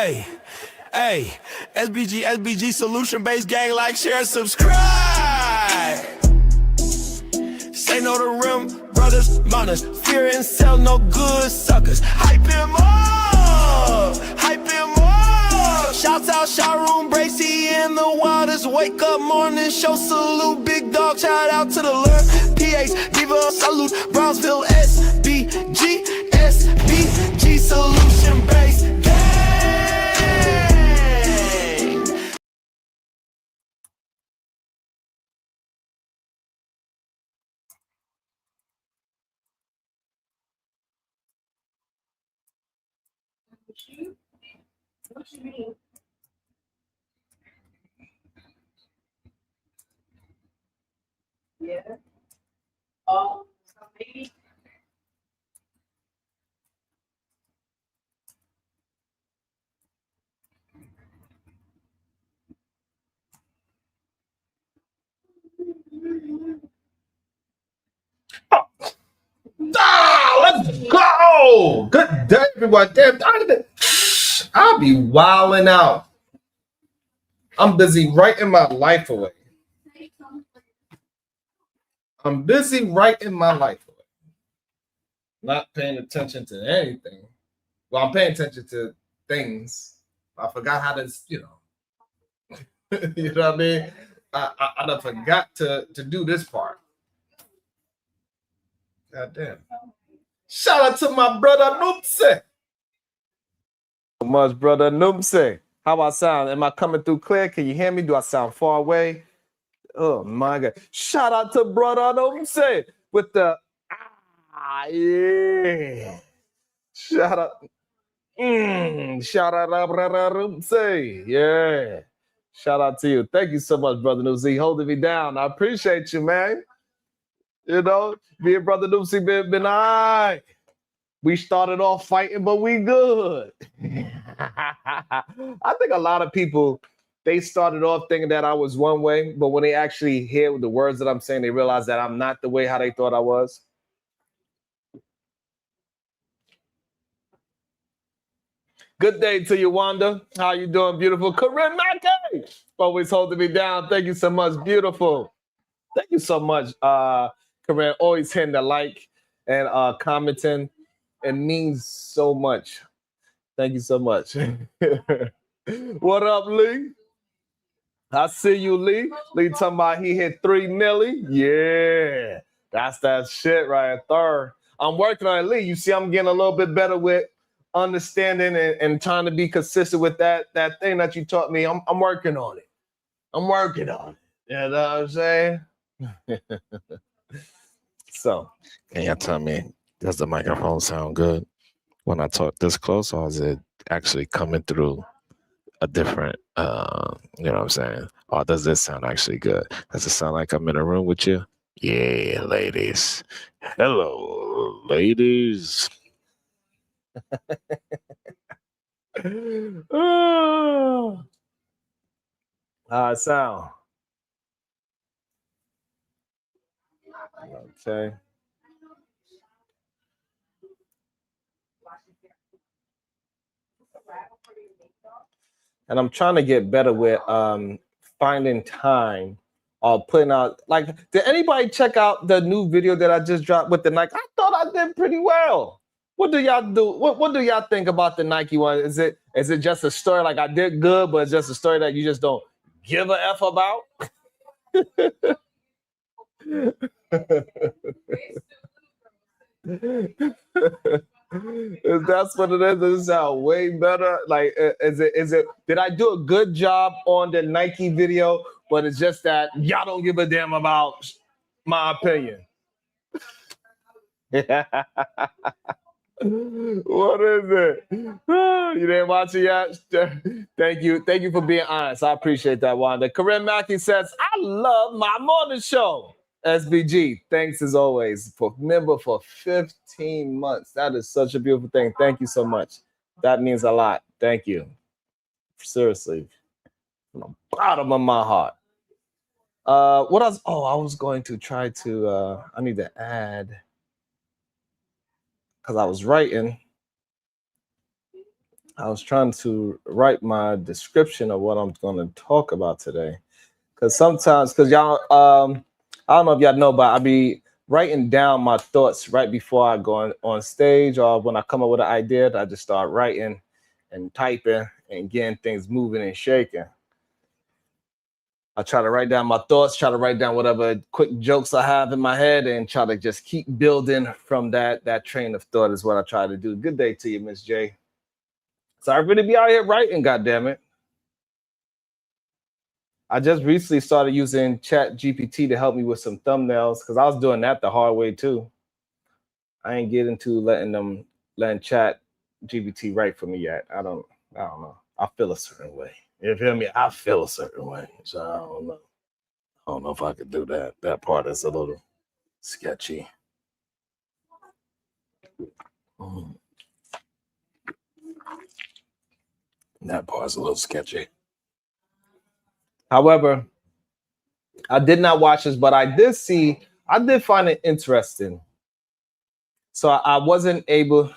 Hey, hey, SBG solution-based gang, like, share, subscribe. Say no to rim, brothers, mothers, fear and sell no good suckers. Hype him up, hype him up. Shouts out Sharon Bracy and the Wildest. Wake up morning show, salute, big dog, shout out to the Lord. PH, Diva, salute, Brownsville, SBG solution-based gang. What you mean? Yeah. Oh, so maybe. Let's go. Good day, everyone. Damn, I'll be wilding out. I'm busy writing my life away. I'm busy writing my life away. Not paying attention to anything. Well, I'm paying attention to things. I forgot how to, you know. You know what I mean? I done forgot to do this part. God damn. Shout out to my brother Noopse. So much, brother Noopse. How I sound? Am I coming through clear? Can you hear me? Do I sound far away? Oh my God. Shout out to brother Noopse with the yeah. Shout out. Shout out to brother Noopse. Yeah. Shout out to you. Thank you so much, brother Noopse, holding me down. I appreciate you, man. You know, me and brother Noopse been all right. We started off fighting, but we good. I think a lot of people, they started off thinking that I was one way, but when they actually hear the words that I'm saying, they realize that I'm not the way how they thought I was. Good day to you, Wanda. How you doing, beautiful? Corinne Mackey, always holding me down. Thank you so much, beautiful. Thank you so much, Corinne. Always hitting the like and commenting. It means so much. Thank you so much. What up, Lee? I see you, Lee. Lee talking about he hit 3 milli. Yeah, that's that shit right there. I'm working on it, Lee. You see, I'm getting a little bit better with understanding and trying to be consistent with that thing that you taught me. I'm working on it. I'm working on it. You know what I'm saying? So, can y'all tell me, does the microphone sound good when I talk this close, or is it actually coming through a different, you know what I'm saying? Or does this sound actually good? Does it sound like I'm in a room with you? Yeah, ladies. Hello, ladies. Sound. Okay. And I'm trying to get better with finding time or putting out, like, did anybody check out the new video that I just dropped with the Nike? I thought I did pretty well. What do y'all do? What do y'all think about the Nike one? Is it just a story like I did good, but it's just a story that you just don't give a F about? If that's what it is, does it sound way better? Like, is it did I do a good job on the Nike video, but it's just that y'all don't give a damn about my opinion? What is it? You didn't watch it yet? Thank you for being honest. I appreciate that, Wanda. Corinne Mackey says, I love my morning show. SBG, thanks as always. For member for 15 months. That is such a beautiful thing. Thank you so much. That means a lot. Thank you. Seriously. From the bottom of my heart. What else? Oh, I was going to try to, I need to add, because I was writing. I was trying to write my description of what I'm going to talk about today. Because sometimes, because y'all, I don't know if y'all know, but I be writing down my thoughts right before I go on stage, or when I come up with an idea, I just start writing and typing and getting things moving and shaking. I try to write down my thoughts, try to write down whatever quick jokes I have in my head, and try to just keep building from that train of thought is what I try to do. Good day to you, Miss J. So I really be out here writing, goddammit. I just recently started using Chat GPT to help me with some thumbnails because I was doing that the hard way too. I ain't getting to letting Chat GPT write for me yet. I don't know. I feel a certain way. You feel me? I feel a certain way. So I don't know. I don't know if I could do that. That part is a little sketchy. That part's a little sketchy. However, I did not watch this, but I did find it interesting. So I wasn't able.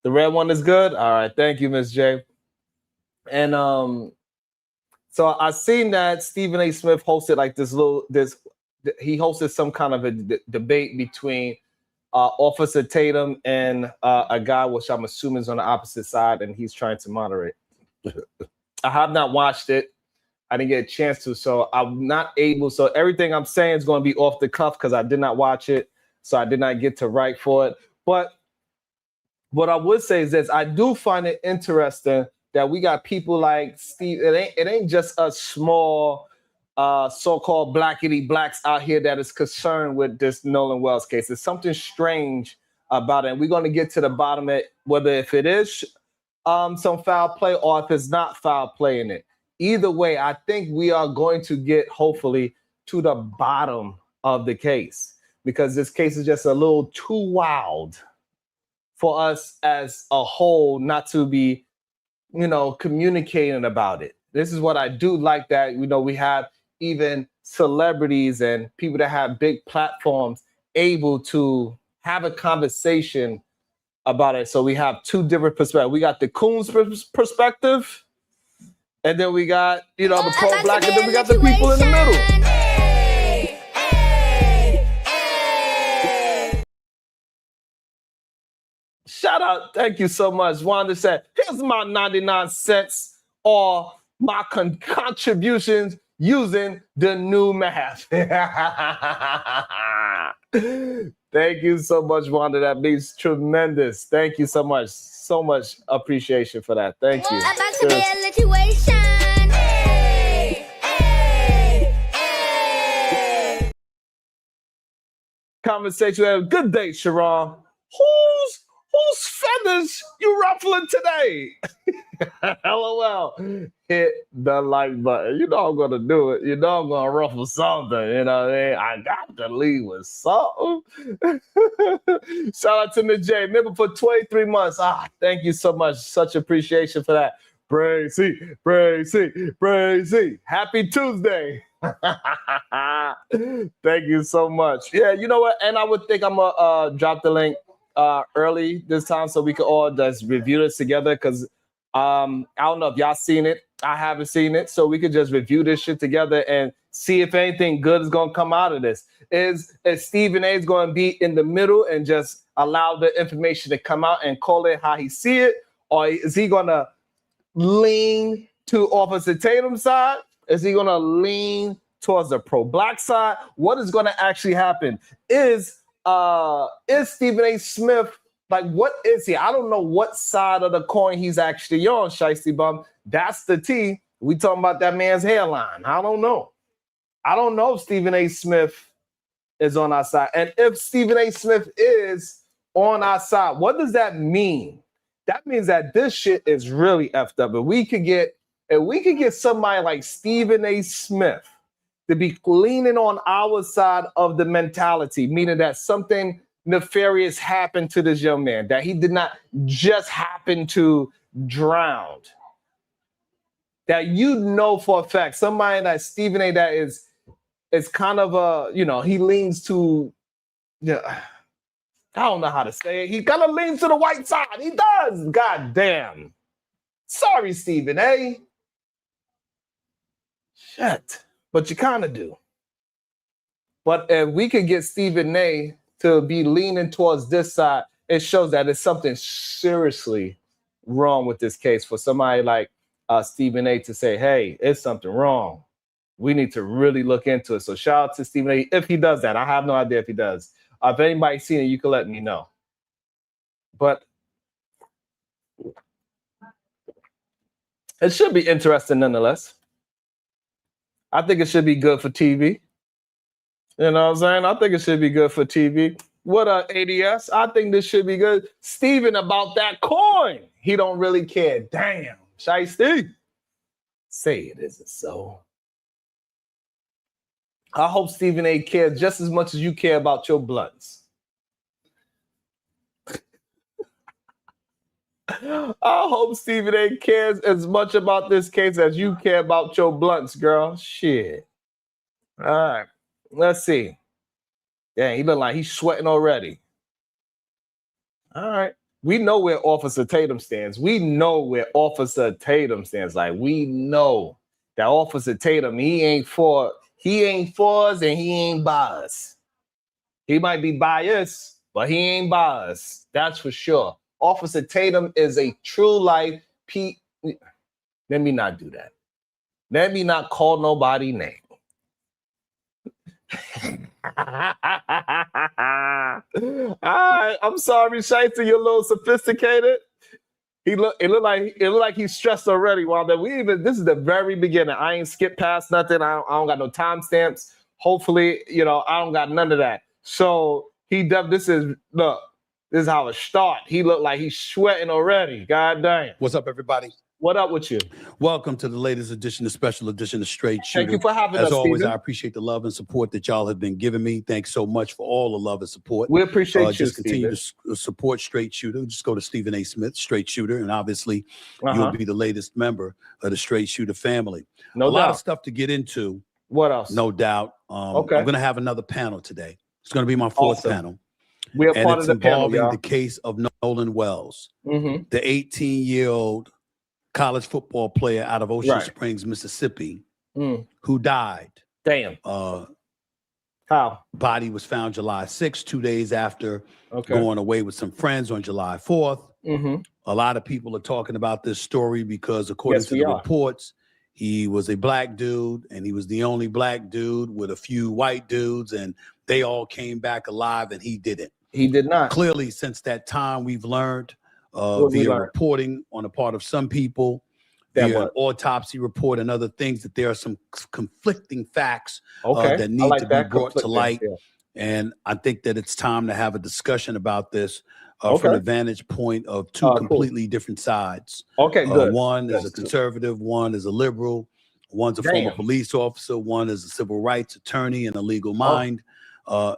The red one is good. All right, thank you, Miss J. And so I seen that Stephen A. Smith hosted like he hosted some kind of a debate between Officer Tatum and a guy which I'm assuming is on the opposite side, and he's trying to moderate. I have not watched it. I didn't get a chance to, so I'm not able. So everything I'm saying is going to be off the cuff because I did not watch it, so I did not get to write for it. But what I would say is this: I do find it interesting that we got people like Steve. It ain't just a small so-called blackity blacks out here that is concerned with this Nolan Wells case. There's something strange about it. And we're going to get to the bottom of it, whether if it is some foul play or if it's not foul play in it. Either way, I think we are going to get, hopefully, to the bottom of the case because this case is just a little too wild for us as a whole not to be, communicating about it. This is what I do like that, we have even celebrities and people that have big platforms able to have a conversation about it. So we have two different perspectives. We got the Coons perspective, and then we got, the pro-black, and then we got the people in the middle. Shout out, thank you so much. Wanda said, here's my 99 cents or my contributions using the new math. Thank you so much, Wanda. That means tremendous. Thank you so much. So much appreciation for that. Thank you. About to be a situation. Conversation. Good day, Sharon. Whose feathers you ruffling today? LOL. Hit the like button. You know I'm gonna do it. You know I'm gonna ruffle something. You know what I mean? I got to leave with something. Shout out to Miss J. Remember for 23 months. Thank you so much. Such appreciation for that. Brazy. Happy Tuesday. Thank you so much. Yeah, you know what? And I would think I'm gonna drop the link early this time so we can all just review this together because I don't know if y'all seen it. I haven't seen it, so we could just review this shit together and see if anything good is gonna come out of this. Is Stephen A. is gonna be in the middle and just allow the information to come out and call it how he see it, or is he gonna lean to Officer Tatum's side? Is he gonna lean towards the pro-black side? What is gonna actually happen? Is Stephen A. Smith, like, what is he? I don't know what side of the coin he's actually on, Shiesty Bum. That's the T. We talking about that man's hairline. I don't know. I don't know if Stephen A. Smith is on our side. And if Stephen A. Smith is on our side, what does that mean? That means that this shit is really effed up. If we could get somebody like Stephen A. Smith to be leaning on our side of the mentality, meaning that something nefarious happened to this young man, that he did not just happen to drown. That for a fact, somebody that Stephen A. that is kind of he leans to, I don't know how to say it. He kind of leans to the white side. He does. God damn. Sorry, Stephen A. Shit. But you kind of do. But if we could get Stephen A to be leaning towards this side, it shows that it's something seriously wrong with this case for somebody like Stephen A to say, hey, it's something wrong. We need to really look into it. So shout out to Stephen A if he does that. I have no idea if he does. If anybody's seen it, you can let me know. But it should be interesting nonetheless. I think it should be good for TV. You know what I'm saying? I think it should be good for TV. What ADS? I think this should be good. Steven about that coin. He don't really care. Damn. Shiesty. Say it isn't so. I hope Stephen A cares just as much as you care about your blunts. I hope Stephen A cares as much about this case as you care about your blunts, girl. Shit. All right. Let's see. Yeah, he look like he's sweating already. All right. We know where Officer Tatum stands. We know where Officer Tatum stands. Like, we know that Officer Tatum, he ain't for us and he ain't by us. He might be biased, but he ain't by us. That's for sure. Officer Tatum is a true life Let me not do that. Let me not call nobody name. I'm sorry, Shiesty, you're a little sophisticated. It looked like he's stressed already. This is the very beginning. I ain't skipped past nothing. I don't got no timestamps. Hopefully, I don't got none of that. So this is how it start. He looked like he's sweating already. God damn. What's up, everybody? What up with you? Welcome to the latest edition, the special edition of Straight Shooter. Thank you for having us, As always, Steven. I appreciate the love and support that y'all have been giving me. Thanks so much for all the love and support. We appreciate you, Just continue Steven. to support Straight Shooter. Just go to Stephen A. Smith, Straight Shooter, and obviously you'll be the latest member of the Straight Shooter family. No doubt. A lot of stuff to get into. What else? No doubt. Okay. I'm going to have another panel today. It's going to be my fourth panel. We are part of the panel, involving the case of Nolan Wells, the 18-year-old college football player out of Ocean Springs, Mississippi, who died. Damn. How? Body was found July 6th, 2 days after going away with some friends on July 4th. A lot of people are talking about this story because according to the reports, he was a black dude and he was the only black dude with a few white dudes, and they all came back alive and he didn't. He did not. Clearly, since that time, we've learned via reporting on the part of some people, via an autopsy report and other things, that there are some conflicting facts that need to be brought to light. Yeah. And I think that it's time to have a discussion about this from the vantage point of two completely different sides. Good. One is a conservative, one is a liberal, one's a former police officer, one is a civil rights attorney and a legal mind.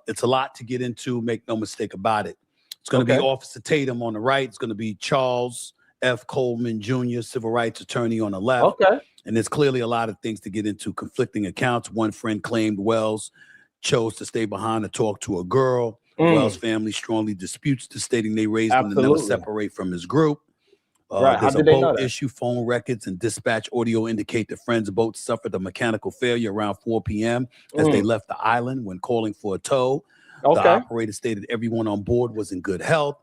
It's a lot to get into, make no mistake about it. It's going to be Officer Tatum on the right. It's going to be Charles F. Coleman Jr., civil rights attorney, on the left. And there's clearly a lot of things to get into, conflicting accounts. One friend claimed Wells chose to stay behind to talk to a girl. Wells' family strongly disputes this, stating they raised him to never separate from his group. There's a boat issue. Phone records and dispatch audio indicate the friend's boat suffered a mechanical failure around 4 p.m. as they left the island when calling for a tow. The operator stated everyone on board was in good health.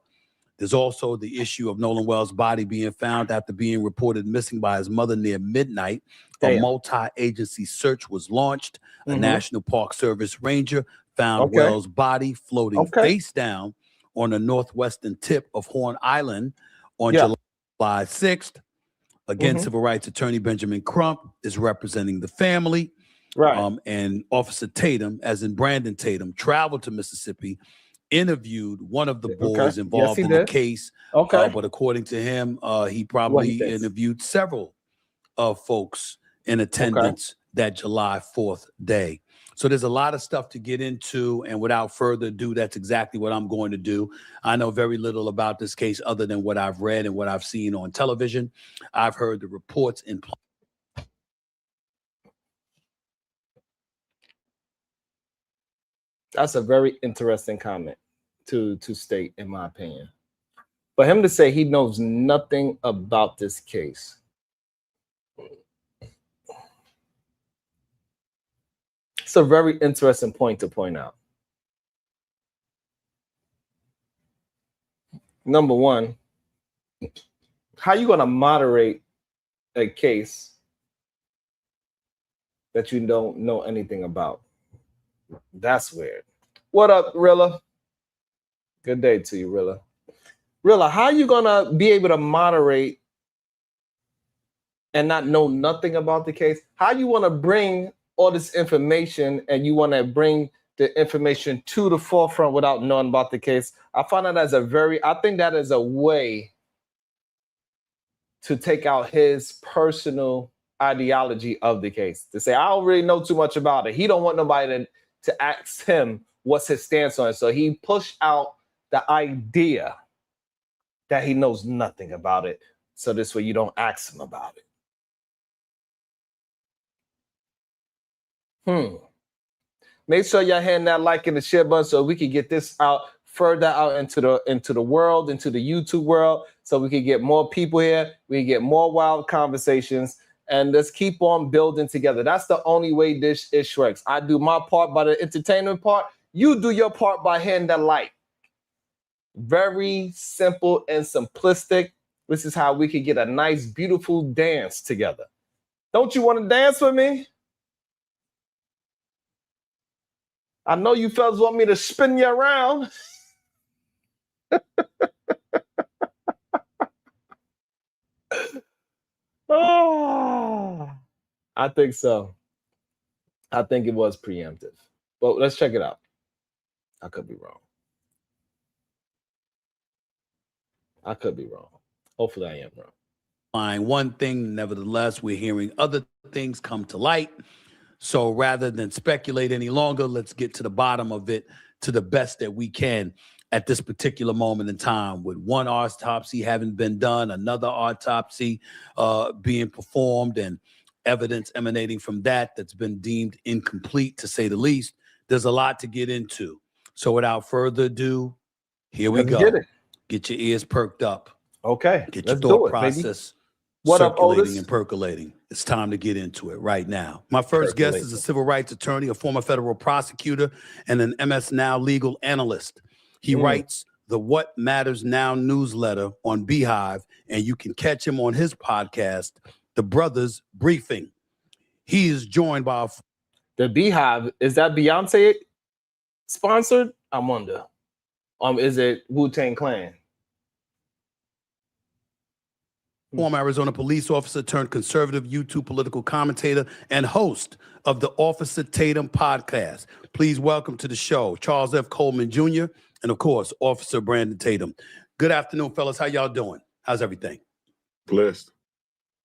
There's also the issue of Nolan Wells' body being found after being reported missing by his mother near midnight. A multi-agency search was launched. A National Park Service ranger found Wells' body floating face down on the northwestern tip of Horn Island on July 6th. Again, civil rights attorney Benjamin Crump is representing the family. And Officer Tatum, as in Brandon Tatum, traveled to Mississippi, interviewed one of the boys involved in the case. But according to him, he probably interviewed several folks in attendance that July 4th day. So there's a lot of stuff to get into, and without further ado, that's exactly what I'm going to do. I know very little about this case other than what I've read and what I've seen on television. I've heard the reports in That's a very interesting comment. to state, in my opinion. For him to say he knows nothing about this case, it's a very interesting point to point out. Number one, how are you going to moderate a case that you don't know anything about? That's weird. What up, Rilla? Good day to you, Rilla. Rilla, how are you going to be able to moderate and not know nothing about the case? How you want to bring all this information and you want to bring the information to the forefront without knowing about the case? I find that as I think that is a way to take out his personal ideology of the case. To say, I don't really know too much about it. He don't want nobody to ask him what's his stance on it. So he pushed out the idea that he knows nothing about it. So this way you don't ask him about it. Make sure y'all hand that like and the share button so we can get this out further out into the world, into the YouTube world, so we can get more people here, we can get more wild conversations, and let's keep on building together. That's the only way this works. I do my part by the entertainment part. You do your part by handing that like. Very simple and simplistic. This is how we can get a nice, beautiful dance together. Don't you want to dance with me? I know you fellas want me to spin you around. Oh, I think so. I think it was preemptive. But let's check it out. I could be wrong. Hopefully I am wrong. Find one thing, nevertheless, we're hearing other things come to light. So rather than speculate any longer, let's get to the bottom of it to the best that we can at this particular moment in time, with one autopsy having been done, another autopsy being performed, and evidence emanating from that's been deemed incomplete, to say the least. There's a lot to get into. So without further ado, here we go. Get your ears perked up. Okay. Get your thought process what circulating up, Otis? And percolating. It's time to get into it right now. My first guest is a civil rights attorney, a former federal prosecutor, and an MS Now legal analyst. He writes the What Matters Now newsletter on Beehive, and you can catch him on his podcast, The Brothers Briefing. He is joined by the Beehive. Is that Beyonce sponsored? I wonder. Is it Wu-Tang Clan? Former Arizona police officer turned conservative YouTube political commentator and host of the Officer Tatum podcast. Please welcome to the show Charles F. Coleman Jr. and, of course, Officer Brandon Tatum. Good afternoon, fellas. How y'all doing? How's everything? Blessed.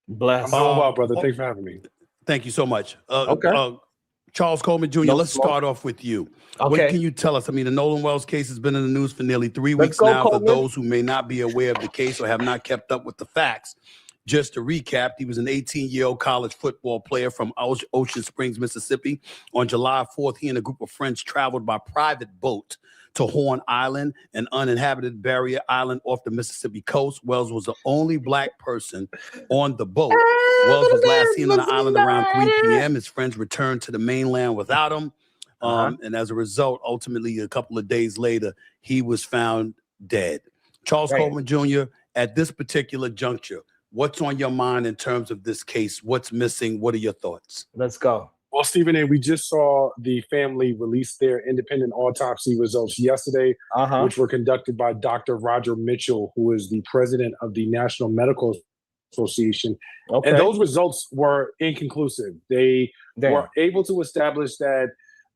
I'm doing well, brother. Thanks for having me. Thank you so much. Okay. Charles Coleman Jr., let's start off with you. Okay. What can you tell us? I mean, the Nolan Wells case has been in the news for nearly 3 weeks now. Coleman. For those who may not be aware of the case or have not kept up with the facts, just to recap, he was an 18-year-old college football player from Ocean Springs, Mississippi. On July 4th, he and a group of friends traveled by private boat to Horn Island, an uninhabited barrier island off the Mississippi coast. Wells was the only black person on the boat. Wells was last seen on the island around 3 p.m. His friends returned to the mainland without him. And as a result, ultimately, a couple of days later, he was found dead. Charles Coleman Jr., at this particular juncture, what's on your mind in terms of this case? What's missing? What are your thoughts? Let's go. Well, Stephen A., we just saw the family release their independent autopsy results yesterday, which were conducted by Dr. Roger Mitchell, who is the president of the National Medical Association. And those results were inconclusive. They were able to establish that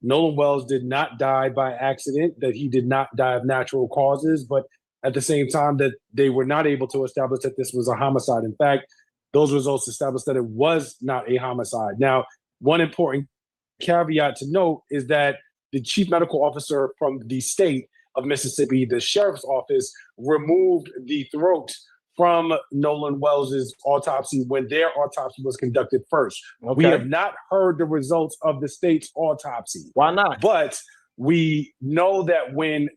Nolan Wells did not die by accident, that he did not die of natural causes, but at the same time that they were not able to establish that this was a homicide. In fact, those results established that it was not a homicide. Now, one important caveat to note is that the chief medical officer from the state of Mississippi, the sheriff's office, removed the throat from Nolan Wells's autopsy when their autopsy was conducted first. We have not heard the results of the state's autopsy. Why not? But we know that when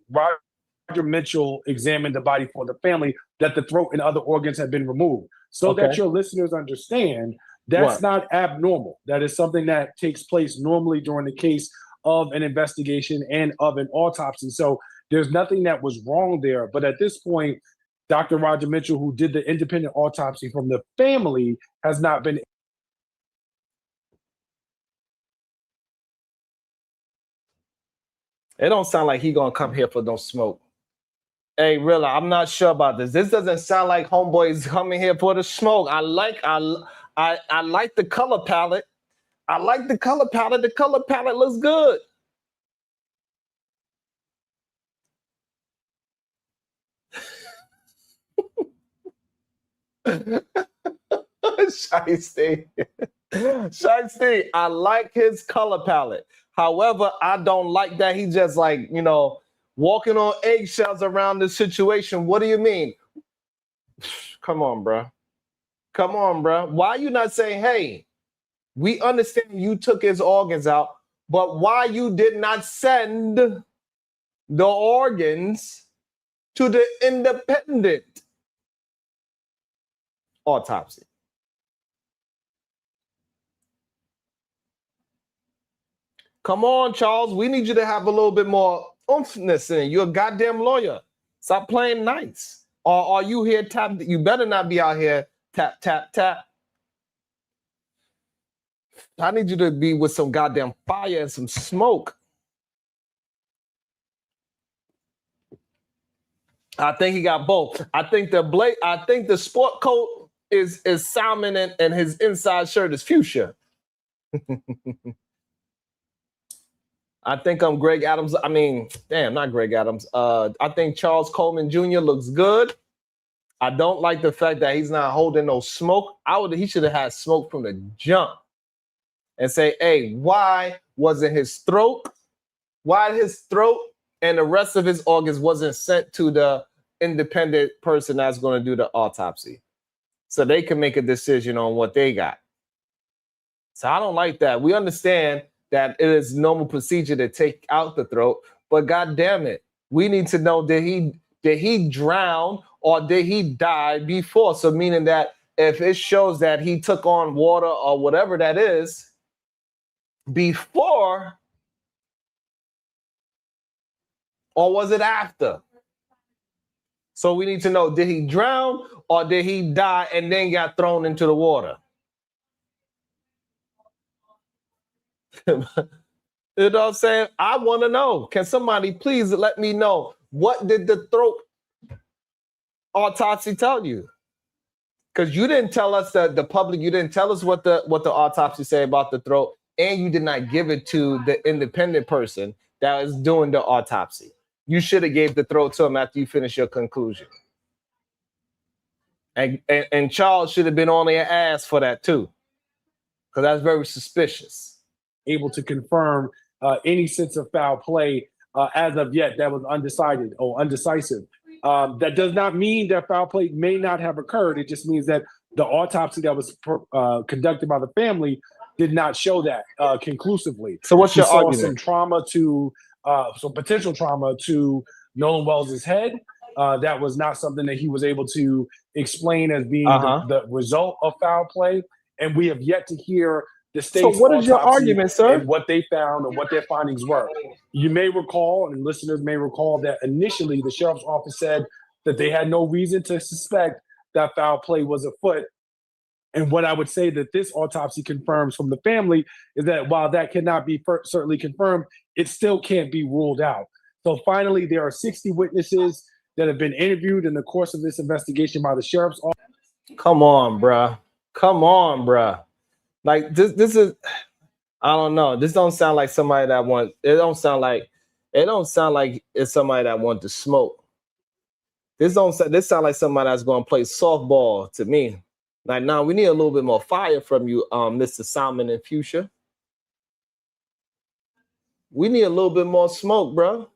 Roger Mitchell examined the body for the family, that the throat and other organs have been removed. So that your listeners understand, that's not abnormal. That is something that takes place normally during the case of an investigation and of an autopsy. So there's nothing that was wrong there. But at this point, Dr. Roger Mitchell, who did the independent autopsy from the family, has not been. It don't sound like he gonna come here for no smoke. Hey, really, I'm not sure about this. This doesn't sound like homeboy is coming here for the smoke. I like the color palette. I like the color palette. The color palette looks good. Shiesty. Shiesty, I like his color palette. However, I don't like that he just like, you know, walking on eggshells around this situation. What do you mean? Come on, bro. Come on, bro. Why are you not saying, hey, we understand you took his organs out, but why you did not send the organs to the independent autopsy? Come on, Charles. We need you to have a little bit more oomphness in it. You're a goddamn lawyer. Stop playing nice. Or are you here tap? You better not be out here tap, tap, tap. I need you to be with some goddamn fire and some smoke. I think he got both. I think the sport coat is salmon and his inside shirt is fuchsia. I think I'm Greg Adams. I mean, damn, not Greg Adams. I think Charles Coleman Jr. looks good. I don't like the fact that he's not holding no smoke. He should have had smoke from the jump and say, hey, why wasn't his throat? Why his throat and the rest of his organs wasn't sent to the independent person that's going to do the autopsy so they can make a decision on what they got. So I don't like that. We understand that it is normal procedure to take out the throat, but God damn it, we need to know, did he drown or did he die before? So meaning that if it shows that he took on water or whatever that is before, or was it after? So we need to know, did he drown or did he die and then got thrown into the water? You know what I'm saying? I want to know. Can somebody please let me know, what did the throat autopsy tell you? Because you didn't tell us, the public, you didn't tell us what the autopsy say about the throat, and you did not give it to the independent person that is doing the autopsy. You should have gave the throat to him after you finish your conclusion. And Charles should have been on their ass for that too, because that's very suspicious. Able to confirm any sense of foul play as of yet that was undecided or undecisive. That does not mean that foul play may not have occurred. It just means that the autopsy that was conducted by the family did not show that conclusively. So what's your argument? Some trauma to, some potential trauma to Nolan Wells' head. That was not something that he was able to explain as being the result of foul play. And we have yet to hear the state's so what is your argument, sir? And what they found and what their findings were. You may recall, and listeners may recall, that initially the sheriff's office said that they had no reason to suspect that foul play was afoot. And what I would say that this autopsy confirms from the family is that while that cannot be certainly confirmed, it still can't be ruled out. So finally, there are 60 witnesses that have been interviewed in the course of this investigation by the sheriff's office. Come on, bruh. Come on, bruh. Like this is, I don't know. This don't sound like somebody that wants. It don't sound like it's somebody that wants to smoke. This sound like somebody that's going to play softball to me. Like, now we need a little bit more fire from you, Mr. Salmon and Fuchsia. We need a little bit more smoke, bro.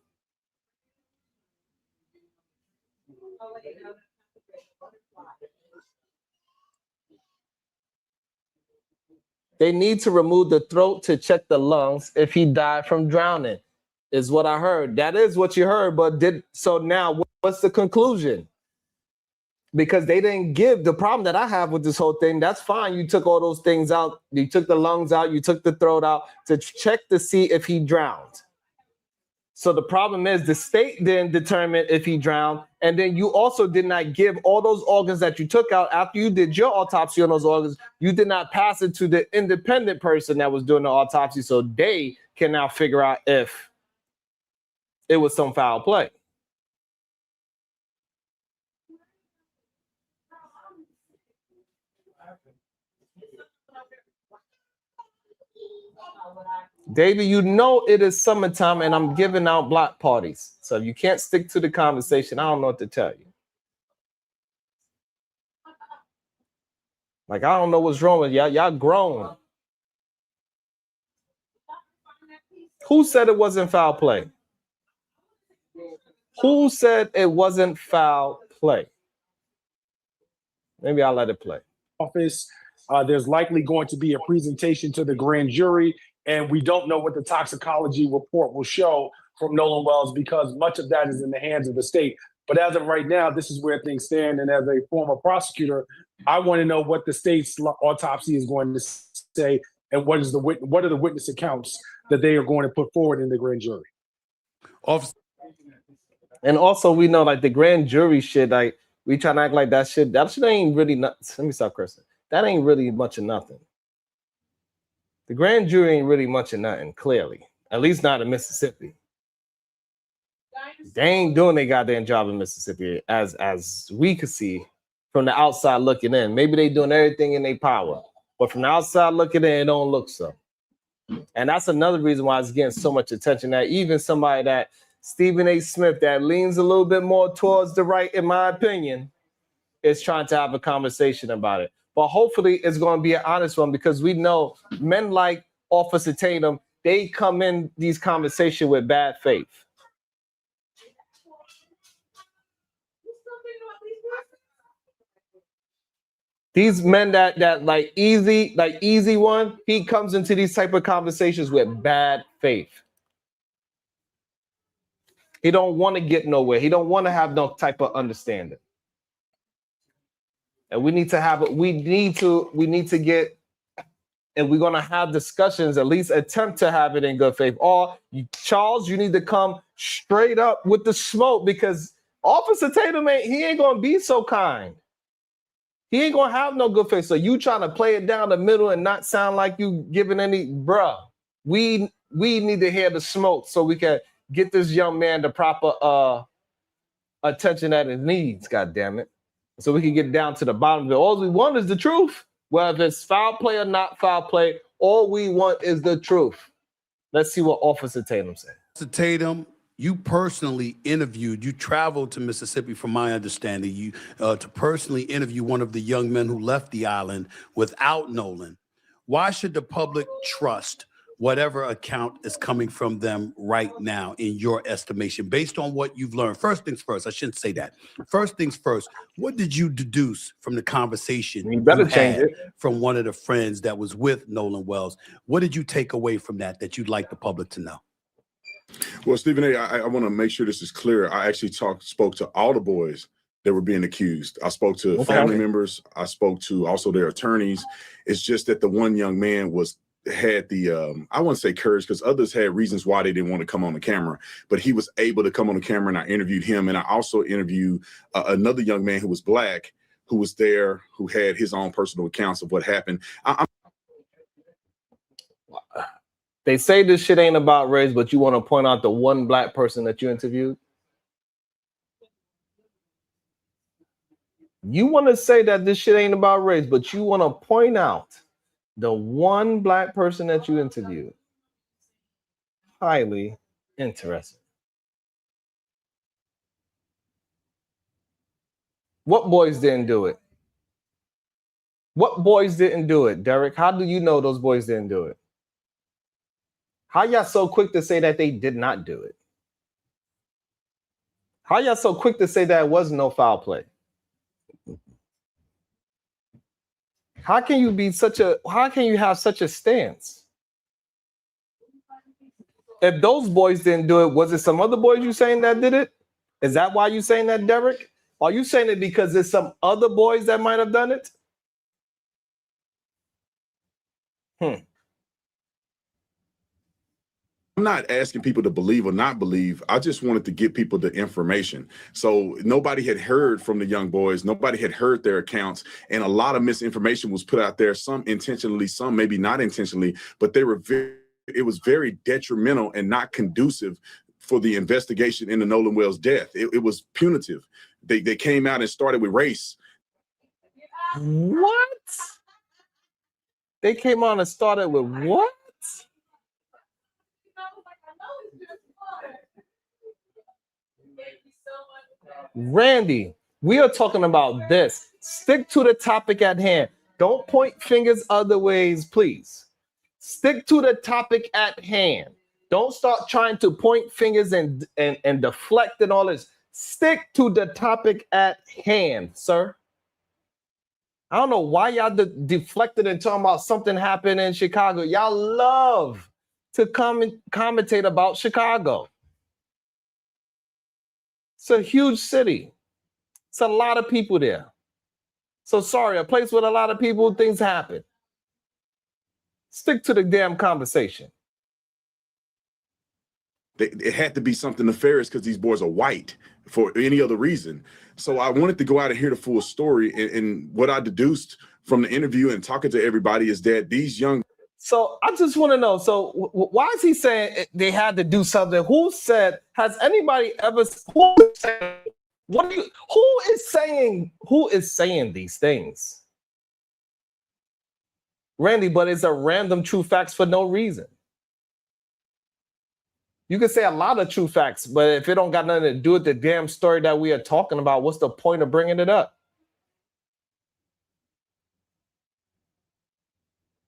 They need to remove the throat to check the lungs if he died from drowning. is what I heard. That is what you heard, but so now what's the conclusion? Because they didn't give the problem that I have with this whole thing. That's fine. You took all those things out. You took the lungs out. You took the throat out to check to see if he drowned. So the problem is the state didn't determine if he drowned. And then you also did not give all those organs that you took out after you did your autopsy on those organs. You did not pass it to the independent person that was doing the autopsy so they can now figure out if it was some foul play. David, you know it is summertime and I'm giving out block parties. So if you can't stick to the conversation, I don't know what to tell you. Like, I don't know what's wrong with y'all. Y'all grown. Who said it wasn't foul play? Who said it wasn't foul play? Maybe I'll let it play. Office. There's likely going to be a presentation to the grand jury, and we don't know what the toxicology report will show from Nolan Wells because much of that is in the hands of the state. But as of right now, this is where things stand. And as a former prosecutor, I want to know what the state's autopsy is going to say and what are the witness accounts that they are going to put forward in the grand jury. And also, we know like the grand jury shit, like we try to act like that shit ain't really nuts. Let me stop cursing. That ain't really much of nothing. The grand jury ain't really much of nothing, clearly. At least not in Mississippi. They ain't doing their goddamn job in Mississippi, as we could see from the outside looking in. Maybe they doing everything in their power. But from the outside looking in, it don't look so. And that's another reason why it's getting so much attention, that even somebody that Stephen A. Smith that leans a little bit more towards the right, in my opinion, is trying to have a conversation about it. But hopefully it's going to be an honest one, because we know men like Officer Tatum, they come in these conversations with bad faith. These men that like easy one, he comes into these type of conversations with bad faith. He don't want to get nowhere. He don't want to have no type of understanding. And we need to have it. We need to get, and we're gonna have discussions, at least attempt to have it in good faith. Or Charles, you need to come straight up with the smoke, because Officer Tatum ain't gonna be so kind. He ain't gonna have no good faith. So you trying to play it down the middle and not sound like you giving any, bruh. We need to hear the smoke so we can get this young man the proper attention that he needs, God damn it. So we can get down to the bottom of it. All we want is the truth. Whether it's foul play or not foul play, all we want is the truth. Let's see what Officer Tatum said. Officer Tatum, you personally interviewed, you traveled to Mississippi, from my understanding, you to personally interview one of the young men who left the island without Nolan. Why should the public trust whatever account is coming from them right now, in your estimation, based on what you've learned? First things first, I shouldn't say that. First things first, what did you deduce from the conversation you had from one of the friends that was with Nolan Wells? What did you take away from that you'd like the public to know? Well, Stephen A., I want to make sure this is clear. I actually spoke to all the boys that were being accused. I spoke to family members. I spoke to also their attorneys. It's just that the one young man had the, I wouldn't say courage, because others had reasons why they didn't want to come on the camera, but he was able to come on the camera, and I interviewed him. And I also interviewed another young man who was Black, who was there, who had his own personal accounts of what happened. They say this shit ain't about race, but you want to point out the one Black person that you interviewed? You want to say that this shit ain't about race, but you want to point out the one Black person that you interviewed? Highly interesting. What boys didn't do it? What boys didn't do it, Derek? How do you know those boys didn't do it? How y'all so quick to say that they did not do it? How y'all so quick to say that it was no foul play? How can you have such a stance? if those boys didn't do it, was it some other boys you saying that did it? Is that why you saying that, Derek? Are you saying it because there's some other boys that might have done it? I'm not asking people to believe or not believe. I just wanted to get people the information. So nobody had heard from the young boys. Nobody had heard their accounts. And a lot of misinformation was put out there, some intentionally, some maybe not intentionally, but it was very detrimental and not conducive for the investigation into Nolan Wells' death. It was punitive. They came out and started with race. What? They came on and started with what? Randy, we are talking about this. Stick to the topic at hand. Don't point fingers other ways, please. Stick to the topic at hand. Don't start trying to point fingers and deflect and all this. Stick to the topic at hand, sir. I don't know why y'all deflected and talking about something happened in Chicago. Y'all love to commentate about Chicago. It's a huge city. It's a lot of people there. So sorry, a place with a lot of people, things happen. Stick to the damn conversation. It had to be something nefarious because these boys are white for any other reason. So I wanted to go out and hear the full story. And what I deduced from the interview and talking to everybody is that these young. So I just want to know. So why is he saying they had to do something? Who said? Has anybody ever? Who is saying these things? Randy, but it's a random true facts for no reason. You can say a lot of true facts, but if it don't got nothing to do with the damn story that we are talking about, what's the point of bringing it up?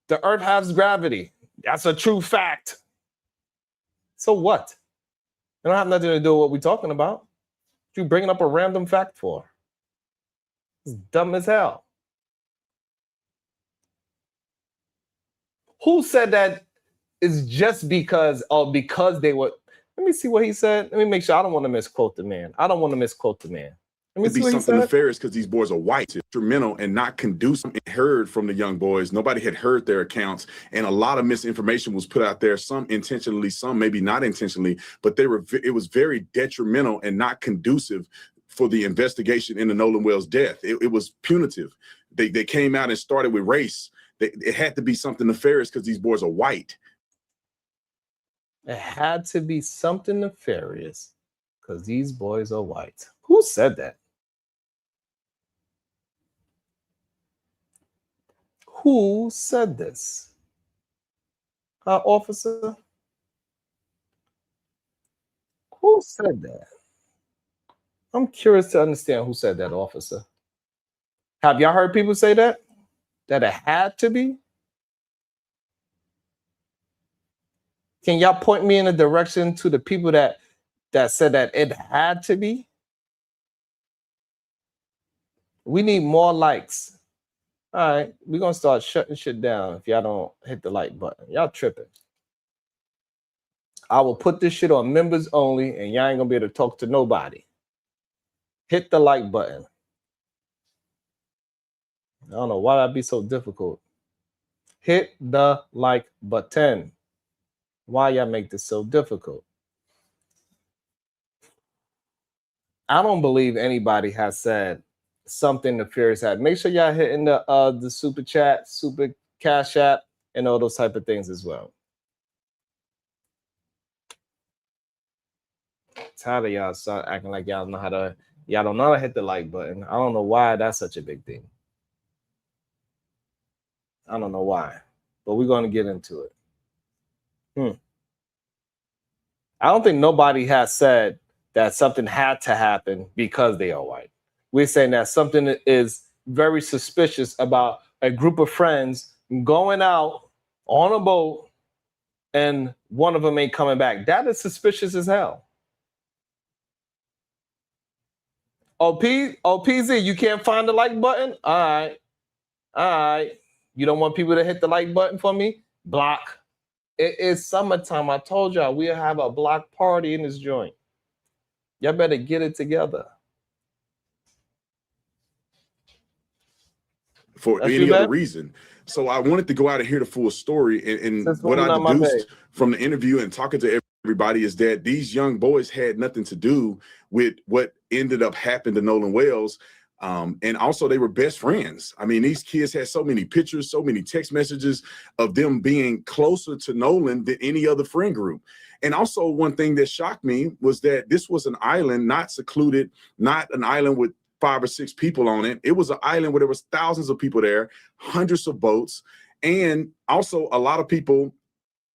The earth has gravity. That's a true fact. So what? It don't have nothing to do with what we're talking about. What you bringing up a random fact for? It's dumb as hell. Who said that it's just because they were? Let me see what he said. Let me make sure. I don't want to misquote the man. Let me see be what something he said. nefarious because these boys are white, instrumental and not conducive. Heard from the young boys. Nobody had heard their accounts, and a lot of misinformation was put out there. Some intentionally, some maybe not intentionally, but it was very detrimental and not conducive for the investigation into Nolan Wells' death. It was punitive. They came out and started with race. It had to be something nefarious because these boys are white. It had to be something nefarious because these boys are white. Who said that? Who said this? Officer? Who said that? I'm curious to understand who said that, officer. Have y'all heard people say that? That it had to be? Can y'all point me in a direction to the people that said that it had to be? We need more likes. All right, we're going to start shutting shit down if y'all don't hit the like button. Y'all tripping. I will put this shit on members only, and y'all ain't going to be able to talk to nobody. Hit the like button. I don't know why that'd be so difficult. Hit the like button. Why y'all make this so difficult? I don't believe anybody has said something nefarious had. Make sure y'all hitting the super chat, super cash app, and all those type of things as well. Tired of y'all start acting like y'all don't know how to hit the like button. I don't know why that's such a big thing. I don't know why, but we're going to get into it. I don't think nobody has said that something had to happen because they are white. We're saying that something is very suspicious about a group of friends going out on a boat and one of them ain't coming back. That is suspicious as hell. PZ, you can't find the like button? All right. You don't want people to hit the like button for me? Block. It is summertime. I told y'all we'll have a block party in this joint. Y'all better get it together. For That's any other reason. So I wanted to go out and hear the full story. And what I deduced from the interview and talking to everybody is that these young boys had nothing to do with what ended up happening to Nolan Wells. And also they were best friends. I mean, these kids had so many pictures, so many text messages of them being closer to Nolan than any other friend group. And also one thing that shocked me was that this was an island, not secluded, not an island with 5 or 6 people on it. It was an island where there was thousands of people there, hundreds of boats. And also a lot of people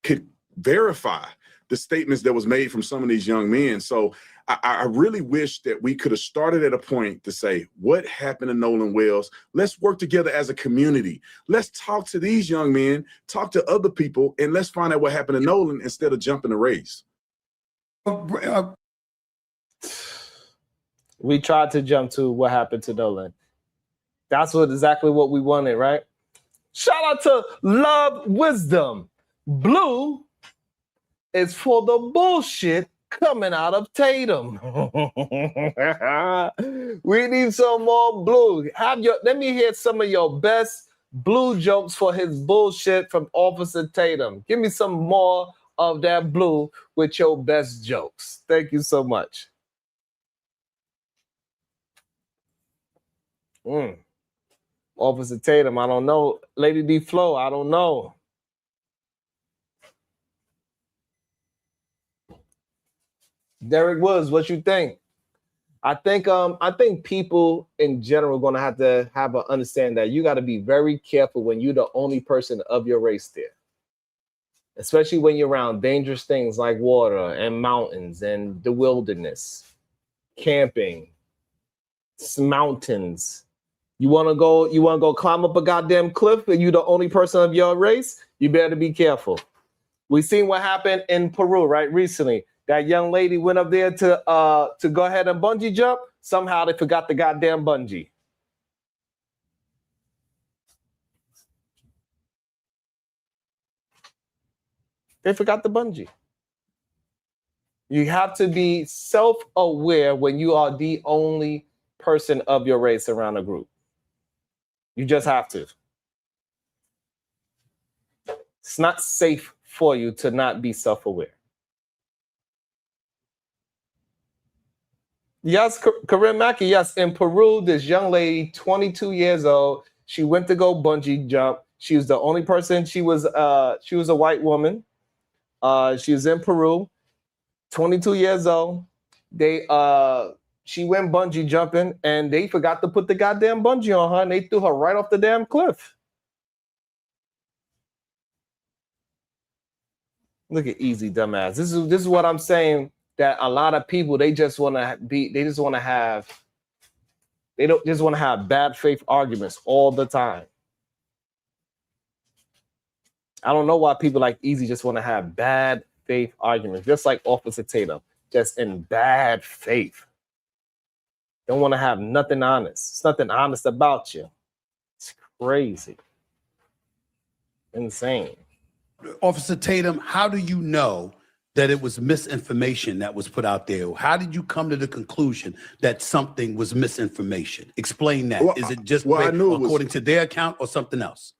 could verify the statements that was made from some of these young men. So I really wish that we could have started at a point to say, what happened to Nolan Wells? Let's work together as a community. Let's talk to these young men, talk to other people, and let's find out what happened to Nolan instead of jumping the race. We tried to jump to what happened to Nolan. That's exactly what we wanted, right? Shout out to Love Wisdom. Blue is for the bullshit coming out of Tatum. We need some more blue. Let me hear some of your best blue jokes for his bullshit from Officer Tatum. Give me some more of that blue with your best jokes. Thank you so much. Officer Tatum, I don't know. Lady D Flow, I don't know. Derek Woods, what you think? I think people in general are gonna have to have an understanding that you got to be very careful when you're the only person of your race there, especially when you're around dangerous things like water and mountains and the wilderness, camping, mountains. You wanna go climb up a goddamn cliff and you're the only person of your race? You better be careful. We seen what happened in Peru, right? Recently. That young lady went up there to go ahead and bungee jump. Somehow they forgot the goddamn bungee. They forgot the bungee. You have to be self-aware when you are the only person of your race around a group. You just have to. It's not safe for you to not be self-aware. Yes, Corinne Mackey, yes. In Peru, this young lady, 22 years old, she went to go bungee jump. She was the only person. She was a white woman. She was in Peru, 22 years old. She went bungee jumping and they forgot to put the goddamn bungee on her and they threw her right off the damn cliff. Look at easy dumbass. This is what I'm saying. That a lot of people they just want to have bad faith arguments all the time. I don't know why people like Easy just want to have bad faith arguments, just like Officer Tatum, just in bad faith. Don't want to have nothing honest. It's nothing honest about you. It's crazy. Insane. Officer Tatum, how do you know that it was misinformation that was put out there? How did you come to the conclusion that something was misinformation? Explain that. Is it just according to their account or something else?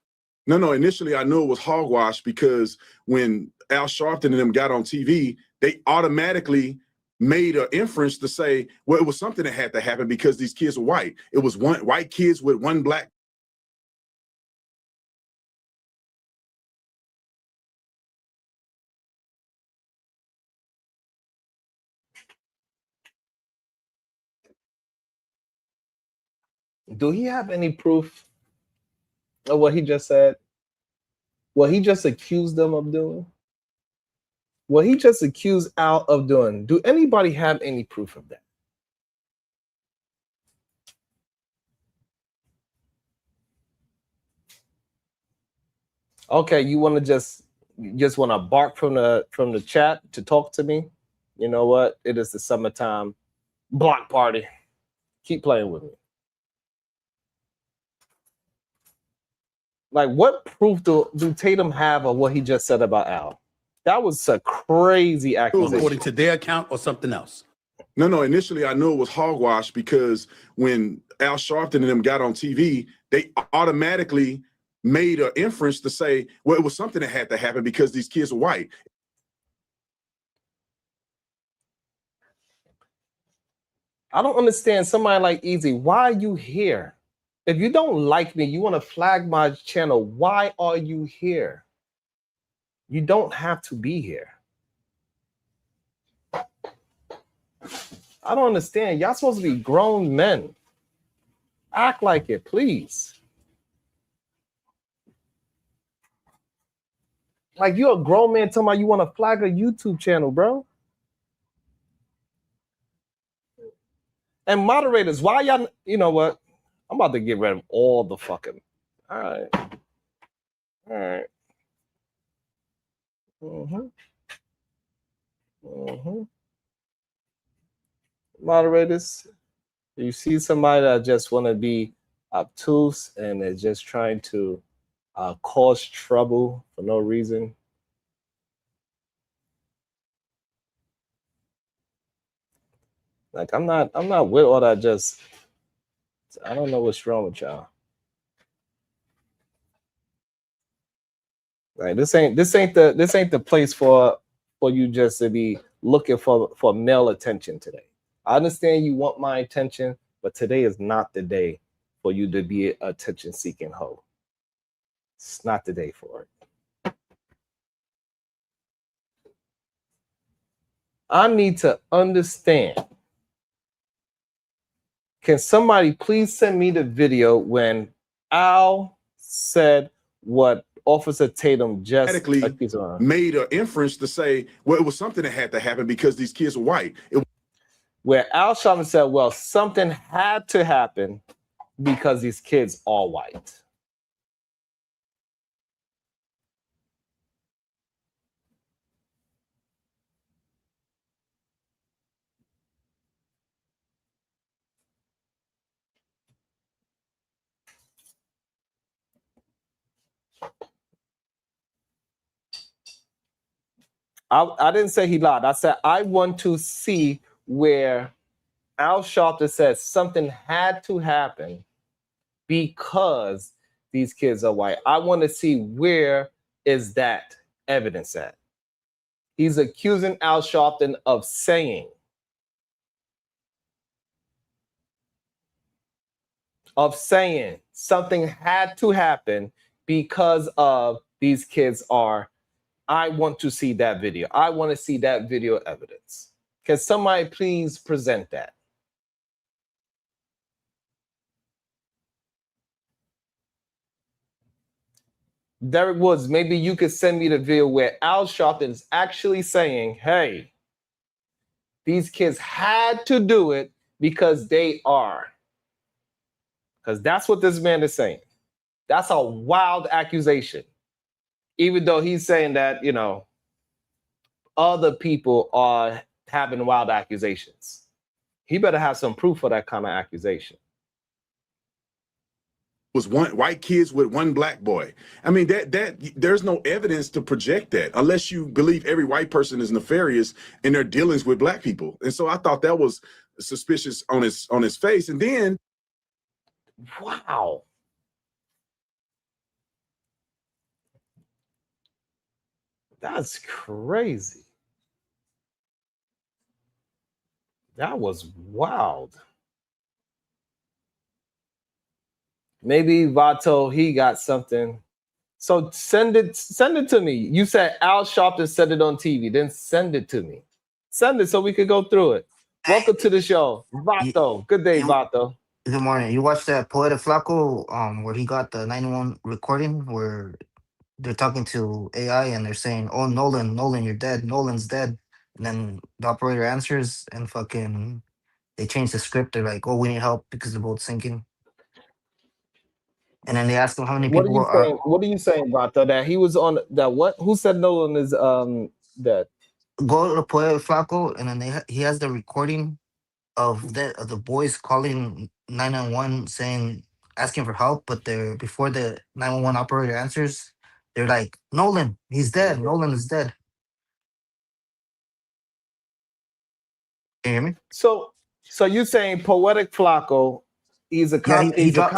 No. Initially, I knew it was hogwash because when Al Sharpton and them got on TV, they automatically made an inference to say, well, it was something that had to happen because these kids were white. It was white kids with one black. Do he have any proof of what he just said? What he just accused them of doing? What he just accused Al of doing? Do anybody have any proof of that? Okay, you want to just want to bark from the chat to talk to me? You know what? It is the summertime block party. Keep playing with me. Like, what proof do Tatum have of what he just said about Al? That was a crazy accusation. According to their account or something else? No. Initially, I knew it was hogwash because when Al Sharpton and them got on TV, they automatically made an inference to say, well, it was something that had to happen because these kids were white. I don't understand somebody like Easy. Why are you here? If you don't like me, you want to flag my channel. Why are you here? You don't have to be here. I don't understand. Y'all supposed to be grown men. Act like it, please. Like you're a grown man talking about you want to flag a YouTube channel, bro. And moderators, why y'all, you know what? I'm about to get rid of all the fucking. All right. All right. Moderators, you see somebody that just want to be obtuse and is just trying to cause trouble for no reason. Like I'm not with all that. Just I don't know what's wrong with y'all. Like this ain't the place for you just to be looking for male attention today. I understand you want my attention, but today is not the day for you to be an attention-seeking hoe. It's not the day for it. I need to understand. Can somebody please send me the video when Al said what Officer Tatum just made an inference to say, well, it was something that had to happen because these kids were white. Where Al Sharpton said, well, something had to happen because these kids are white. I didn't say he lied. I said I want to see where Al Sharpton says something had to happen because these kids are white. I want to see where is that evidence at. He's accusing Al Sharpton of saying something had to happen because of these kids are. I want to see that video. I want to see that video evidence. Can somebody please present that? Derek Woods, maybe you could send me the video where Al Sharpton is actually saying, hey, these kids had to do it because they are. Because that's what this man is saying. That's a wild accusation. Even though he's saying that, you know, other people are having wild accusations. He better have some proof for that kind of accusation. Was one white kids with one black boy. I mean, that there's no evidence to project that unless you believe every white person is nefarious in their dealings with black people. And so I thought that was suspicious on his face. And then, wow. That's crazy. That was wild. Maybe Vato, he got something. So send it to me. You said Al Sharpton said it on TV. Then send it to me. Send it so we could go through it. Welcome to the show, Vato. Good day, Vato. Good morning. You watched that Poeta Flaco, where he got the 91 recording where they're talking to AI and they're saying, "Oh, Nolan, you're dead. Nolan's dead." And then the operator answers and fucking they change the script. They're like, "Oh, we need help because the boat's sinking." And then they ask him how many people are. What are you saying, Vato? That he was on that? What? Who said Nolan is dead? Go to Poeta Flaco, and then he has the recording of the boys calling 911 saying asking for help, but they're before the 911 operator answers, they're like, "Nolan, he's dead. Nolan is dead." Can you hear me? So you saying Poetic Flacco? He's a He dropped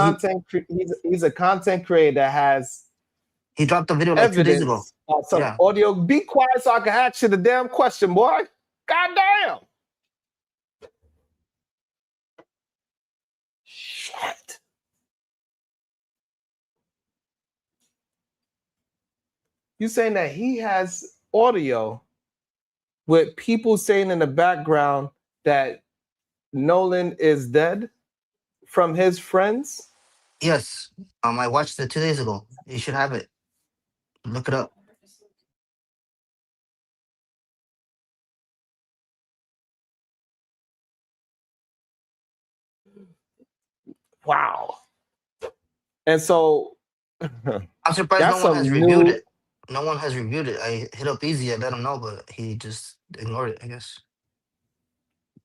he's a content creator that has he dropped the video like 2 days ago. evidence of some Yeah. audio. Be quiet so I can ask you the damn question, boy. God damn. Shit. You saying that he has audio with people saying in the background that Nolan is dead from his friends? Yes. I watched it 2 days ago. You should have it. Look it up. Wow. And so I'm surprised no one has reviewed it. No one has reviewed it. I hit up Easy, I let him know, but he just ignored it, I guess.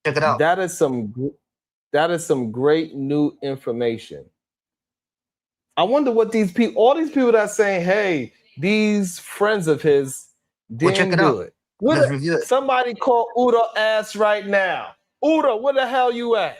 Check it out. That is some great new information. I wonder what all these people that are saying, hey, these friends of his didn't do it. Let's review it. Somebody call Uda ass right now. Uda, where the hell you at?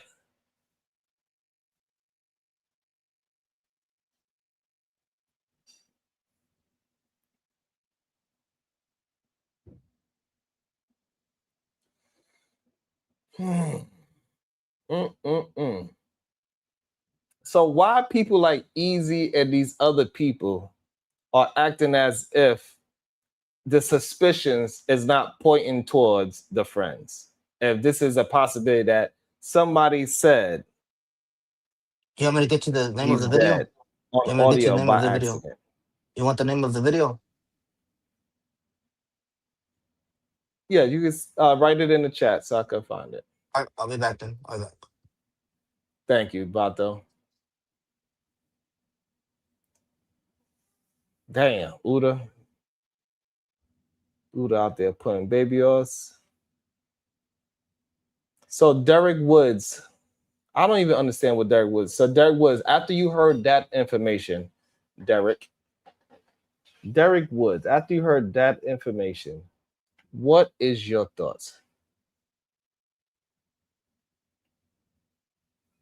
So why people like Easy and these other people are acting as if the suspicions is not pointing towards the friends? If this is a possibility that somebody said, you want me to get you the name of the video? On audio by accident. Video? You want the name of the video? Yeah, you can write it in the chat so I can find it. All right, I'll be back then. I'll be back. Thank you, Bato. Damn, Uda out there putting baby oils. So Derek Woods, I don't even understand what Derek Woods. So Derek Woods, after you heard that information, Derek Woods, after you heard that information, what is your thoughts?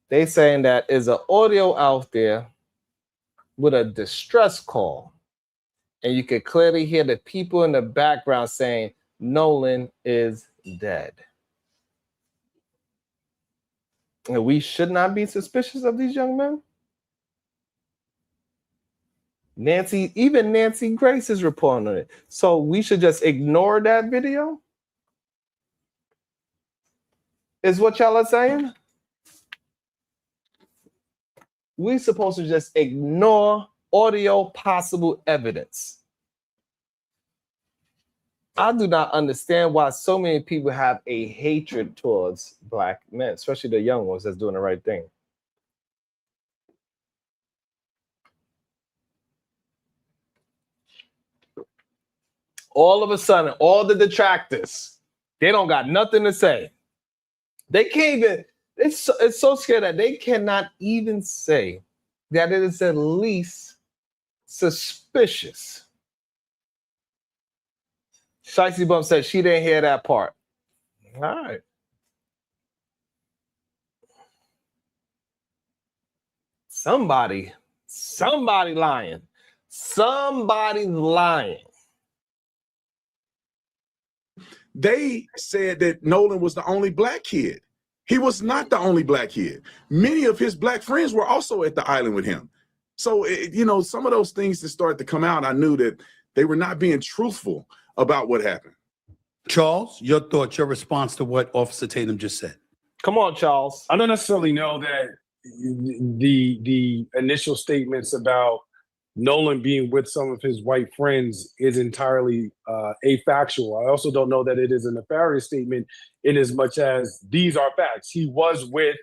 They saying that is an audio out there with a distress call. And you could clearly hear the people in the background saying, Nolan is dead. And we should not be suspicious of these young men. Even Nancy Grace is reporting on it. So we should just ignore that video? Is what y'all are saying? We're supposed to just ignore audio possible evidence. I do not understand why so many people have a hatred towards black men, especially the young ones that's doing the right thing. All of a sudden, all the detractors, they don't got nothing to say. They can't even, it's so scared that they cannot even say that it is at least suspicious. Shicey Bum said she didn't hear that part. All right. Somebody lying. Somebody's lying. They said that Nolan was the only black kid. He was not the only black kid. Many of his black friends were also at the island with him. So, some of those things that started to come out, I knew that they were not being truthful about what happened. Charles, your thoughts, your response to what Officer Tatum just said. Come on, Charles. I don't necessarily know that the initial statements about Nolan being with some of his white friends is entirely factual. I also don't know that it is a nefarious statement in as much as these are facts. He was with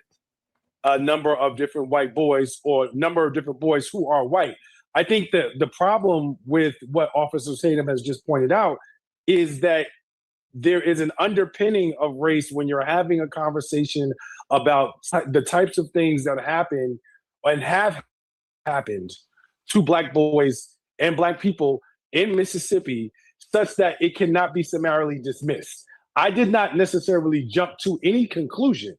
a number of different white boys or a number of different boys who are white. I think that the problem with what Officer Tatum has just pointed out is that there is an underpinning of race when you're having a conversation about the types of things that happen and have happened to black boys and black people in Mississippi, such that it cannot be summarily dismissed. I did not necessarily jump to any conclusion,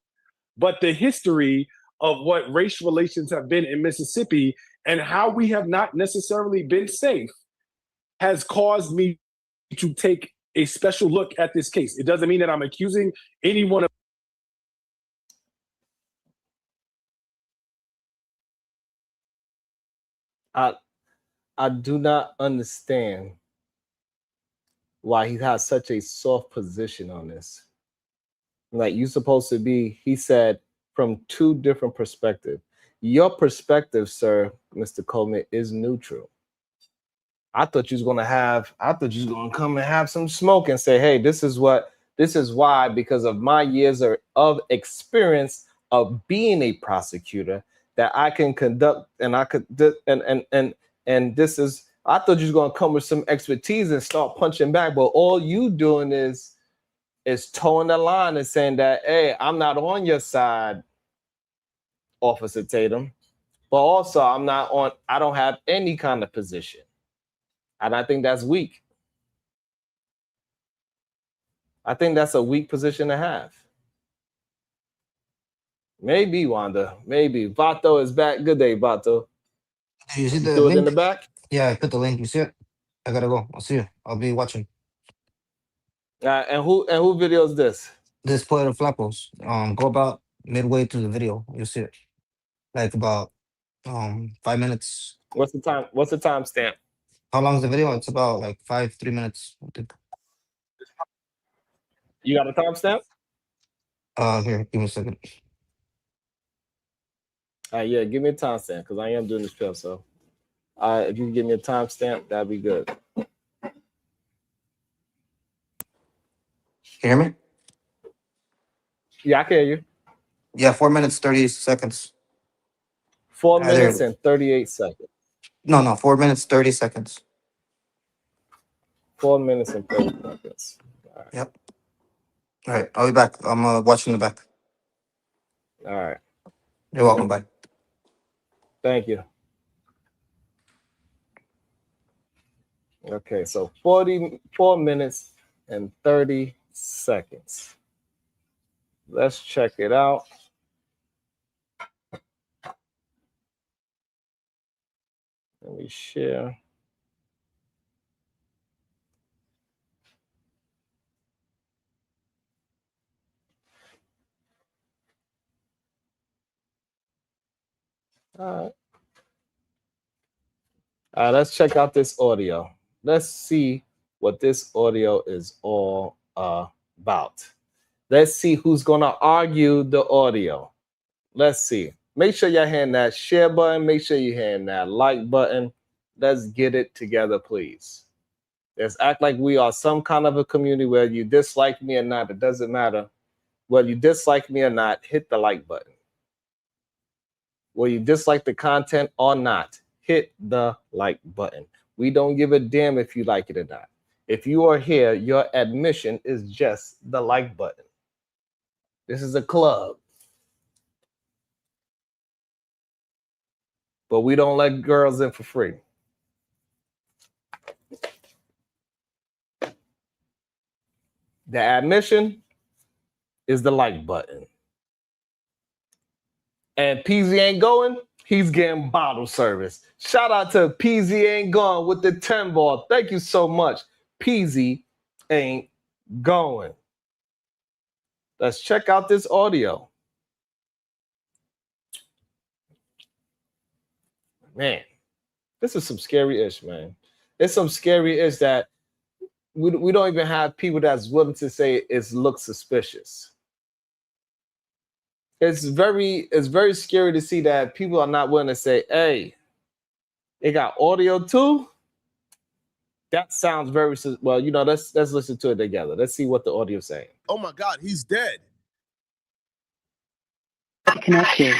but the history of what race relations have been in Mississippi and how we have not necessarily been safe has caused me to take a special look at this case. It doesn't mean that I'm accusing anyone of. I do not understand why he has such a soft position on this. Like, you're supposed to be, he said, from two different perspectives. Your perspective, sir, Mr. Coleman, is neutral. I thought you was gonna come and have some smoke and say, hey, this is why, because of my years of experience of being a prosecutor, that I can conduct and I could and this is, I thought you was gonna come with some expertise and start punching back, but all you doing is towing the line and saying that, hey, I'm not on your side, Officer Tatum, but also I don't have any kind of position. And I think that's weak. I think that's a weak position to have. Maybe, Wanda. Maybe. Vato is back. Good day, Vato. You see the threw link? it in the back? Yeah, I put the link. You see it? I gotta go. I'll see you. I'll be watching. And who video is this? This Poeta Flacos. Go about midway through the video. You'll see it. Like about 5 minutes. What's the time? What's the timestamp? How long is the video? It's about like 3 minutes. I think. You got a timestamp? Here, give me a second. Yeah, give me a timestamp because I am doing this trip. So, if you can give me a timestamp, that'd be good. Can you hear me? Yeah, I can hear you. Yeah, 4 minutes 30 seconds. 4 minutes and 38 seconds. No, 4 minutes 30 seconds. 4 minutes and 30 seconds. All right. Yep. All right, I'll be back. I'm watching the back. All right. You're welcome. Bye. Thank you. Okay, so 44 minutes and 30 seconds. Let's check it out. Let me share. All right, let's check out this audio. Let's see what this audio is all about. Let's see who's going to argue the audio. Let's see. Make sure you're hitting that share button. Make sure you're hitting that like button. Let's get it together, please. Let's act like we are some kind of a community where you dislike me or not. It doesn't matter. Whether you dislike me or not, hit the like button. Whether you dislike the content or not, hit the like button. We don't give a damn if you like it or not. If you are here, your admission is just the like button. This is a club. But we don't let girls in for free. The admission is the like button. And PZ ain't going, he's getting bottle service. Shout out to PZ ain't gone with the 10 ball. Thank you so much. PZ ain't going. Let's check out this audio. Man, this is some scary-ish, man. It's some scary-ish that we don't even have people that's willing to say it looks suspicious. It's very scary to see that people are not willing to say, hey, they got audio too? That sounds very, well, you know, let's listen to it together. Let's see what the audio is saying. Oh my God, he's dead. Connected.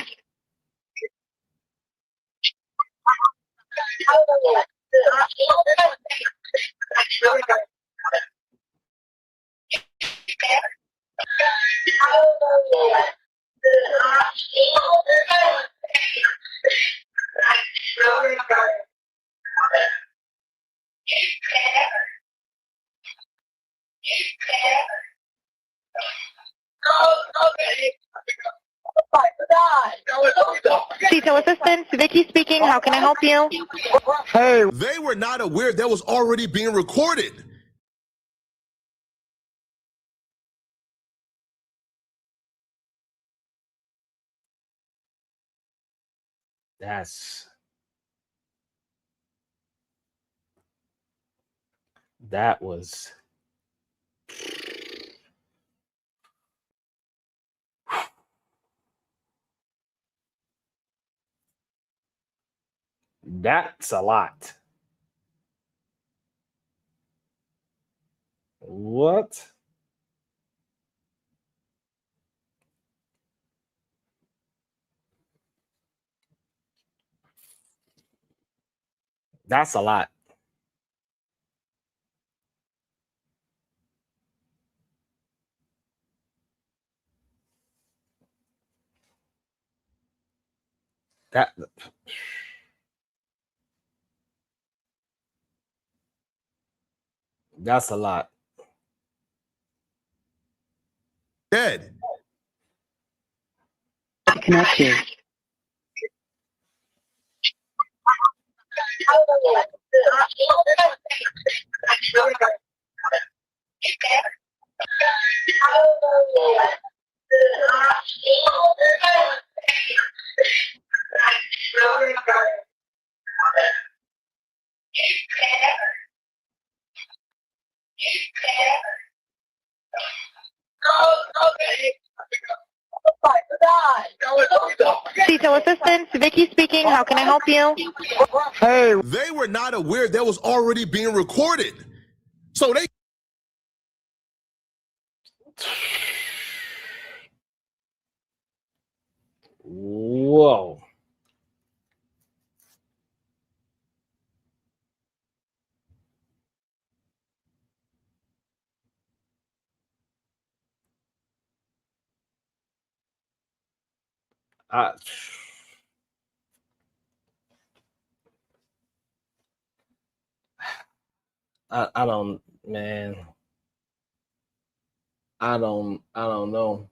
Detail assistance, Vicky speaking. How can I help you? Hey, they were not aware that was already being recorded. That was that's a lot. What? That's a lot. That's a lot. Dead. Connect you. Detail assistance, Vicky speaking. How can I help you? Hey, they were not aware that was already being recorded. So they Whoa. I don't, man. I don't know.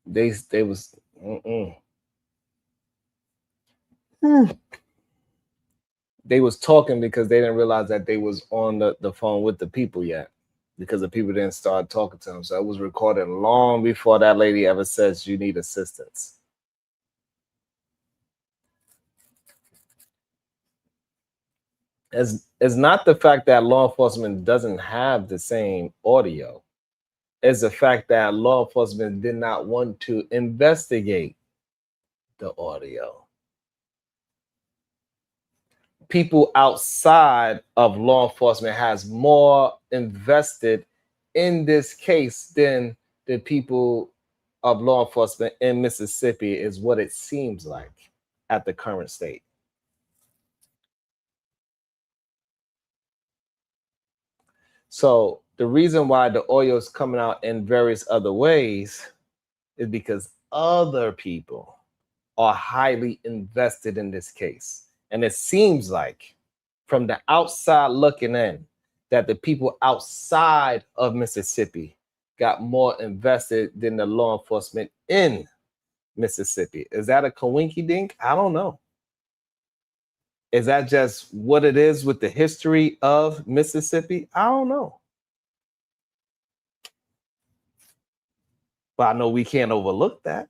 They was they was talking because they didn't realize that they was on the phone with the people yet, because the people didn't start talking to them. So it was recorded long before that lady ever says you need assistance. It's not the fact that law enforcement doesn't have the same audio. It's the fact that law enforcement did not want to investigate the audio. People outside of law enforcement has more invested in this case than the people of law enforcement in Mississippi, is what it seems like at the current state. So the reason why the oil is coming out in various other ways is because other people are highly invested in this case. And it seems like, from the outside looking in, that the people outside of Mississippi got more invested than the law enforcement in Mississippi. Is that a coinky dink? I don't know. Is that just what it is with the history of Mississippi? I don't know. But I know we can't overlook that.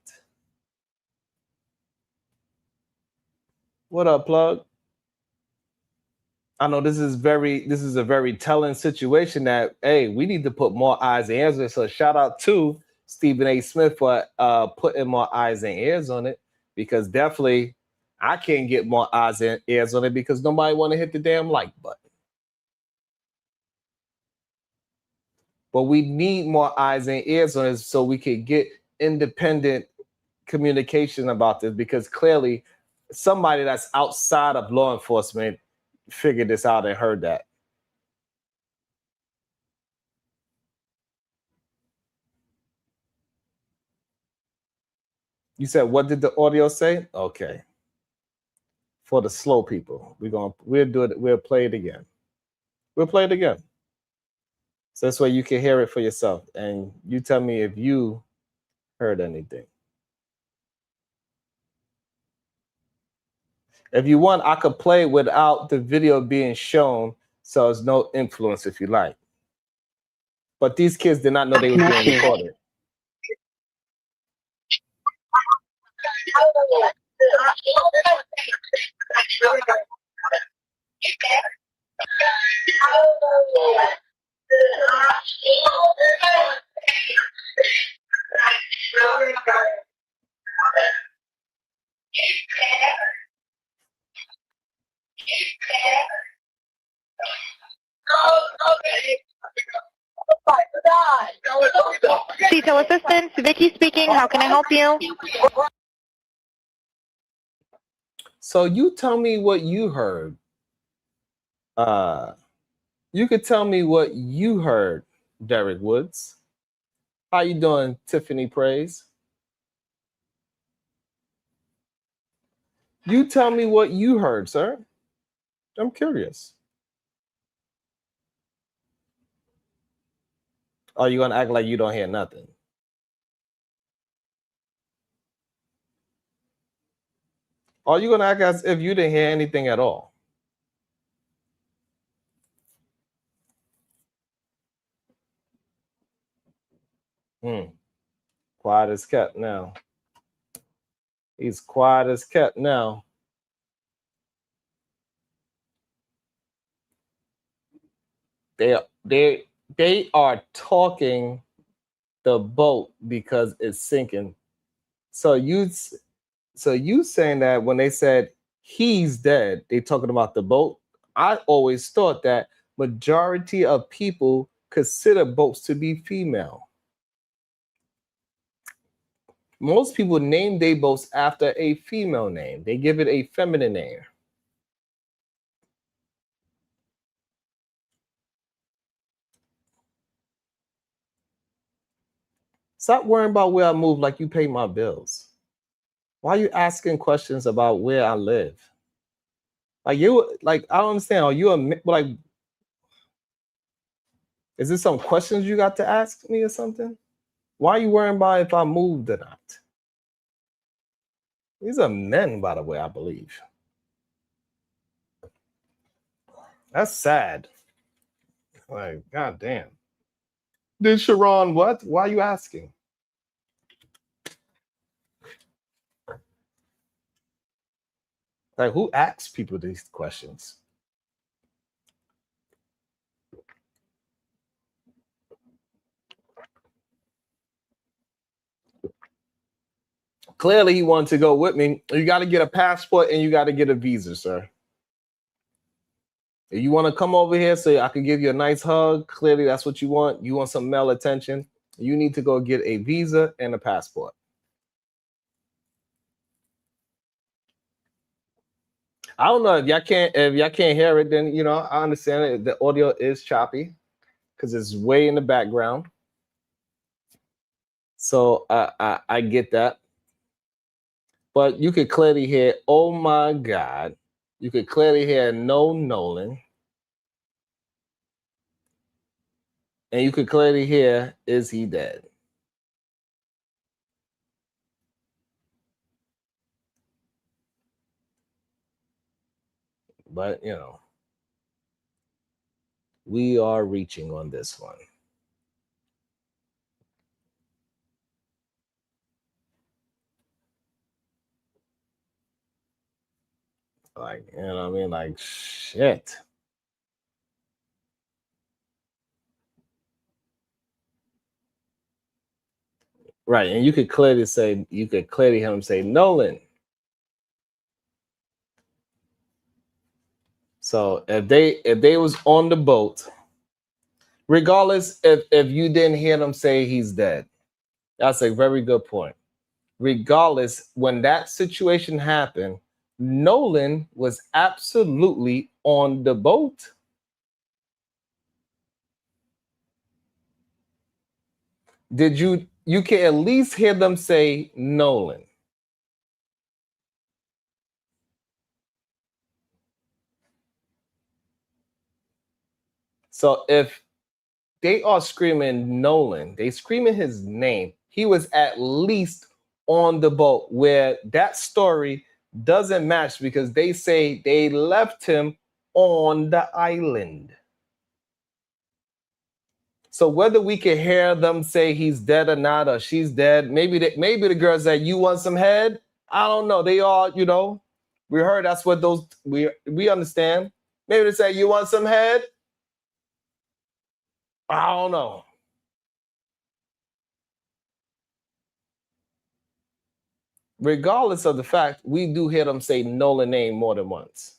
What up, Plug? I know this is a very telling situation that, hey, we need to put more eyes and ears on it. So shout out to Stephen A. Smith for putting more eyes and ears on it, because definitely I can't get more eyes and ears on it because nobody want to hit the damn like button. But we need more eyes and ears on it so we can get independent communication about this, because clearly somebody that's outside of law enforcement figured this out and heard that. You said, what did the audio say? Okay. For the slow people, we'll do it. We'll play it again. We'll play it again. So this way you can hear it for yourself, and you tell me if you heard anything. If you want, I could play without the video being shown, so it's no influence if you like. But these kids did not know they were being recorded. Detail assistance, Vicky speaking. How can I help you? So you tell me what you heard. You could tell me what you heard, Derek Woods. How you doing, Tiffany Praise? You tell me what you heard, sir. I'm curious. Are you gonna act like you don't hear nothing? Are you gonna act as if you didn't hear anything at all? Quiet as kept now. He's quiet as kept now. They are talking the boat because it's sinking. So you saying that when they said he's dead, they talking about the boat. I always thought that majority of people consider boats to be female. Most people name their boats after a female name. They give it a feminine name. Stop worrying about where I move like you pay my bills. Why are you asking questions about where I live? I don't understand. Are you is this some questions you got to ask me or something? Why are you worrying about if I moved or not? These are men, by the way, I believe. That's sad. Like, goddamn. Did Sharon what? Why are you asking? Like, who asks people these questions? Clearly, he wanted to go with me. You got to get a passport and you got to get a visa, sir. If you want to come over here so I can give you a nice hug, clearly that's what you want. You want some male attention. You need to go get a visa and a passport. I don't know if y'all can't hear it, then I understand it. The audio is choppy because it's way in the background. So I get that. But you could clearly hear, oh my God. You could clearly hear no Nolan. And you could clearly hear, is he dead? But, we are reaching on this one. Like, you know what I mean? Like, shit. Right. And you could clearly hear him say, Nolan. So if they was on the boat, regardless if you didn't hear them say he's dead, that's a very good point. Regardless, when that situation happened, Nolan was absolutely on the boat. You can at least hear them say Nolan. So if they are screaming Nolan. They screaming his name. He was at least on the boat, where that story doesn't match because they say they left him on the island. So whether we can hear them say he's dead or not, or she's dead, maybe the girl said, "You want some head?" I don't know. They all, we heard that's what those we understand. Maybe they say, "You want some head?" I don't know. Regardless of the fact, we do hear them say Nolan name more than once.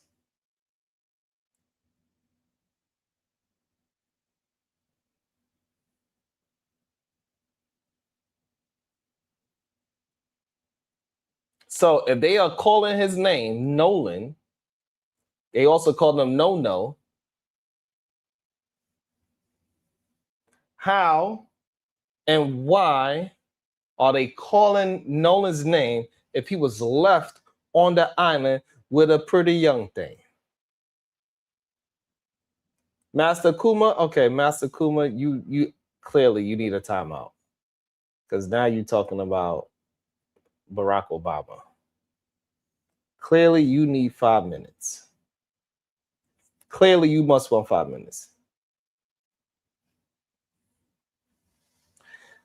So if they are calling his name Nolan, they also call him No. How and why are they calling Nolan's name if he was left on the island with a pretty young thing? Master Kuma, okay, Master Kuma, you clearly you need a timeout because now you're talking about Barack Obama. Clearly, you need 5 minutes. Clearly, you must want 5 minutes.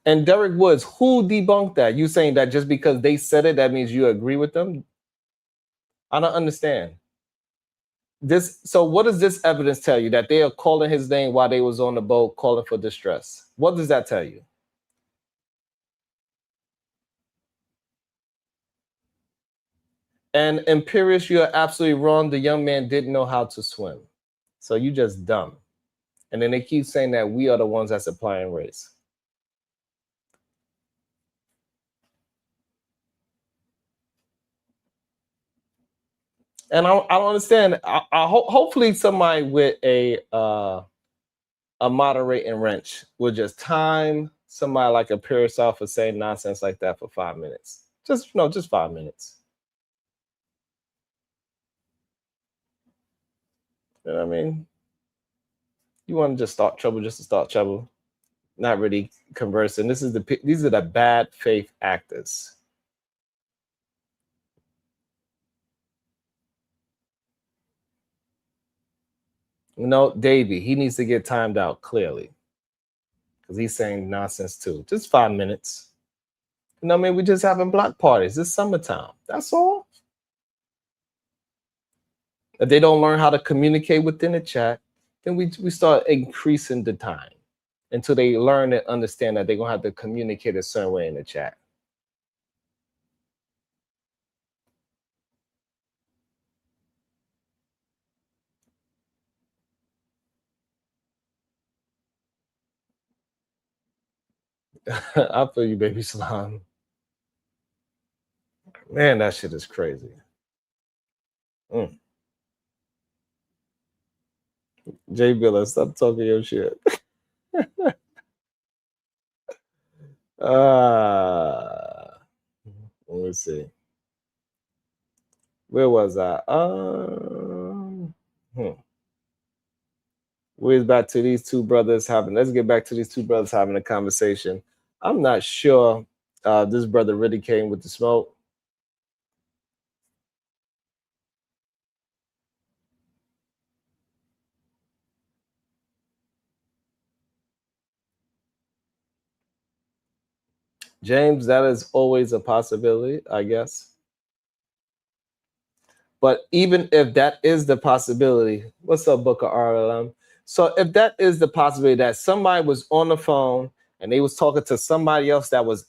And Derek Woods, who debunked that? You saying that just because they said it, that means you agree with them? I don't understand. So what does this evidence tell you? That they are calling his name while they was on the boat calling for distress. What does that tell you? And Imperious, you are absolutely wrong. The young man didn't know how to swim. So you just dumb. And then they keep saying that we are the ones that's applying race. And I don't understand. Hopefully somebody with a moderating wrench will just time somebody like a Paris off for saying nonsense like that for 5 minutes. Just 5 minutes. You know what I mean? You want to just start trouble just to start trouble, not really conversing. These are the bad faith actors. Davey, he needs to get timed out clearly because he's saying nonsense too. Just 5 minutes. You know what I mean? We're just having block parties. It's summertime. That's all. If they don't learn how to communicate within the chat, then we start increasing the time until they learn and understand that they're going to have to communicate a certain way in the chat. I feel you, baby slime. Man, that shit is crazy. Jay Billa, stop talking your shit. Let me see. Where was I? Where's back to these two brothers having? Let's get back to these two brothers having a conversation. I'm not sure this brother really came with the smoke. James, that is always a possibility, I guess. But even if that is the possibility, what's up, Booker RLM? So if that is the possibility that somebody was on the phone and they was talking to somebody else that was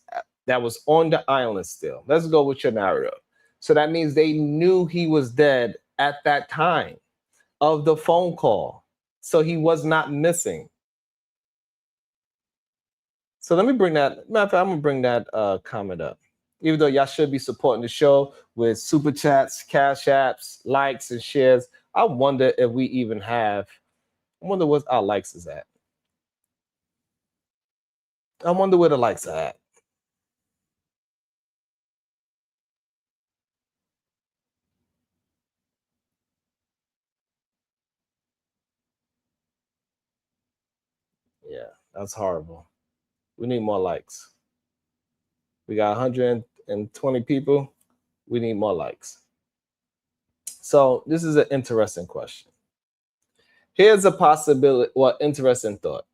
on the island still. Let's go with your narrative. So that means they knew he was dead at that time of the phone call. So he was not missing. So let me bring that. Matter of fact, I'm gonna bring that comment up. Even though y'all should be supporting the show with super chats, cash apps, likes, and shares, I wonder if we even have. I wonder what our likes is at. I wonder where the likes are at. Yeah. That's horrible. We need more likes. We got 120 people. We need more likes. So this is an interesting question. Here's a possibility, interesting thought.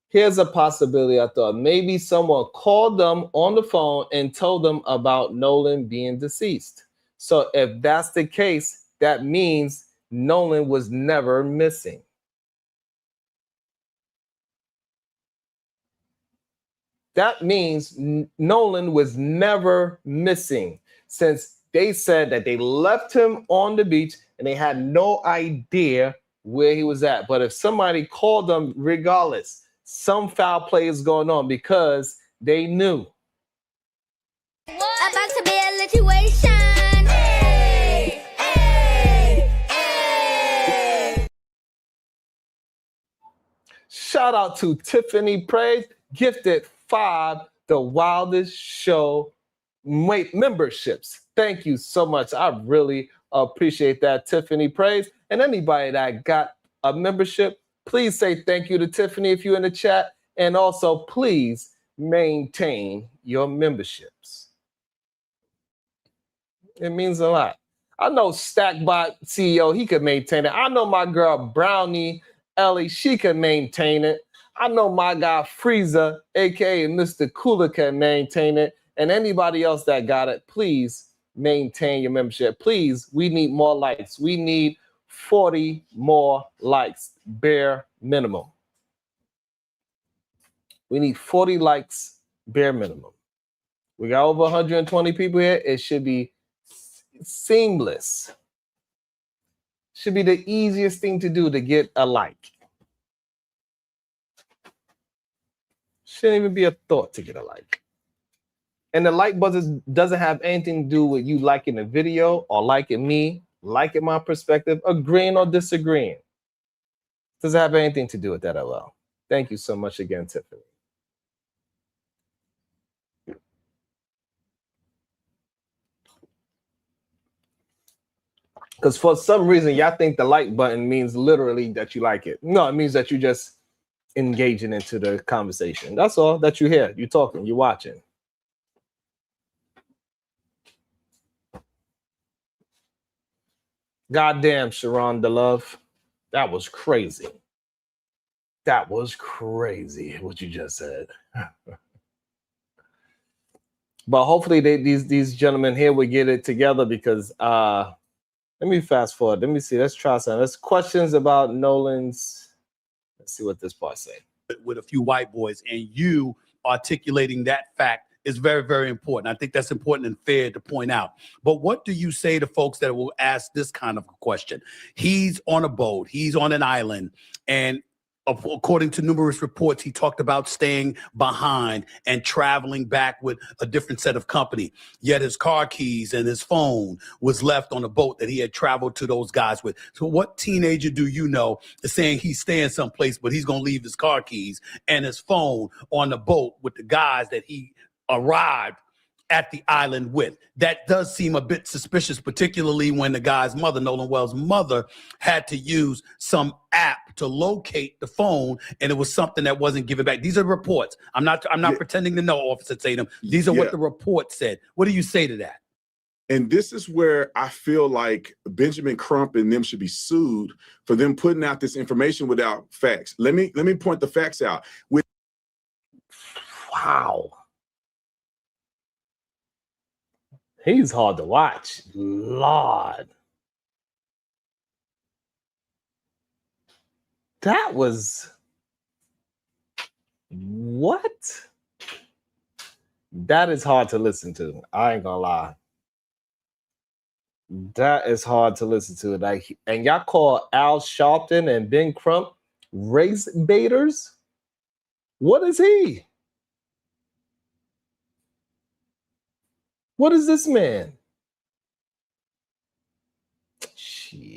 Here's a possibility I thought. Maybe someone called them on the phone and told them about Nolan being deceased. So if that's the case, that means Nolan was never missing. That means Nolan was never missing, since they said that they left him on the beach and they had no idea where he was at. But if somebody called them, regardless, some foul play is going on because they knew. About to be a situation. Hey, hey, hey. Shout out to Tiffany Praise, gifted 5 The Wildest Show memberships. Thank you so much. I really appreciate that, Tiffany Praise. And anybody that got a membership, please say thank you to Tiffany if you're in the chat. And also, please maintain your memberships. It means a lot. I know Stackbot CEO, he could maintain it. I know my girl Brownie Ellie, she can maintain it. I know my guy Freezer, aka Mr. Cooler, can maintain it. And anybody else that got it, please maintain your membership. Please, we need more likes. We need 40 more likes, bare minimum. We need 40 likes, bare minimum. We got over 120 people here. It should be seamless. Should be the easiest thing to do to get a like. Shouldn't even be a thought to get a like. And the like button doesn't have anything to do with you liking the video or liking me, liking my perspective, agreeing or disagreeing. Doesn't have anything to do with that at all. Thank you so much again, Tiffany. Because for some reason, y'all think the like button means literally that you like it. No, it means that you just engaging into the conversation. That's all that you hear. You're talking, you're watching. Goddamn, Sharon DeLove. That was crazy. That was crazy what you just said. But hopefully these gentlemen here will get it together, because let me fast forward. Let me see. Let's try something. Let's questions about Nolan's. Let's see what this part say. With a few white boys, and you articulating that fact is very, very important. I think that's important and fair to point out. But what do you say to folks that will ask this kind of a question? He's on a boat, he's on an island, and according to numerous reports, he talked about staying behind and traveling back with a different set of company. Yet his car keys and his phone was left on a boat that he had traveled to those guys with. So what teenager do you know is saying he's staying someplace, but he's going to leave his car keys and his phone on the boat with the guys that he arrived at the island with? That does seem a bit suspicious, particularly when the guy's mother, Nolan Wells' mother, had to use some app to locate the phone, and it was something that wasn't given back. These are reports. I'm not pretending to know, Officer Tatum. These are what the report said. What do you say to that? And this is where I feel like Benjamin Crump and them should be sued for them putting out this information without facts. Let me point the facts out. Wow. He's hard to watch. Lord. That was... What? That is hard to listen to. I ain't gonna lie. That is hard to listen to. Like, and y'all call Al Sharpton and Ben Crump race baiters? What is he? What is this man? Shit.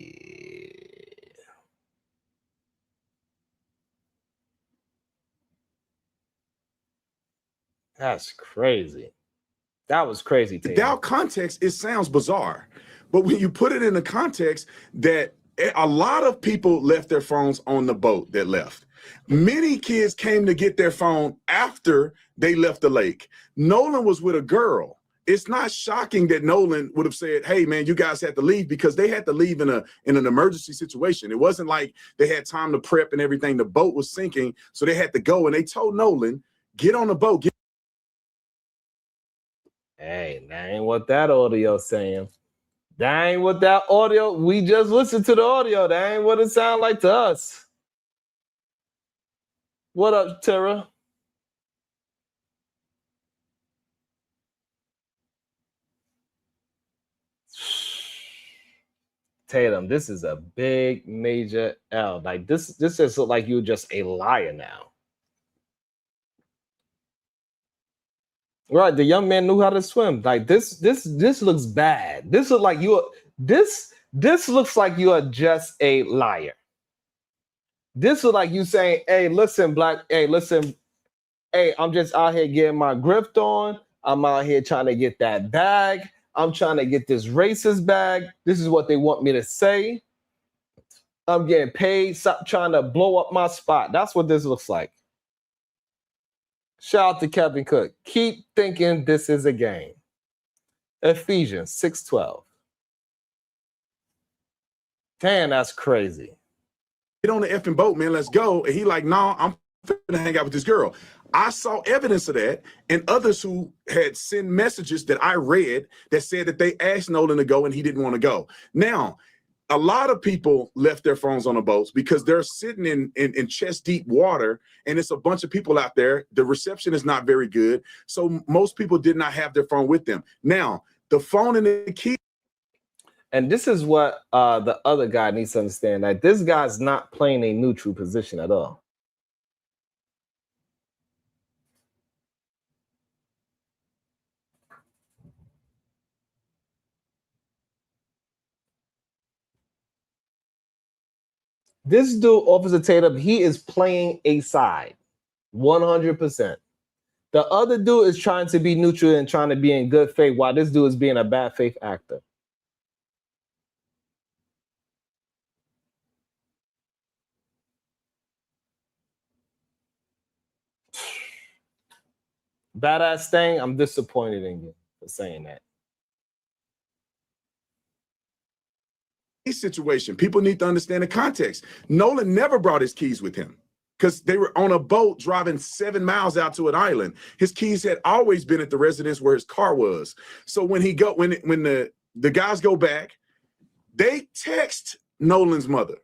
That's crazy. That was crazy. Without context, it sounds bizarre. But when you put it in the context that a lot of people left their phones on the boat that left. Many kids came to get their phone after they left the lake. Nolan was with a girl. It's not shocking that Nolan would have said, hey, man, you guys had to leave, because they had to leave in an emergency situation. It wasn't like they had time to prep and everything. The boat was sinking, so they had to go. And they told Nolan, get on the boat. Hey, that ain't what that audio saying. That ain't what that audio. We just listened to the audio. That ain't what it sounded like to us. What up, Tara? Tatum, this is a big major L. Like this is like you're just a liar now. Right, the young man knew how to swim. Like this looks bad. This looks like this looks like you are just a liar. This is like you saying, hey, listen, hey, I'm just out here getting my grift on. I'm out here trying to get that bag. I'm trying to get this racist bag. This is what they want me to say. I'm getting paid. Stop trying to blow up my spot. That's what this looks like. Shout out to Kevin Cook. Keep thinking this is a game. Ephesians 6:12. Damn, that's crazy. Get on the effing boat, man. Let's go. And he like, no, I'm finna hang out with this girl. I saw evidence of that, and others who had sent messages that I read that said that they asked Nolan to go and he didn't want to go. Now, a lot of people left their phones on the boats because they're sitting in chest deep water, and it's a bunch of people out there. The reception is not very good, so most people did not have their phone with them. Now, the phone and the key. And this is what the other guy needs to understand, that this guy's not playing a neutral position at all. This dude, Officer Tatum, he is playing a side, 100%. The other dude is trying to be neutral and trying to be in good faith, while this dude is being a bad faith actor. Badass thing, I'm disappointed in you for saying that. Situation, people need to understand the context. Nolan never brought his keys with him because they were on a boat driving 7 miles out to an island. His keys had always been at the residence where his car was. So when the guys go back, they text Nolan's mother.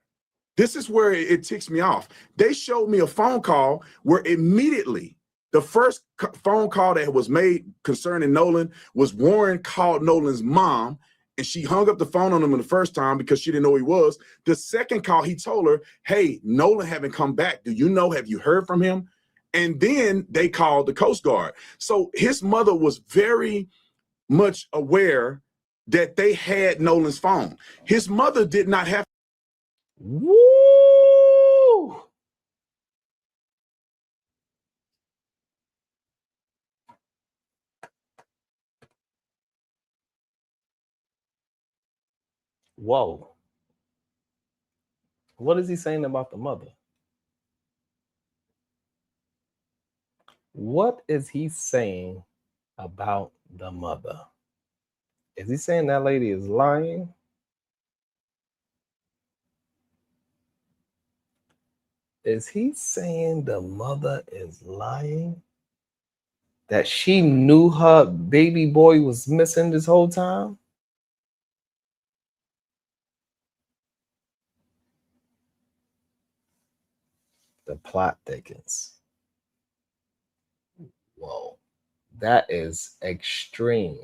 This is where it ticks me off. They showed me a phone call where immediately the first phone call that was made concerning Nolan was Warren called Nolan's mom, and she hung up the phone on him the first time because she didn't know who he was. The second call, he told her, hey, Nolan haven't come back. Do you know, have you heard from him? And then they called the Coast Guard. So his mother was very much aware that they had Nolan's phone. His mother did not have. Woo! Whoa. What is he saying about the mother? What is he saying about the mother? Is he saying that lady is lying? Is he saying the mother is lying? That she knew her baby boy was missing this whole time? The plot thickens. Whoa, that is extreme.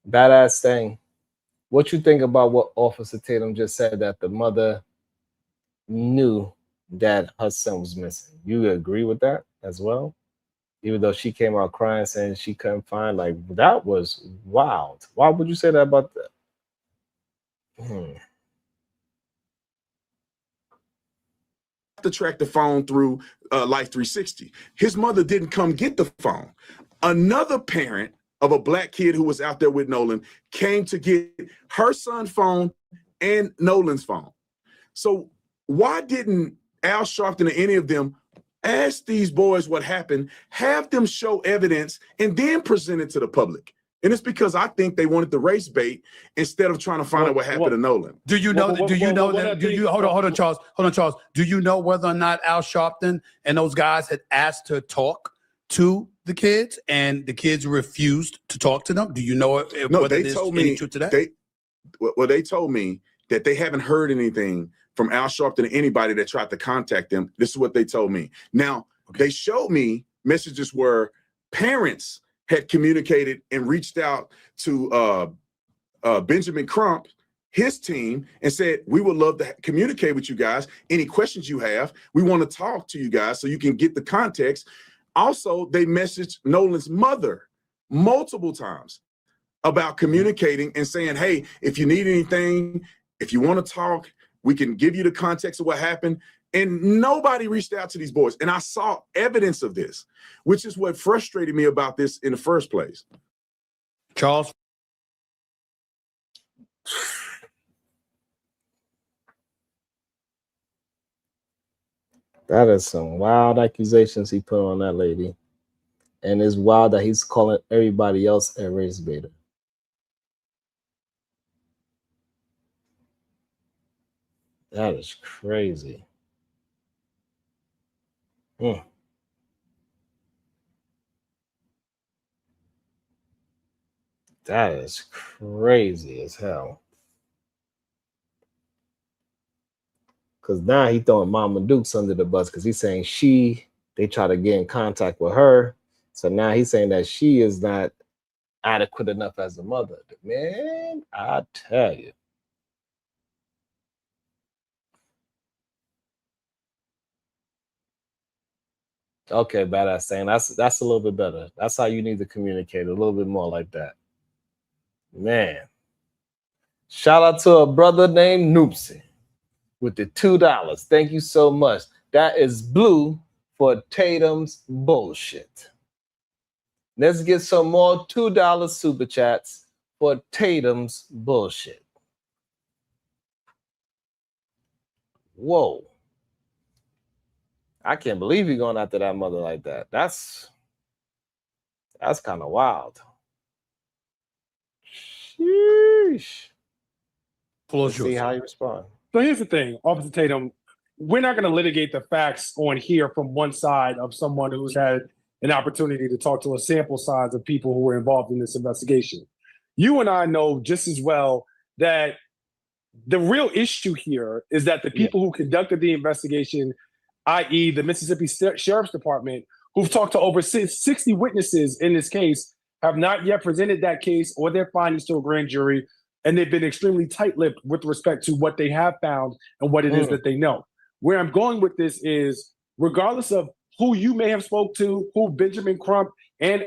Badass thing. What you think about what Officer Tatum just said, that the mother knew that her son was missing? You agree with that as well? Even though she came out crying saying she couldn't find, like, that was wild. Why would you say that about that? to track the phone through Life 360. His mother didn't come get the phone. Another parent of a black kid who was out there with Nolan came to get her son's phone and Nolan's phone. So why didn't Al Sharpton or any of them ask these boys what happened, have them show evidence, and then present it to the public? And it's because I think they wanted the race bait instead of trying to find out what happened to Nolan. Do you know hold on, Charles. Do you know whether or not Al Sharpton and those guys had asked to talk to the kids and the kids refused to talk to them? Do you know whether they told me truth to that? They told me that they haven't heard anything from Al Sharpton or anybody that tried to contact them. This is what they told me. Now, they showed me messages where parents had communicated and reached out to Benjamin Crump, his team, and said, we would love to communicate with you guys. Any questions you have, we want to talk to you guys so you can get the context. Also, they messaged Nolan's mother multiple times about communicating and saying, hey, if you need anything, if you want to talk, we can give you the context of what happened. And nobody reached out to these boys. And I saw evidence of this, which is what frustrated me about this in the first place. Charles? That is some wild accusations he put on that lady. And it's wild that he's calling everybody else a race baiter. That is crazy. That is crazy as hell. Because now he's throwing Mama Dukes under the bus because he's saying they try to get in contact with her. So now he's saying that she is not adequate enough as a mother. Man, I tell you. Okay, badass saying that's a little bit better. That's how you need to communicate, a little bit more like that. Man. Shout out to a brother named Noopsy with the $2. Thank you so much. That is blue for Tatum's bullshit. Let's get some more $2 super chats for Tatum's bullshit. Whoa. I can't believe you're going after that mother like that. That's kind of wild. Sheesh. Let's see how you respond. So here's the thing, Officer Tatum, we're not going to litigate the facts on here from one side of someone who's had an opportunity to talk to a sample size of people who were involved in this investigation. You and I know just as well that the real issue here is that the people who conducted the investigation, i.e. the Mississippi Sheriff's Department, who've talked to over 60 witnesses in this case, have not yet presented that case or their findings to a grand jury, and they've been extremely tight-lipped with respect to what they have found and what it is that they know. Where I'm going with this is, regardless of who you may have spoke to, who Benjamin Crump and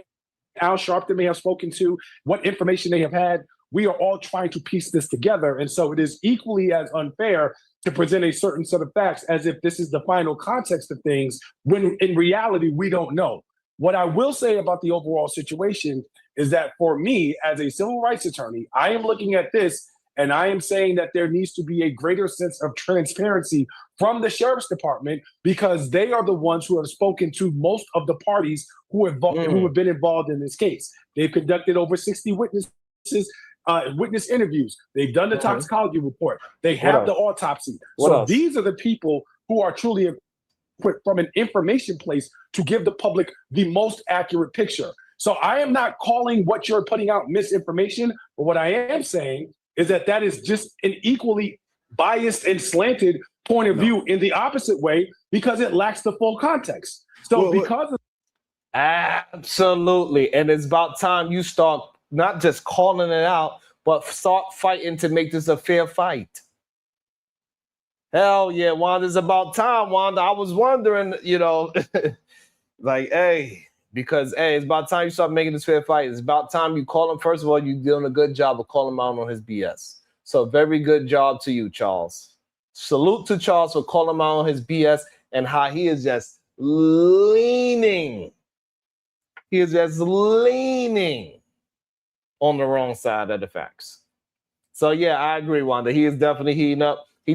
Al Sharpton may have spoken to, what information they have had, we are all trying to piece this together. And so it is equally as unfair to present a certain set of facts as if this is the final context of things, when in reality, we don't know. What I will say about the overall situation is that for me, as a civil rights attorney, I am looking at this and I am saying that there needs to be a greater sense of transparency from the Sheriff's Department, because they are the ones who have spoken to most of the parties who have been involved in this case. They've conducted over 60 witness interviews. They've done the toxicology report. They have the autopsy. These are the people who are truly equipped from an information place to give the public the most accurate picture. So I am not calling what you're putting out misinformation, but what I am saying is that that is just an equally biased and slanted point of view in the opposite way, because it lacks the full context. So Absolutely. And it's about time you start not just calling it out, but start fighting to make this a fair fight. Hell yeah, Wanda, it's about time, Wanda. I was wondering, like, because it's about time you start making this fair fight. It's about time you call him. First of all, you're doing a good job of calling him out on his BS. So very good job to you, Charles. Salute to Charles for calling him out on his BS and how he is just leaning. He is just leaning on the wrong side of the facts. So yeah, I agree, Wanda. He is definitely heating up. He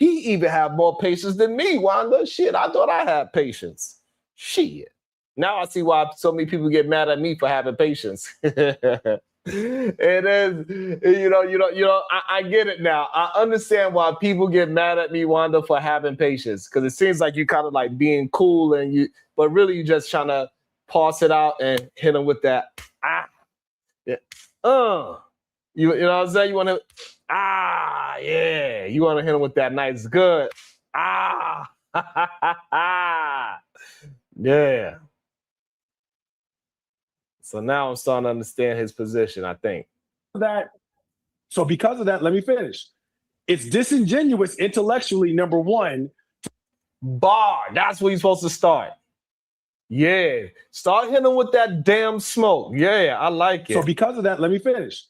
even have more patience than me, Wanda. Shit, I thought I had patience. Shit. Now I see why so many people get mad at me for having patience. It is, I get it now. I understand why people get mad at me, Wanda, for having patience. Because it seems like you kind of like being cool but really you're just trying to parse it out and hit them with that. Yeah. You know what I'm saying? You want to, yeah. You want to hit him with that nice, good. Yeah. So now I'm starting to understand his position, I think. So because of that, let me finish. It's disingenuous intellectually, number one. Bar, that's where you're supposed to start. Yeah. Start hitting him with that damn smoke. Yeah, I like it. So because of that, let me finish.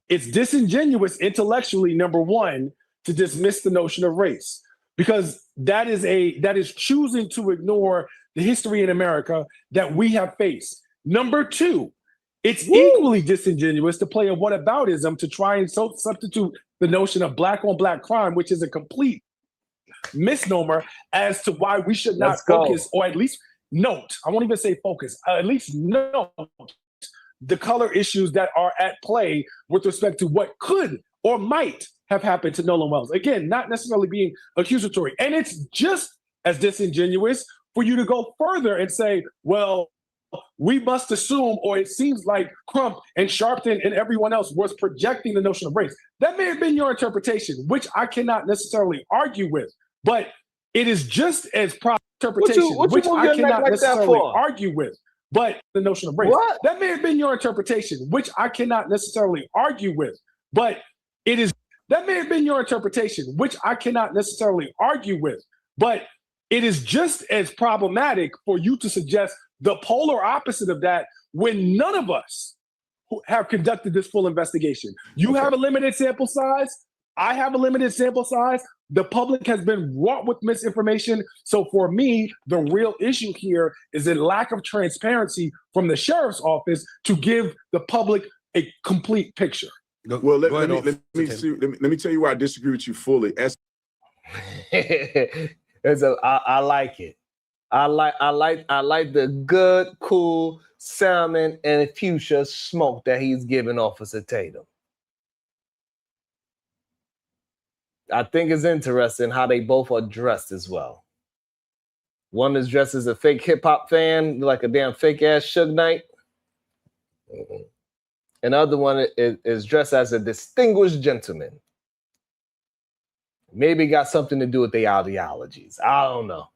It's disingenuous intellectually, number one, to dismiss the notion of race, because that is choosing to ignore the history in America that we have faced. Number two, it's equally disingenuous to play a whataboutism to try and substitute the notion of black on black crime, which is a complete misnomer as to why we should not focus, or at least note, I won't even say focus, at least note the color issues that are at play with respect to what could or might have happened to Nolan Wells. Again, not necessarily being accusatory. And it's just as disingenuous for you to go further and say, well, we must assume, or it seems like Crump and Sharpton and everyone else was projecting the notion of race. That may have been your interpretation, which I cannot necessarily argue with, but it is just as proper interpretation, which I cannot necessarily argue with. But the notion of race. That may have been your interpretation, which I cannot necessarily argue with. But that may have been your interpretation, which I cannot necessarily argue with. But it is just as problematic for you to suggest the polar opposite of that when none of us have conducted this full investigation. You have a limited sample size. I have a limited sample size. The public has been wrought with misinformation. So for me, the real issue here is a lack of transparency from the sheriff's office to give the public a complete picture. Well, let me tell you where I disagree with you fully. I like it. I like the good, cool salmon and fuchsia smoke that he's giving Officer Tatum. I think it's interesting how they both are dressed as well. One is dressed as a fake hip hop fan, like a damn fake ass Suge Knight. And the other one is dressed as a distinguished gentleman. Maybe got something to do with their ideologies. I don't know.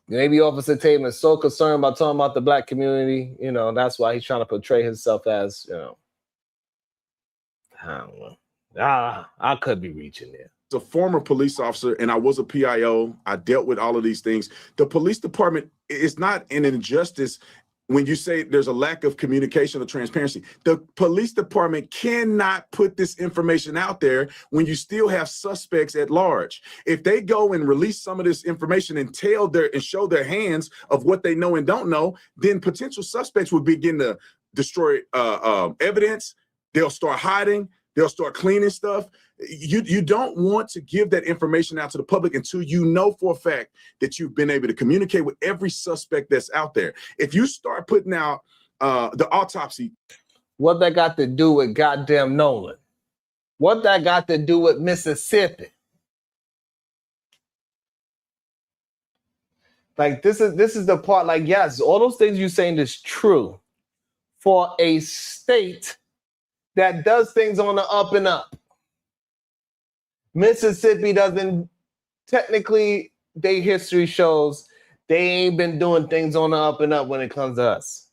Maybe Officer Tatum is so concerned about talking about the black community, that's why he's trying to portray himself as, I don't know. I could be reaching there. As a former police officer, and I was a PIO, I dealt with all of these things. The police department is not an injustice when you say there's a lack of communication or transparency. The police department cannot put this information out there when you still have suspects at large. If they go and release some of this information and show their hands of what they know and don't know, then potential suspects will begin to destroy evidence. They'll start hiding. They'll start cleaning stuff. You don't want to give that information out to the public until you know for a fact that you've been able to communicate with every suspect that's out there. If you start putting out the autopsy. What that got to do with goddamn Nolan? What that got to do with Mississippi? Like this is the part, like, yes, all those things you're saying is true for a state that does things on the up and up. Mississippi doesn't, technically, their history shows they ain't been doing things on the up and up when it comes to us.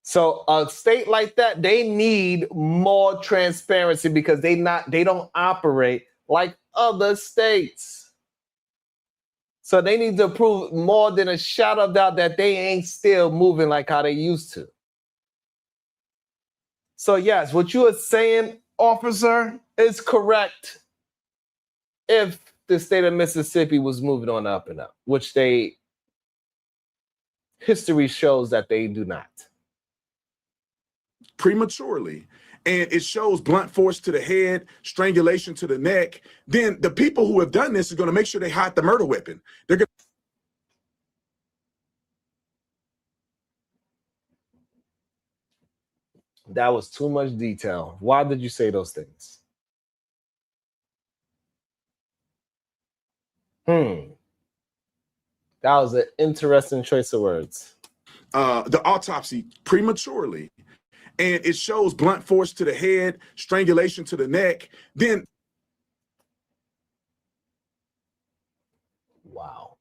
So a state like that, they need more transparency because they don't operate like other states. So they need to prove more than a shadow of doubt that they ain't still moving like how they used to. So yes, what you are saying, officer, is correct. If the state of Mississippi was moving on up and up, which history shows that they do not. Prematurely. And it shows blunt force to the head, strangulation to the neck. Then the people who have done this are going to make sure they hide the murder weapon. They're going That was too much detail. Why did you say those things? That was an interesting choice of words. The autopsy prematurely. And it shows blunt force to the head, strangulation to the neck. Then wow.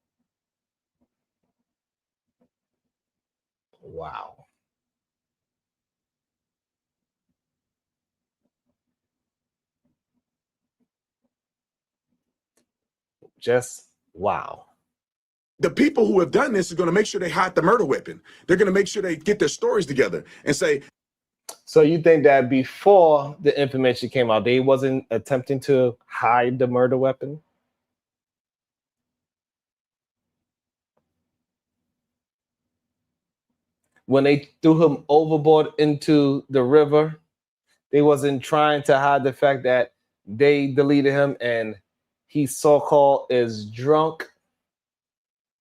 Wow. Just wow. the people who have done this are going to make sure they hide the murder weapon. They're going to make sure they get their stories together and say. So you think that before the information came out, they wasn't attempting to hide the murder weapon? When they threw him overboard into the river, they wasn't trying to hide the fact that they deleted him and he so-called is drunk.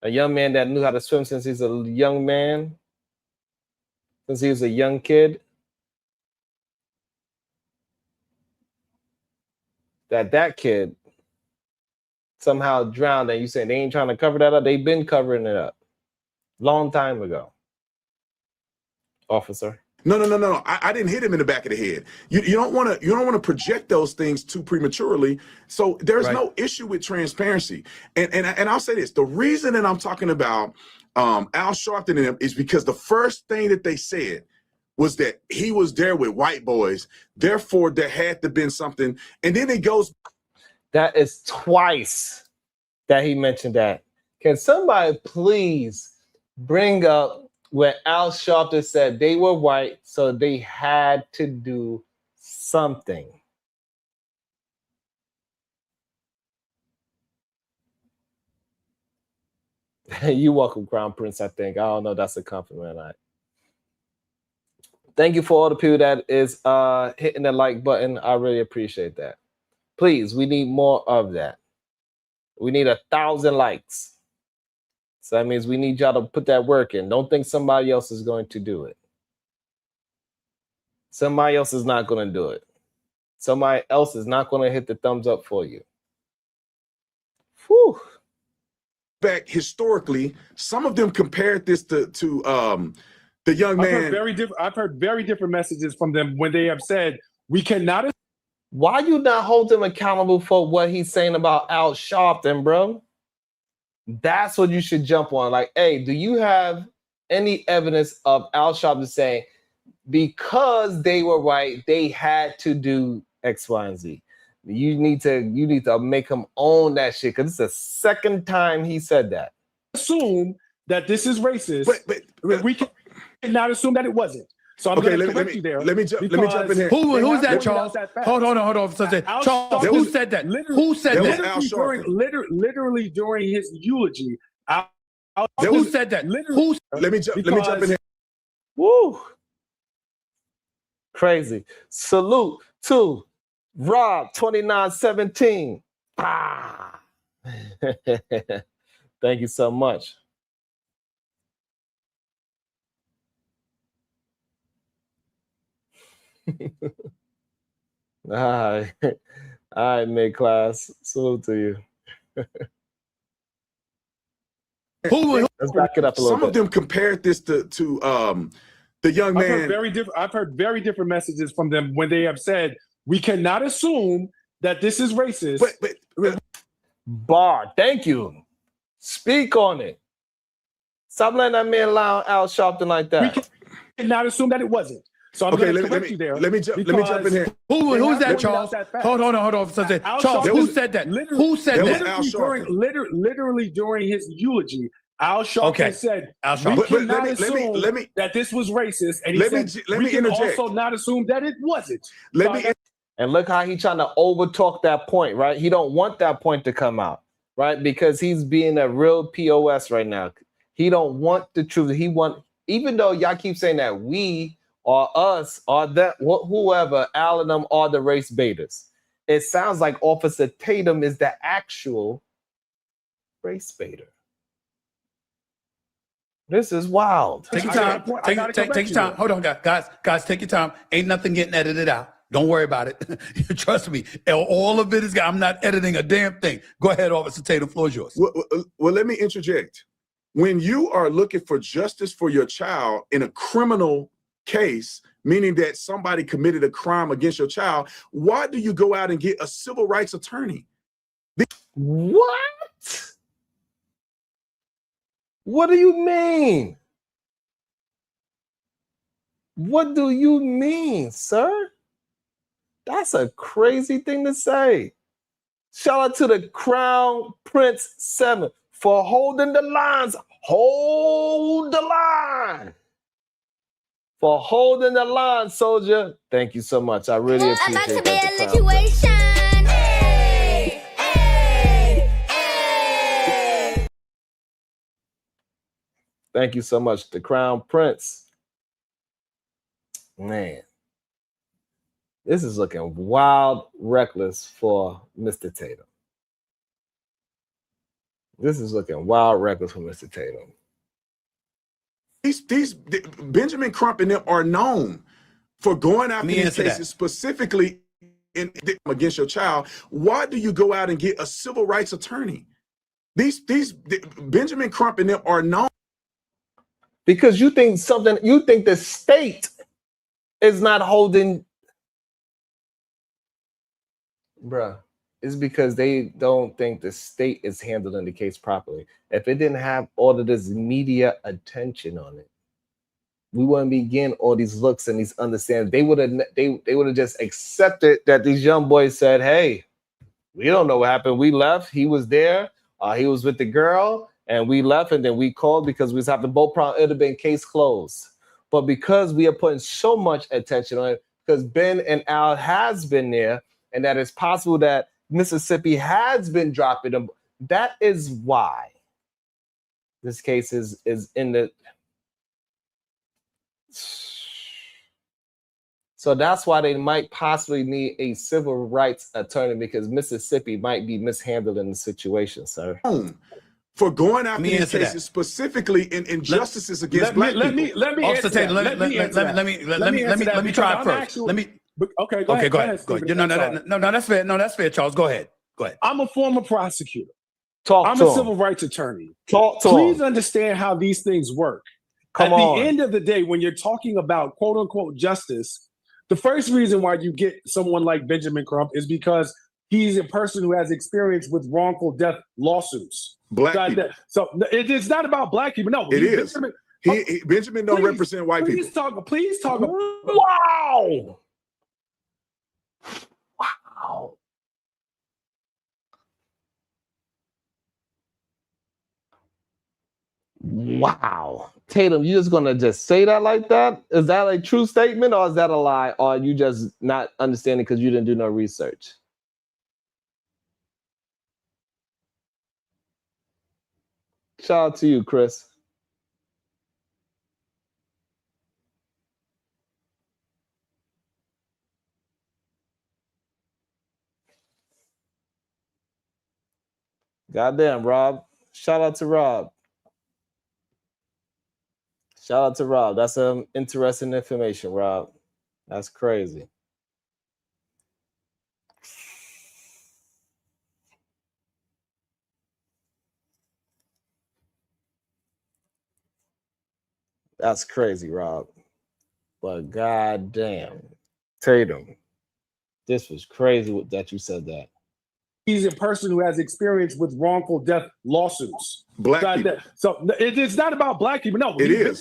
A young man that knew how to swim since he's a young man, since he was a young kid. That kid somehow drowned, and you saying they ain't trying to cover that up? They've been covering it up long time ago, officer. No. I didn't hit him in the back of the head. You don't want to project those things too prematurely. So there's no issue with transparency. And I'll say this: the reason that I'm talking about Al Sharpton and him is because the first thing that they said was that he was there with white boys. Therefore, there had to have been something. And then it goes. That is twice that he mentioned that. Can somebody please bring up where Al Sharpton said they were white, so they had to do something? You're welcome, Crown Prince, I think. I don't know if that's a compliment or not. Thank you for all the people that is hitting the like button. I really appreciate that. Please, we need more of that. We need 1,000 likes. So that means we need y'all to put that work in. Don't think somebody else is going to do it. Somebody else is not going to do it. Somebody else is not going to hit the thumbs up for you. Whew. Back historically, some of them compared this to the young man. I've heard very different messages from them when they have said we cannot. Why you not hold him accountable for what he's saying about Al Sharpton, bro? That's what you should jump on. Like, hey, do you have any evidence of Al Sharpton saying because they were white, they had to do X, Y, and Z? You need to make him own that shit, because it's the second time he said that. Assume that this is racist. But we cannot assume that it wasn't. So I'm going to correct you there. Let me jump in here. Who's that, Charles? Hold on. Charles, who said that? Who said that? Literally during his eulogy. Who said that? Let me jump in here. Woo! Crazy. Salute to Rob 2917. Ah. Thank you so much. All right, mid-class. Salute to you. Let's back it up a little bit. Some of them compared this to the young man. I've heard very different messages from them when they have said we cannot assume that this is racist. Bar, thank you. Speak on it. Stop letting that man lie Al Sharpton like that. We cannot assume that it wasn't. So I'm going to correct you there. Let me jump in here. Who's that, Charles? Hold on. Charles, who said that? Who said that? Literally during his eulogy, Al Sharpton said, we cannot assume that this was racist. And he said, we can also not assume that it wasn't. And look how he's trying to overtalk that point, right? He don't want that point to come out, right? Because he's being a real POS right now. He don't want the truth. He want, even though y'all keep saying that we or us or that whoever, Al and them are the race baiters. It sounds like Officer Tatum is the actual race baiter. This is wild. Take your time. Take your time. Hold on, guys. Take your time. Ain't nothing getting edited out. Don't worry about it. Trust me. All of it is. I'm not editing a damn thing. Go ahead, Officer Tatum. Floor is yours. Well, let me interject. When you are looking for justice for your child in a criminal case, meaning that somebody committed a crime against your child, why do you go out and get a civil rights attorney? What? What do you mean? What do you mean, sir? That's a crazy thing to say. Shout out to the Crown Prince 7 for holding the lines. Hold the line. For holding the line, soldier. Thank you so much. I really appreciate that. Thank you so much, the Crown Prince. Man, this is looking wild, reckless for Mr. Tatum. This is looking wild, reckless for Mr. Tatum. These Benjamin Crump and them are known for going after these cases specifically against your child. Why do you go out and get a civil rights attorney? These Benjamin Crump and them are known. Because you think the state is not holding, bruh. It's because they don't think the state is handling the case properly. If it didn't have all of this media attention on it, we wouldn't be getting all these looks and these understandings. They would have just accepted that these young boys said, "Hey, we don't know what happened. We left. He was there. He was with the girl." And we left, and then we called because we was having both problems. It would have been case closed. But because we are putting so much attention on it, because Ben and Al has been there, and that it's possible that Mississippi has been dropping them, that is why this case is in the. So that's why they might possibly need a civil rights attorney, because Mississippi might be mishandling the situation, sir. For going after these cases specifically in injustices against black people. Let me try first. Okay, go ahead. No, that's fair. No, that's fair, Charles. Go ahead. I'm a former prosecutor. I'm a civil rights attorney. Please understand how these things work. At the end of the day, when you're talking about quote unquote justice, the first reason why you get someone like Benjamin Crump is because he's a person who has experience with wrongful death lawsuits. Black people. So it's not about black people. No, it is. Benjamin don't represent white people. Please talk. Wow. Wow. Wow. Tatum, you just gonna just say that like that? Is that a true statement, or is that a lie, or are you just not understanding because you didn't do no research? Shout out to you, Chris. Goddamn, Rob. Shout out to Rob. Shout out to Rob. That's some interesting information, Rob. That's crazy. That's crazy, Rob. But goddamn, Tatum, this was crazy that you said that. He's a person who has experience with wrongful death lawsuits. Black people. So it's not about black people. No, it is.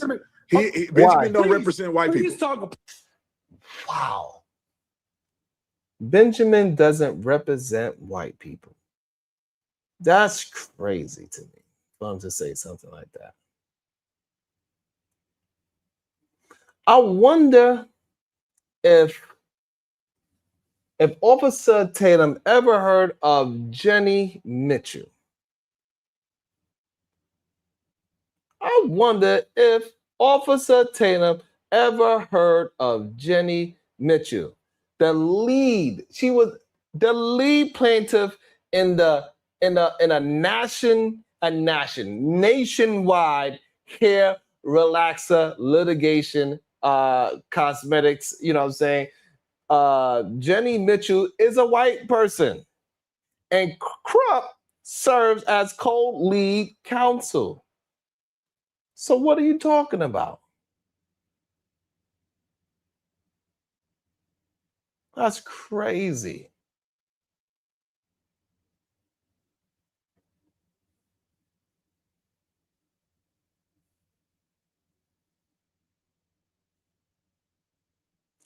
Benjamin don't represent white people. Wow. Benjamin doesn't represent white people. That's crazy to me for him to say something like that. I wonder if if Officer Tatum ever heard of Jenny Mitchell. I wonder if Officer Tatum ever heard of Jenny Mitchell, she was the lead plaintiff in a nationwide hair relaxer litigation, cosmetics, you know what I'm saying? Jenny Mitchell is a white person, and Crump serves as co-lead counsel. So what are you talking about? That's crazy.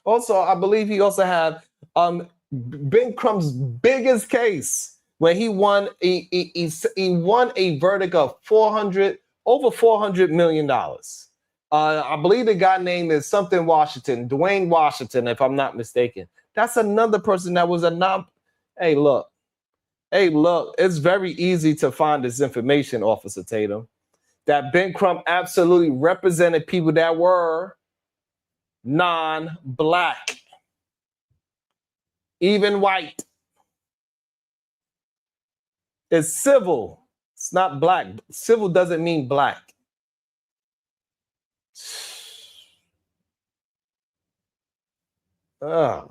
Also, I believe he also had Ben Crump's biggest case when he won. He won a verdict of over $400 million. I believe the guy name is something Washington, Dwayne Washington, if I'm not mistaken. That's another person that was a non. Hey, look, it's very easy to find this information, Officer Tatum, that Ben Crump absolutely represented people that were non-black, even white. It's civil. It's not black. Civil doesn't mean black. Ugh.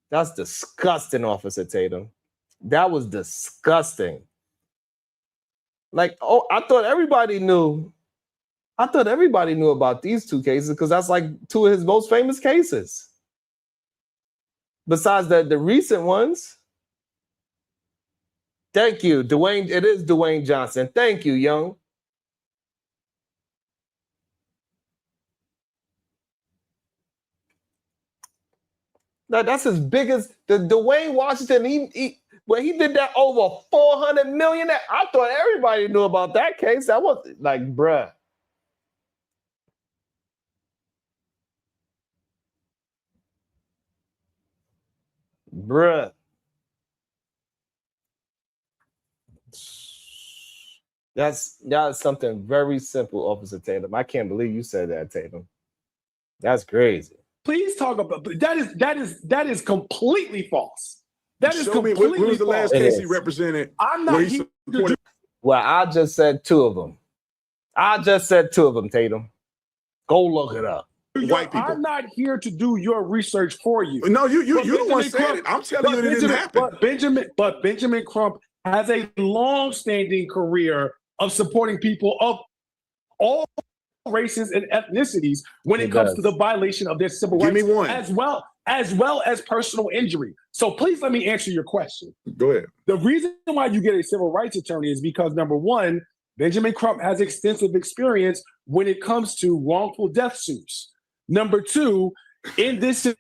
That's disgusting, Officer Tatum. That was disgusting. Like, I thought everybody knew. I thought everybody knew about these two cases because that's like two of his most famous cases. Besides the recent ones. Thank you, Dwayne. It is Dwayne Johnson. Thank you, Young. Now, that's his biggest. The Dwayne Washington, when he did that over $400 million, I thought everybody knew about that case. That was like, bruh. Bruh. That's something very simple, Officer Tatum. I can't believe you said that, Tatum. That's crazy. Please talk about that is completely false. That is Show me completely when was the last false. case he represented? I'm not here to do. Well, I just said two of them. Tatum. Go look it up. White people. I'm not here to do your research for you. No, you're the one saying it. I'm telling you it didn't happen. But Benjamin Crump has a long-standing career of supporting people of all races and ethnicities when it comes to the violation of their civil rights. Give me one. As well as personal injury. So please let me answer your question. Go ahead. The reason why you get a civil rights attorney is because, number one, Benjamin Crump has extensive experience when it comes to wrongful death suits. Number two, in this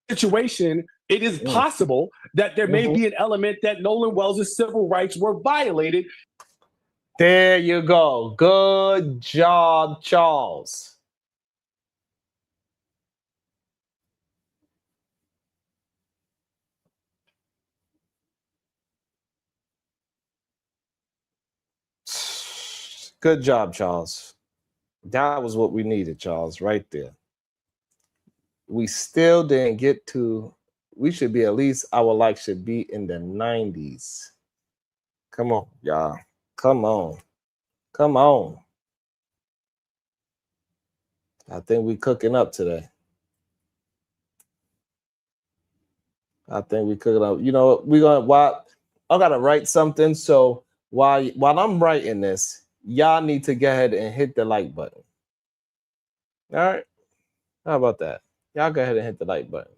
situation, it is possible that there may be an element that Nolan Wells' civil rights were violated. There you go. Good job, Charles. Good job, Charles. That was what we needed, Charles, right there. We still didn't get to, we should be at least, our like should be in the 90s. Come on, y'all. Come on. I think we cooking up today. You know, I gotta write something. So while I'm writing this, y'all need to go ahead and hit the like button. All right. How about that? Y'all go ahead and hit the like button.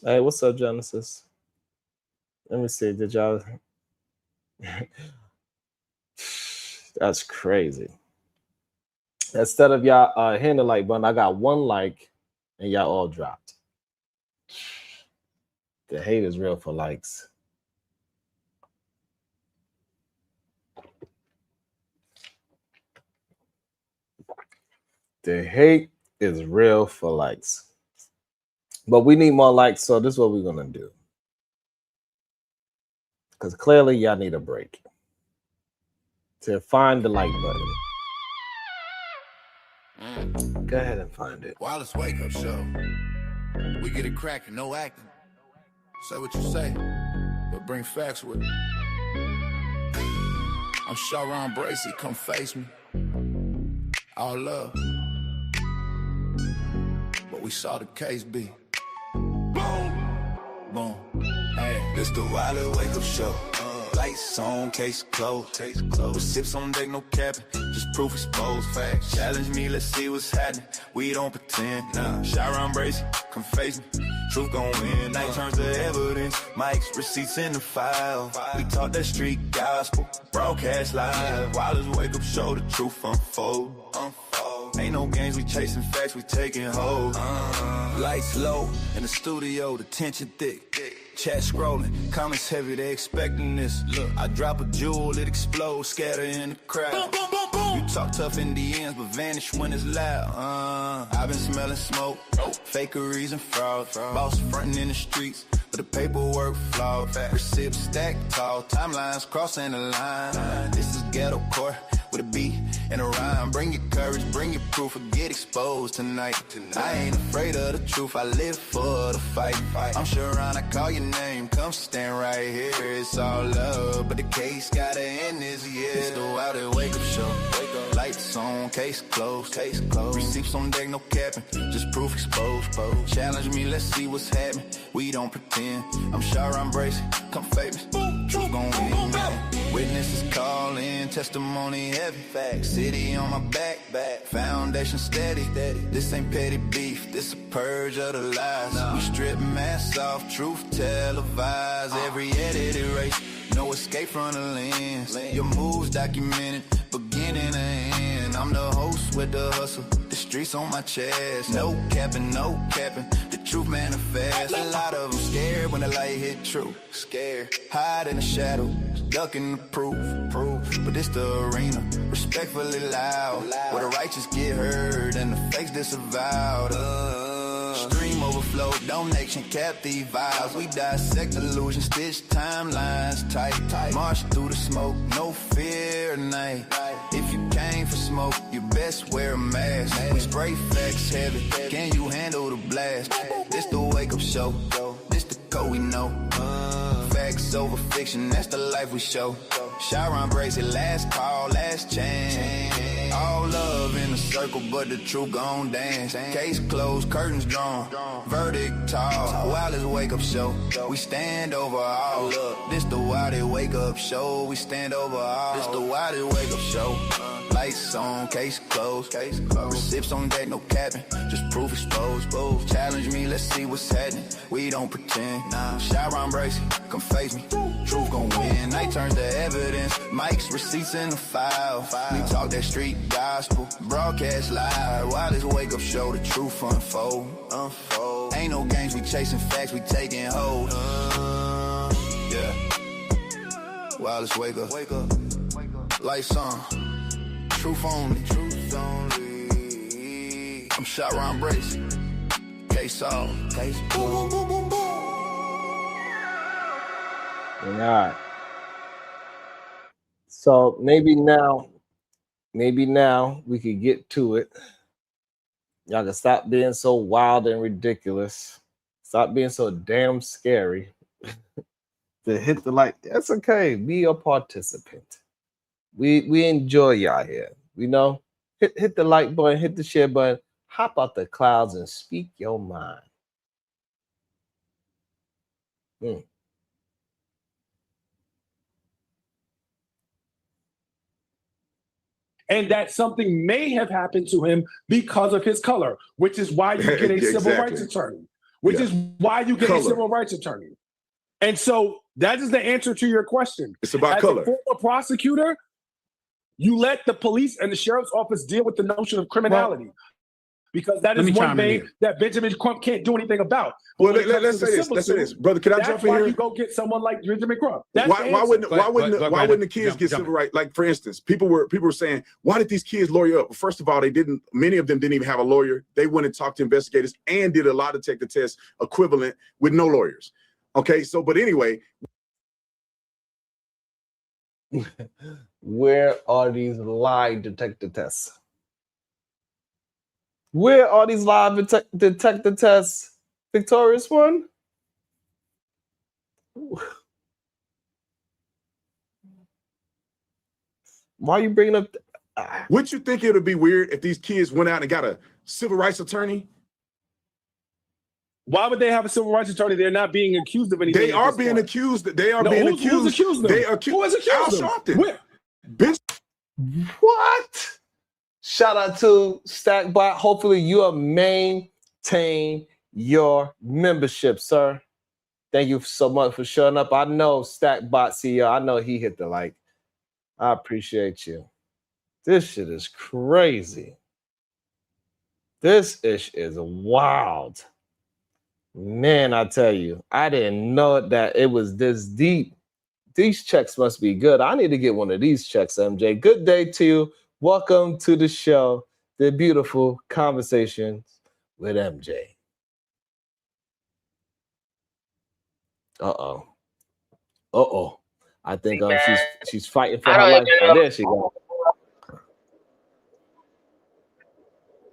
Hey, what's up, Genesis? Let me see. Did y'all? That's crazy. Instead of y'all hitting the like button, I got 1 like, and y'all all dropped. The hate is real for likes. The hate is real for likes. But we need more likes, so this is what we're gonna do. Because clearly y'all need a break. To find the like button. Go ahead and find it. Wireless wake up show. We get it cracking, no acting. Say what you say, but bring facts with it. I'm Sharon Bracey, come face me. All love. But we saw the case be. Boom. Boom. Hey, this the Wireless wake up show. Lights on, case closed. Sips on deck, no capping. Just proof exposed. Facts. Challenge me, let's see what's happening. We don't pretend. Nah. Sharon Bracey, come face me. Truth gon' win. Night turns to evidence. Mics, receipts in the file. We talk that street gospel. Broadcast live. Wireless wake up show. The truth unfold. Ain't no games, we chasing facts, we taking hold. Lights low in the studio, the tension thick. Chat scrolling, comments heavy, they expecting this. Look, I drop a jewel, it explodes, scatter in the crowd. You talk tough in the ends, but vanish when it's loud. I've been smelling smoke, fakeries and fraud. Boss frontin' in the streets, but the paperwork flawed. Receipts stacked tall, timelines crossing the line. This is ghetto court with a beat and a rhyme. Bring your courage, bring your proof, or get exposed tonight. I ain't afraid of the truth, I live for the fight. I'm sure I call your name, come stand right here. It's all love, but the case gotta end this year. It's the Wild Wake Up Show. Lights on, case closed. Receipts on deck, no capping, just proof exposed. Challenge me, let's see what's happening. We don't pretend. I'm Sharon Bracey, come famous. Truth gon' win, man. Witnesses calling, testimony heavy. Facts, city on my back. Foundation steady. This ain't petty beef, this a purge of the lies. We strip masks off, truth televised. Every edit erased, no escape from the lens. Your moves documented, beginning and end. I'm the host with the hustle, the streets on my chest. No capping, the truth manifests. A lot of them scared when the light hit true. Scared, hide in the shadow, ducking the proof. But this the arena, respectfully loud, where the righteous get heard and the fakes disavowed. Stream overflow, donation, captive vibes. We dissect illusions, stitch timelines tight. March through the smoke, no fear night. If you came for smoke, you best wear a mask. We spray facts heavy, can you handle the blast? This the wake up show, this the code we know. Facts over fiction, that's the life we show. Sharon Bracey, last call, last chance. All love in a circle, but the truth gon' dance. Case closed, curtains drawn, verdict tall. Wildest wake up show, we stand over all. This the wildest wake up show, we stand over all. This the wildest wake up show. Lights on, case closed. Receipts on deck, no capping, just proof exposed. Challenge me, let's see what's happening. We don't pretend. Sharon Bracey, come face me. Truth gon' win. Night turns to evidence. Mics, receipts in the file. We talk that street gospel. Broadcast live. Wildest wake up show. The truth unfold. Ain't no games. We chasing facts. We taking hold. Yeah. Wildest wake up. Lights on. Truth only. I'm Sharon Bracey. Case solved. Case boom, boom, boom, boom. All right. So maybe now we could get to it. Y'all can stop being so wild and ridiculous. Stop being so damn scary. To hit the like, that's okay. Be a participant. We enjoy y'all here. You know, hit the like button, hit the share button, hop out the clouds and speak your mind. And that something may have happened to him because of his color, which is why you get a civil rights attorney. which is why you get a civil rights attorney. And so that is the answer to your question. It's about As color. a former prosecutor, you let the police and the sheriff's office deal with the notion of criminality. Because that is one thing that Benjamin Crump can't do anything about. But well, let's say this. Let's say this, brother. Can I jump in here? That's why you go get someone like Benjamin Crump. Why wouldn't the kids get civil rights? Like, for instance, people were saying, why did these kids lawyer up? Well, first of all, many of them didn't even have a lawyer. They went and talked to investigators and did a lie detector test equivalent with no lawyers. Okay, so but anyway. Where are these lie detector tests? Where are these lie detector tests? Victorious one? Why are you bringing up? Wouldn't you think it would be weird if these kids went out and got a civil rights attorney? Why would they have a civil rights attorney? They're not being accused of anything. They are being accused. They are being accused. Who's accused them? Who has accused them? Sharpton. Where? Bitch. What? Shout out to StackBot. Hopefully you'll maintain your membership, sir. Thank you so much for showing up. I know StackBot CEO. I know he hit the like. I appreciate you. This shit is crazy. This ish is wild. Man, I tell you, I didn't know that it was this deep. These checks must be good. I need to get one of these checks, MJ. Good day to you. Welcome to the show, The Beautiful Conversations with MJ. Uh-oh. Uh-oh. I think she's fighting for her life. Oh, there she goes.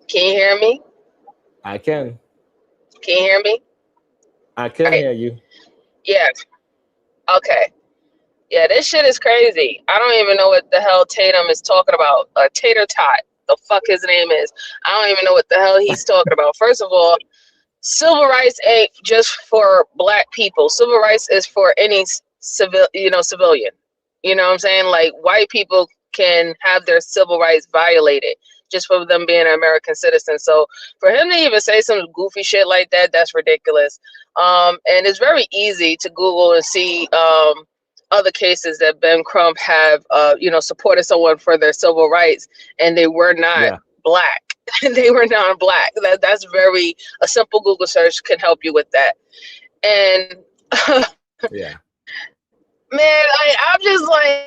Can you hear me? I can. Can you hear me? I can hear you. Yeah. Okay. Yeah, this shit is crazy. I don't even know what the hell Tatum is talking about. Tater Tot, the fuck his name is. I don't even know what the hell he's talking about. First of all, civil rights ain't just for black people. Civil rights is for any civilian. You know what I'm saying? Like, white people can have their civil rights violated just for them being an American citizen. So for him to even say some goofy shit like that, that's ridiculous. And it's very easy to Google and see other cases that Ben Crump have, supported someone for their civil rights, and they were not black. They were non-black. That's a simple Google search can help you with that. And yeah, man, I'm just like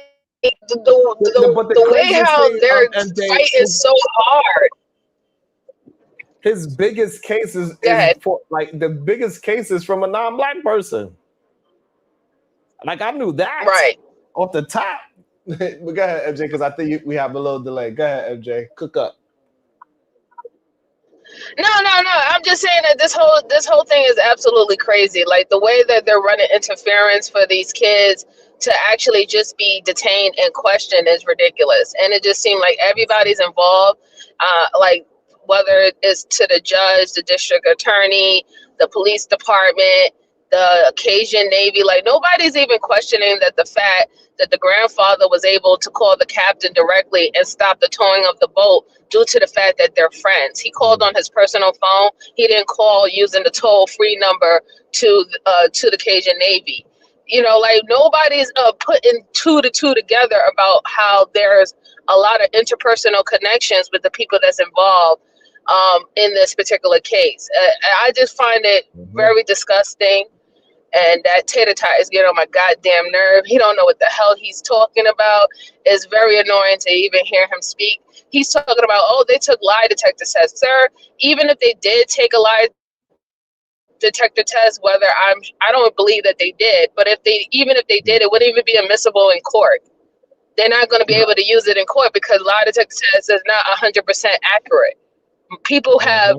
the way how they're fighting so hard. His biggest cases the biggest cases from a non-black person. Like, I knew that off the top. But go ahead, MJ, because I think we have a little delay. Go ahead, MJ. Cook up. No. I'm just saying that this whole thing is absolutely crazy. Like, the way that they're running interference for these kids to actually just be detained and questioned is ridiculous. And it just seemed like everybody's involved, like whether it's to the judge, the district attorney, the police department, the Cajun Navy. Like, nobody's even questioning that the fact that the grandfather was able to call the captain directly and stop the towing of the boat due to the fact that they're friends. He called on his personal phone. He didn't call using the toll-free number to the Cajun Navy. Like, nobody's putting two to two together about how there's a lot of interpersonal connections with the people that's involved in this particular case. I just find it very disgusting. And that Tater Tot is getting on my goddamn nerve. He don't know what the hell he's talking about. It's very annoying to even hear him speak. He's talking about, they took lie detector tests. Sir, even if they did take a lie detector test, I don't believe that they did, but even if they did, it wouldn't even be admissible in court. They're not going to be able to use it in court because lie detector test is not 100% accurate. People have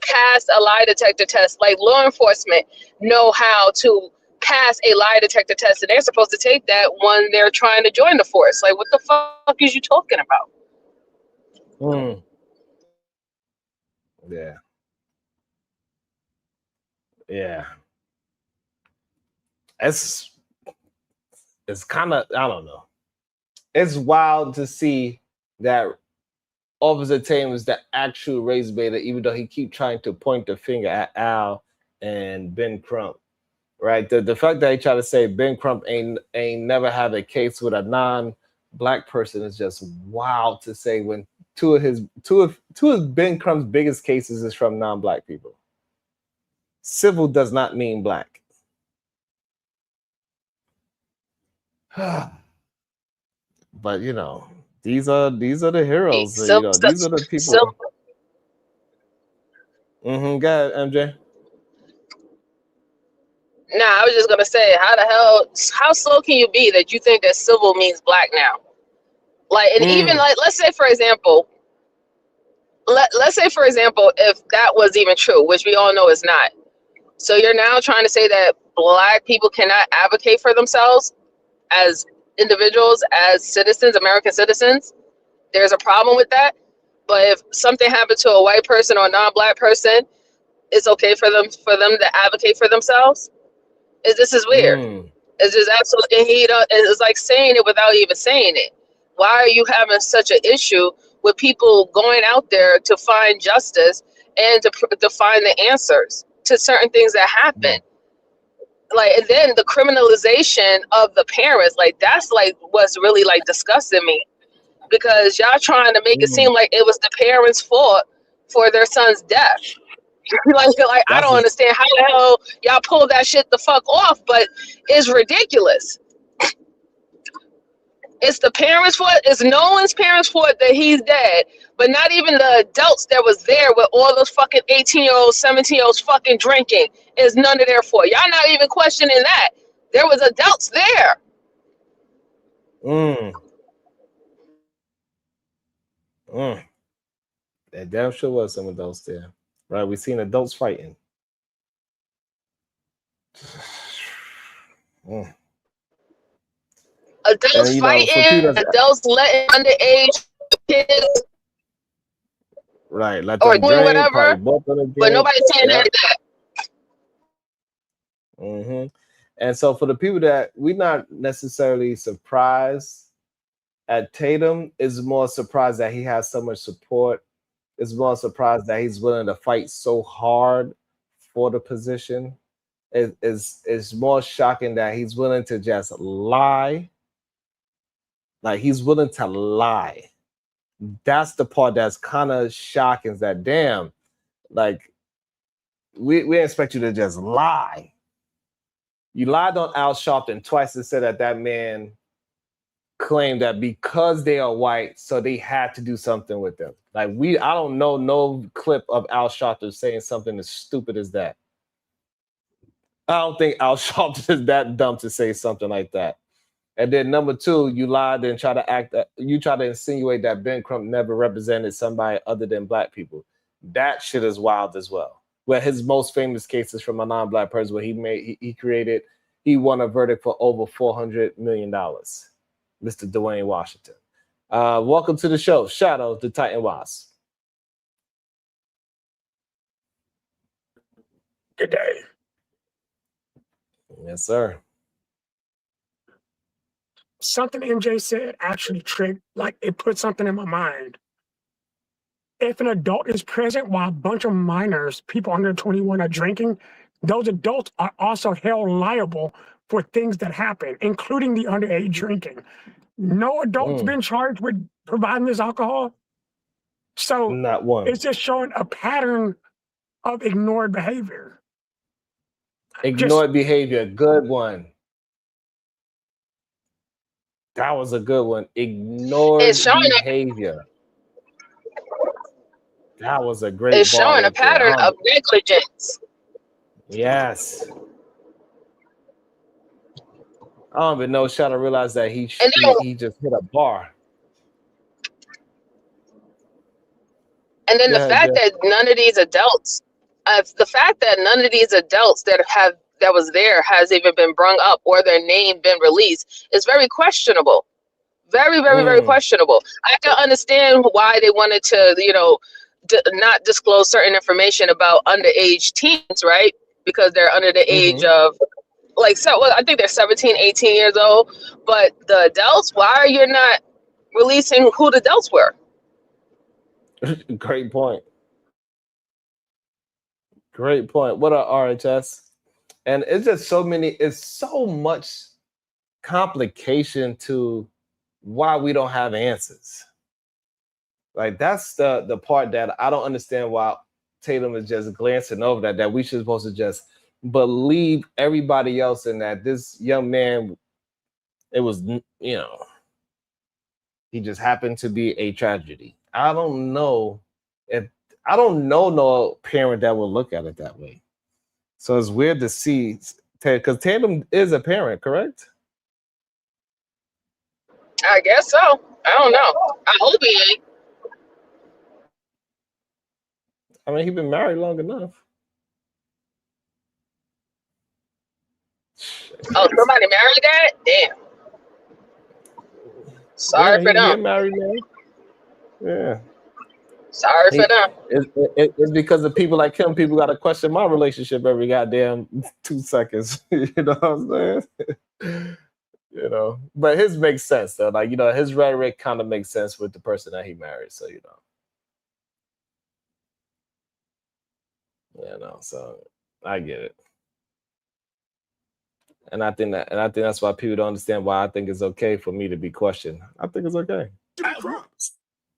passed a lie detector test. Like, law enforcement know how to pass a lie detector test, and they're supposed to take that when they're trying to join the force. Like, what the fuck is you talking about? Yeah. It's kind of, I don't know. It's wild to see that Officer Tatum is the actual race baiter, even though he keep trying to point the finger at Al and Ben Crump. Right? The fact that he try to say Ben Crump ain't never had a case with a non-black person is just wild to say when two of Ben Crump's biggest cases is from non-black people. Civil does not mean black. But you know, these are the heroes. You know, these are the people. Go ahead, MJ. Nah, I was just gonna say, how slow can you be that you think that civil means black now? Like, and even like, let's say for example, if that was even true, which we all know is not. So you're now trying to say that black people cannot advocate for themselves as individuals, as citizens, American citizens. There's a problem with that. But if something happened to a white person or a non-black person, it's okay for them to advocate for themselves. This is weird. It's just absolutely, and it's like saying it without even saying it. Why are you having such an issue with people going out there to find justice and to find the answers to certain things that happen? Like, and then the criminalization of the parents, like that's like what's really like disgusting me, because y'all trying to make it seem like it was the parents' fault for their son's death. like I don't understand how the hell y'all pull that shit the fuck off, but it's ridiculous. It's the parents' fault. It's Nolan's parents' fault that he's dead, but not even the adults that was there with all those fucking 18-year-olds, 17-year-olds fucking drinking is none of their fault. Y'all not even questioning that. There was adults there. There damn sure was some adults there. Right? We seen adults fighting. Adults fighting, adults letting underage kids, right, let or them doing drink, whatever, but nobody's saying that. And so for the people that we're not necessarily surprised at Tatum, is more surprised that he has so much support. Is more surprised that he's willing to fight so hard for the position. Is more shocking that he's willing to just lie. Like, he's willing to lie. That's the part that's kind of shocking, is that damn, like, we expect you to just lie. You lied on Al Sharpton twice and said that man claimed that because they are white, so they had to do something with them. Like, I don't know no clip of Al Sharpton saying something as stupid as that. I don't think Al Sharpton is that dumb to say something like that. And then number two, you lied and try to insinuate that Ben Crump never represented somebody other than black people. That shit is wild as well. Where his most famous case is from a non-black person, where he won a verdict for over $400 million. Mr. Dwayne Washington. Welcome to the show, Shadow, the Titan Wasp. Good day. Yes, sir. Something MJ said actually it put something in my mind. If an adult is present while a bunch of minors, people under 21, are drinking, those adults are also held liable for things that happen, including the underage drinking. No adult's been charged with providing this alcohol. So not one. It's just showing a pattern of ignored behavior. Ignored behavior, good one. That was a good one. Ignored behavior. That was a great. It's showing a pattern of negligence. Yes. I don't even know. Shadow realized that he just hit a bar. And then the fact that none of these adults that was there has even been brung up or their name been released is very questionable. Very, very, very questionable. I can understand why they wanted to, not disclose certain information about underage teens, right? Because they're under the age of, I think they're 17, 18 years old. But the adults, why are you not releasing who the adults were? Great point. Great point. What are RHS? And it's just it's so much complication to why we don't have answers. Like that's the part that I don't understand why Tatum is just glancing over that we should supposed to just believe everybody else in that this young man, it was, he just happened to be a tragedy. I don't know no parent that will look at it that way. So it's weird to see, because Tatum is a parent, correct? I guess so. I don't know. I hope he ain't. I mean, he's been married long enough. Oh, somebody married that? Damn. Sorry for them. Married man. Yeah. Sorry for them. It's because of people like him. People got to question my relationship every goddamn 2 seconds. You know what I'm saying? But his makes sense though. Like, his rhetoric kind of makes sense with the person that he married. So, so I get it. And I think that's why people don't understand why I think it's okay for me to be questioned. I think it's okay.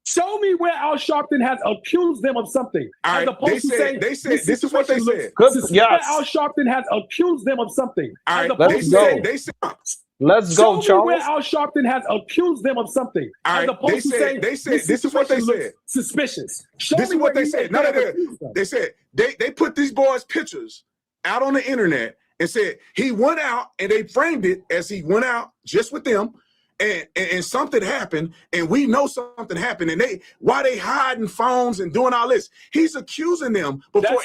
Show me where Al Sharpton has accused them of something. All right, they said this is what they said. Yes. Al Sharpton has accused them of something. All right, let's go. Let's go, Charles. Show me where Al Sharpton has accused them of something. All right, they said this is what they said. Suspicious. This is what they said. No, they said they put these boys' pictures out on the internet and said he went out, and they framed it as he went out just with them, and something happened, and we know something happened, and why they hiding phones and doing all this? He's accusing them before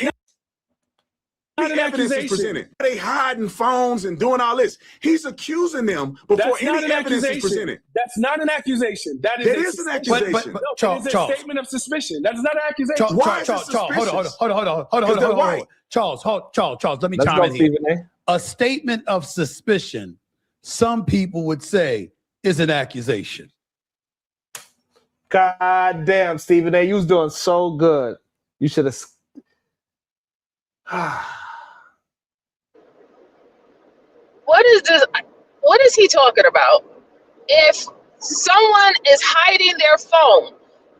any evidence is presented. They hiding phones and doing all this. He's accusing them before any evidence is presented. That's not an accusation. That is an accusation. Charles, it is a statement of suspicion. That is not an accusation. Charles, hold on. Charles, let me chime in here. A statement of suspicion, some people would say, is an accusation. God damn, Stephen A. You was doing so good. You should have. What is this? What is he talking about? If someone is hiding their phone,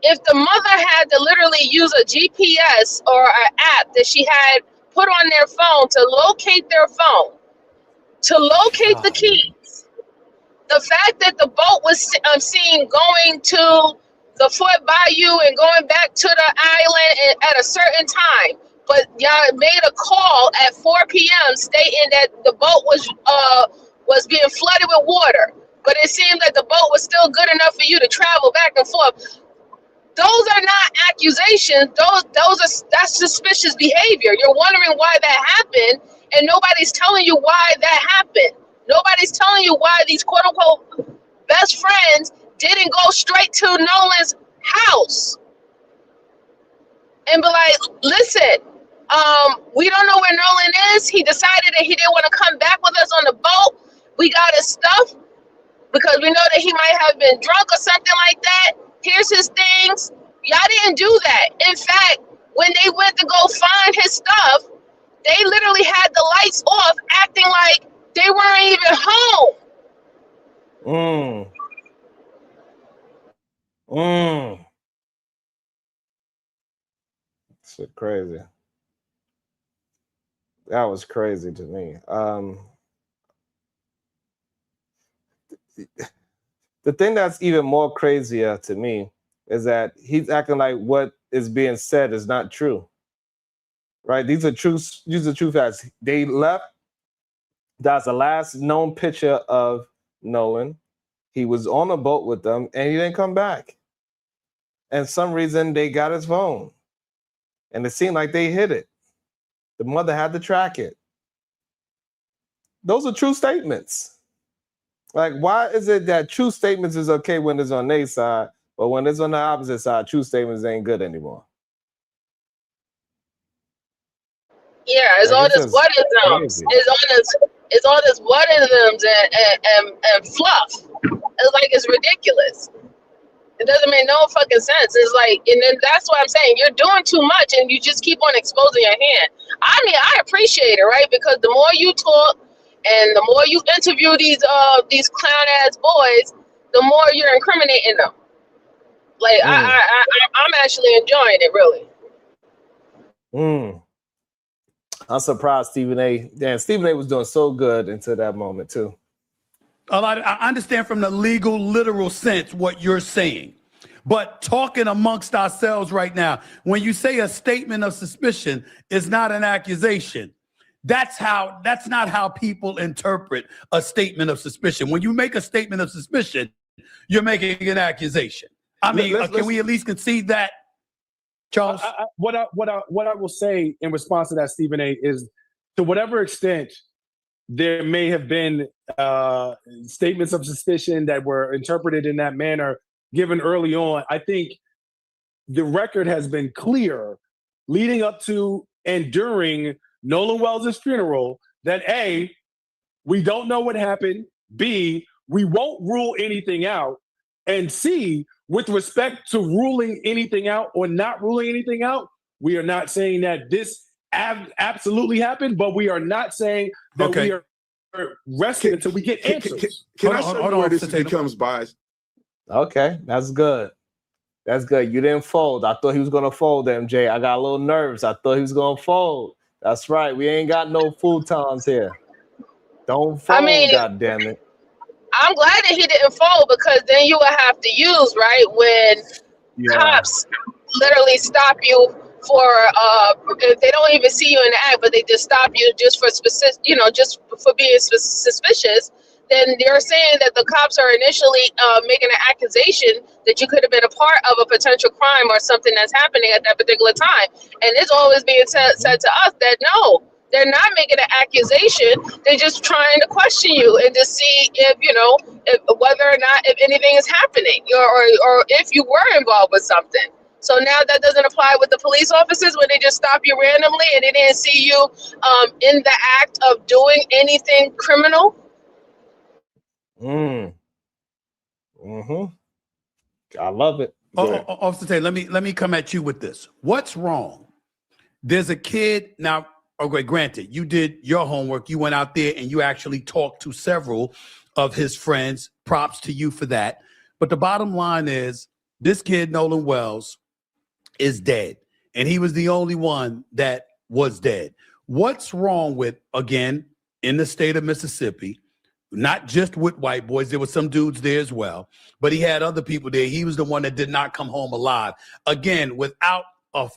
if the mother had to literally use a GPS or an app that she had put on their phone to locate their phone, to locate the keys, the fact that the boat was seen going to the Fort Bayou and going back to the island at a certain time, but y'all made a call at 4 p.m. stating that the boat was being flooded with water, but it seemed that the boat was still good enough for you to travel back and forth. Those are not accusations. That's suspicious behavior. You're wondering why that happened, and nobody's telling you why that happened. Nobody's telling you why these quote unquote best friends didn't go straight to Nolan's house and be like, listen, we don't know where Nolan is. He decided that he didn't want to come back with us on the boat. We got his stuff because we know that he might have been drunk or something like that. Here's his things. Y'all didn't do that. In fact, when they went to go find his stuff, they literally had the lights off, acting like they weren't even home. Shit crazy. That was crazy to me. The thing that's even more crazier to me is that he's acting like what is being said is not true. Right? These are true facts. They left. That's the last known picture of Nolan. He was on a boat with them and he didn't come back. And some reason they got his phone. And it seemed like they hid it. The mother had to track it. Those are true statements. Like, why is it that true statements is okay when it's on their side, but when it's on the opposite side, true statements ain't good anymore? Yeah, it's all this what-isms. It's all this what-isms and fluff. It's like it's ridiculous. It doesn't make no fucking sense. It's like, and then that's what I'm saying. You're doing too much, and you just keep on exposing your hand. I mean, I appreciate it, right? Because the more you talk, and the more you interview these clown ass boys, the more you're incriminating them. Like I'm actually enjoying it, really. I'm surprised Stephen A. Damn, Stephen A. was doing so good until that moment too. I understand from the legal, literal sense what you're saying. But talking amongst ourselves right now, when you say a statement of suspicion is not an accusation, that's not how people interpret a statement of suspicion. When you make a statement of suspicion, you're making an accusation. I mean, can we at least concede that, Charles? What I will say in response to that, Stephen A., is to whatever extent there may have been statements of suspicion that were interpreted in that manner given early on, I think the record has been clear leading up to and during Nolan Wells' funeral that A, we don't know what happened, B, we won't rule anything out, and C, with respect to ruling anything out or not ruling anything out, we are not saying that this absolutely happened, but we are not saying that we are resting until we get answers. Can I show you where this becomes biased? Okay, that's good. That's good. You didn't fold. I thought he was going to fold, MJ. I got a little nervous. I thought he was going to fold. That's right. We ain't got no futons here. Don't fold, goddammit. I'm glad that he didn't fold, because then you would have to use, right, when cops literally stop you for if they don't even see you in the act, but they just stop you just for specific, just for being suspicious. Then they're saying that the cops are initially making an accusation that you could have been a part of a potential crime or something that's happening at that particular time. And it's always being said to us that no, they're not making an accusation. They're just trying to question you and to see if whether or not if anything is happening or if you were involved with something. So now that doesn't apply with the police officers when they just stop you randomly and they didn't see you in the act of doing anything criminal. I love it. Officer Tatum, let me come at you with this. What's wrong? There's a kid now. Okay, granted, you did your homework. You went out there and you actually talked to several of his friends. Props to you for that. But the bottom line is, this kid, Nolan Wells, is dead. And he was the only one that was dead. What's wrong with, again, in the state of Mississippi, not just with white boys, there were some dudes there as well, but he had other people there. He was the one that did not come home alive. Again, without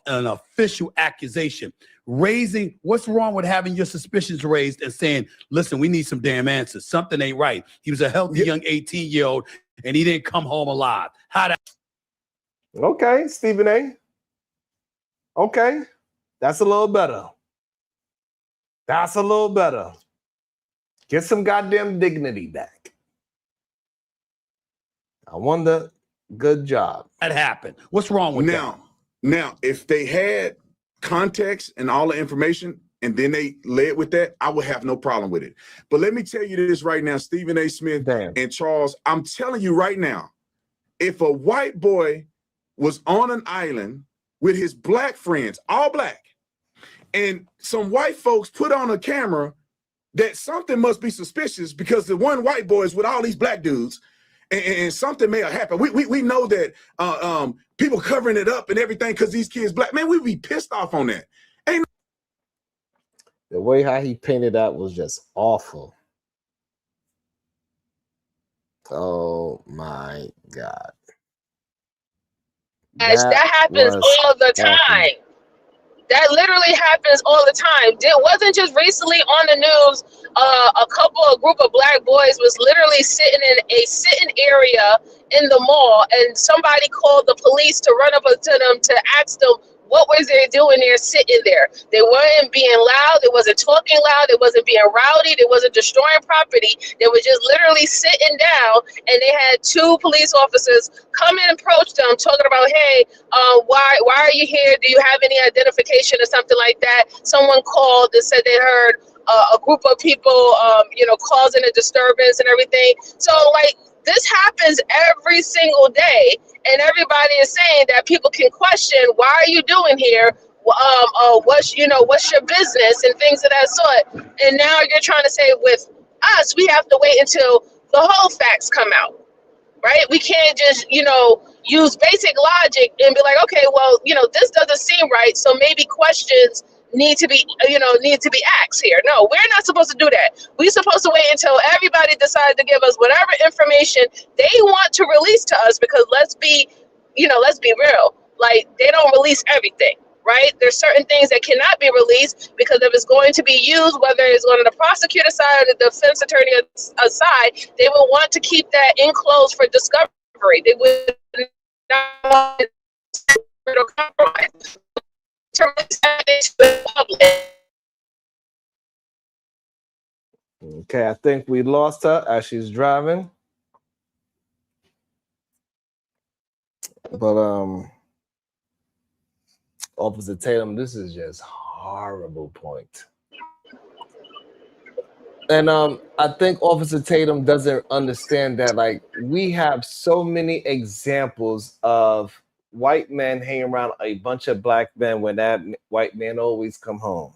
an official accusation. What's wrong with having your suspicions raised and saying, listen, we need some damn answers. Something ain't right. He was a healthy young 18-year-old and he didn't come home alive. Okay, Stephen A. Okay, that's a little better. That's a little better. Get some goddamn dignity back. I wonder, good job. That happened. What's wrong with that? Now, if they had context and all the information and then they led with that, I would have no problem with it. But let me tell you this right now, Stephen A. Smith and Charles, I'm telling you right now, if a white boy was on an island with his black friends, all black, and some white folks put on a camera, that something must be suspicious because the one white boy is with all these black dudes, and something may have happened. We know that people covering it up and everything because these kids black. Man, we'd be pissed off on that. The way how he painted that was just awful. Oh my God. That happens all the time. That literally happens all the time. It wasn't just recently on the news. A group of black boys was literally sitting in a sitting area in the mall, and somebody called the police to run up to them to ask them what was they doing there sitting there. They weren't being loud. They wasn't talking loud. They wasn't being rowdy. They wasn't destroying property. They were just literally sitting down, and they had two police officers come and approach them talking about, hey, why are you here? Do you have any identification or something like that? Someone called and said they heard a group of people, causing a disturbance and everything. So, like, this happens every single day, and everybody is saying that people can question, why are you doing here? What's your business and things of that sort. And now you're trying to say with us, we have to wait until the whole facts come out, right? We can't just, use basic logic and be like, okay, well, this doesn't seem right, so maybe questions need to be asked here. No, we're not supposed to do that. We're supposed to wait until everybody decides to give us whatever information they want to release to us, because let's be real. Like, they don't release everything, right? There's certain things that cannot be released, because if it's going to be used, whether it's on the prosecutor side or the defense attorney side, they will want to keep that enclosed for discovery. They would not want to compromise. Okay, I think we lost her as she's driving. But Officer Tatum, this is just horrible point. And I think Officer Tatum doesn't understand that, like, we have so many examples of white men hanging around a bunch of black men when that white man always come home.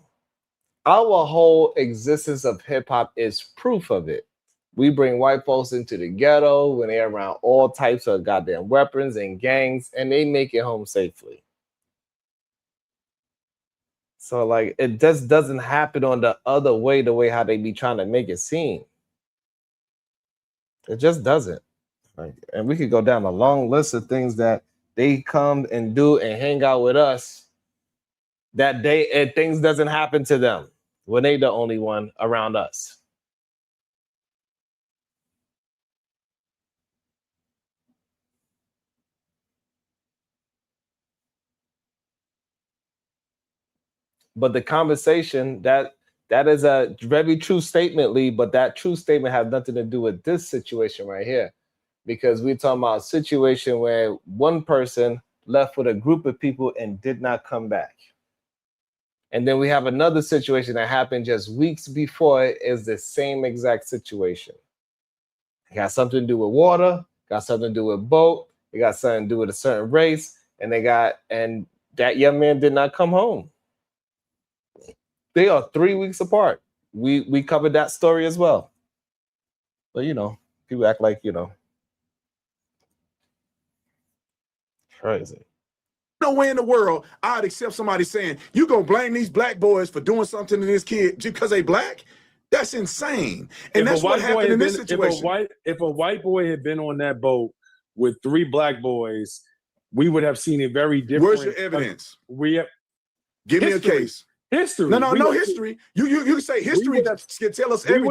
Our whole existence of hip hop is proof of it. We bring white folks into the ghetto when they're around all types of goddamn weapons and gangs, and they make it home safely. So, like, it just doesn't happen on the other way, the way how they be trying to make it seem. It just doesn't. Like, and we could go down a long list of things that they come and do and hang out with us that day, and things doesn't happen to them when they the only one around us. But the conversation, that is a very true statement, Lee, but that true statement has nothing to do with this situation right here. Because we're talking about a situation where one person left with a group of people and did not come back. And then we have another situation that happened just weeks before it, is the same exact situation. It got something to do with water, got something to do with boat, it got something to do with a certain race, and that young man did not come home. They are 3 weeks apart. We covered that story as well. But people act like, crazy. No way in the world I'd accept somebody saying, you gonna blame these black boys for doing something to this kid just because they black? That's insane. And that's what happened in this situation. If a white boy had been on that boat with 3 black boys, we would have seen a very different. Where's your evidence? Give me a case. History. No history. You say history can tell us everything.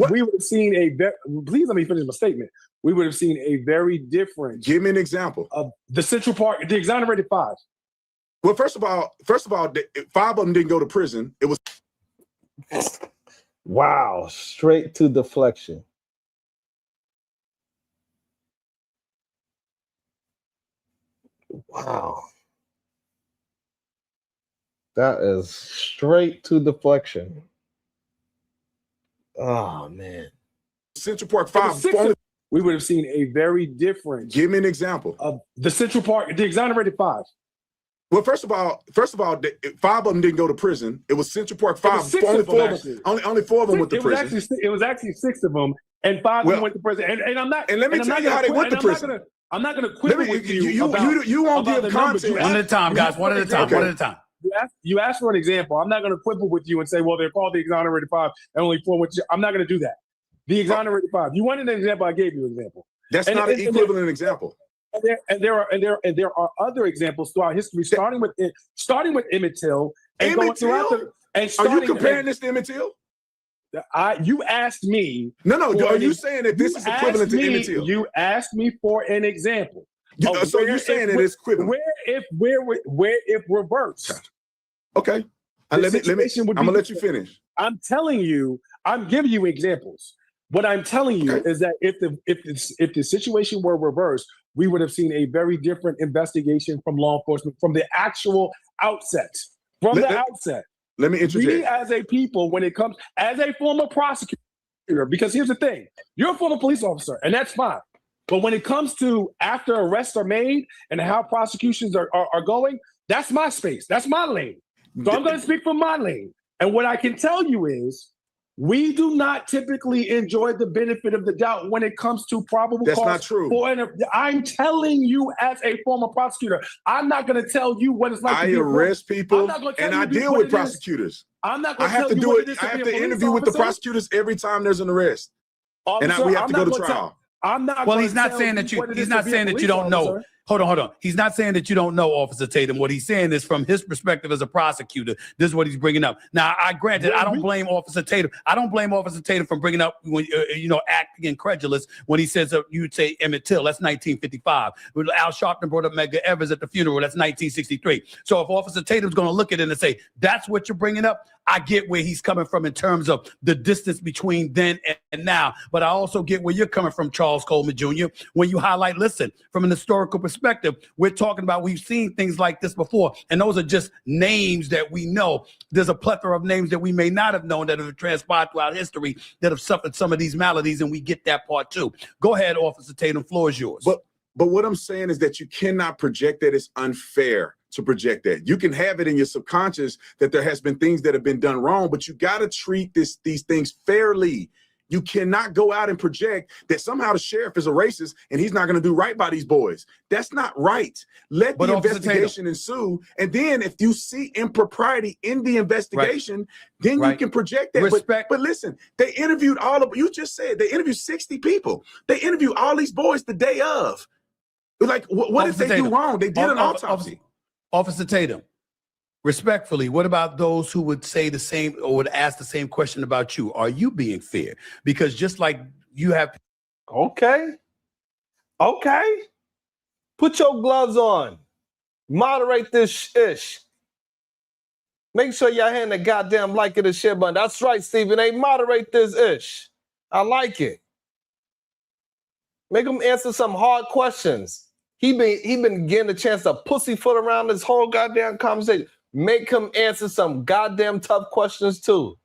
We would have seen please let me finish my statement. We would have seen a very different. Give me an example of the Central Park, the exonerated 5. Well, first of all, 5 of them didn't go to prison. It was. Wow, straight to deflection. Wow. That is straight to deflection. Oh, man. Central Park 5. We would have seen a very different. Give me an example of the Central Park, the exonerated 5. Well, first of all, 5 of them didn't go to prison. It was Central Park 5. Only 4 of them went to prison. It was actually 6 of them, and 5 of them went to prison. And I'm not. And let me tell you how they went to prison. I'm not going to quibble with you. You won't give context. One at a time, guys. One at a time. One at a time. You asked for an example. I'm not going to quibble with you and say, well, they're called the exonerated 5 and only 4 went to. I'm not going to do that. The exonerated 5. You wanted an example, I gave you an example. That's not an equivalent example. And there are other examples throughout history, starting with Emmett Till and going throughout Are you comparing this to Emmett Till? You asked me. No. Are you saying that this is equivalent to Emmett Till? You asked me for an example. So you're saying that it's equivalent. Where if reversed? Okay. I'm gonna let you finish. I'm telling you. I'm giving you examples. What I'm telling you is that if the situation were reversed, we would have seen a very different investigation from law enforcement from the actual outset. Let me interject. We as a people, when it comes as a former prosecutor, because here's the thing: you're a former police officer, and that's fine. But when it comes to after arrests are made and how prosecutions are going, that's my space. That's my lane. So I'm going to speak from my lane. And what I can tell you is we do not typically enjoy the benefit of the doubt when it comes to probable cause. That's not true. I'm telling you as a former prosecutor, I'm not going to tell you what it's like to be arrest people and I deal with prosecutors. I'm not going to tell you do what it. is I to have be a to police interview with the officer. prosecutors every time there's an arrest. Officer, And we have to go to gonna trial. I'm not. Well, gonna he's not tell saying that you. what it He's is to not be a saying that you police don't know. officer. Hold on. He's not saying that you don't know, Officer Tatum. What he's saying is from his perspective as a prosecutor, this is what he's bringing up. Now, I granted, I don't blame Officer Tatum. I don't blame Officer Tatum for bringing up when acting incredulous when he says you'd say Emmett Till. That's 1955. Al Sharpton brought up Medgar Evers at the funeral. That's 1963. So if Officer Tatum's going to look at it and say that's what you're bringing up, I get where he's coming from in terms of the distance between then and now. But I also get where you're coming from, Charles Coleman Jr., when you highlight, listen, from an historical perspective, we're talking about we've seen things like this before. And those are just names that we know. There's a plethora of names that we may not have known that have transpired throughout history that have suffered some of these maladies. And we get that part too. Go ahead, Officer Tatum, floor is yours. But what I'm saying is that you cannot project that. It's unfair to project that. You can have it in your subconscious that there has been things that have been done wrong, but you got to treat these things fairly. You cannot go out and project that somehow the sheriff is a racist and he's not going to do right by these boys. That's not right. Let the investigation ensue. And then if you see impropriety in the investigation, then you can project that. But listen, they interviewed you just said they interviewed 60 people. They interviewed all these boys the day of. Like, what did they do wrong? They did an autopsy. Officer Tatum, respectfully, what about those who would say the same or would ask the same question about you? Are you being fair? Because just like you have. Okay. Put your gloves on. Moderate this ish. Make sure y'all hand the goddamn like it and share button. That's right, Stephen A. Moderate this ish. I like it. Make them answer some hard questions. He been getting a chance to pussyfoot around this whole goddamn conversation. Make him answer some goddamn tough questions too.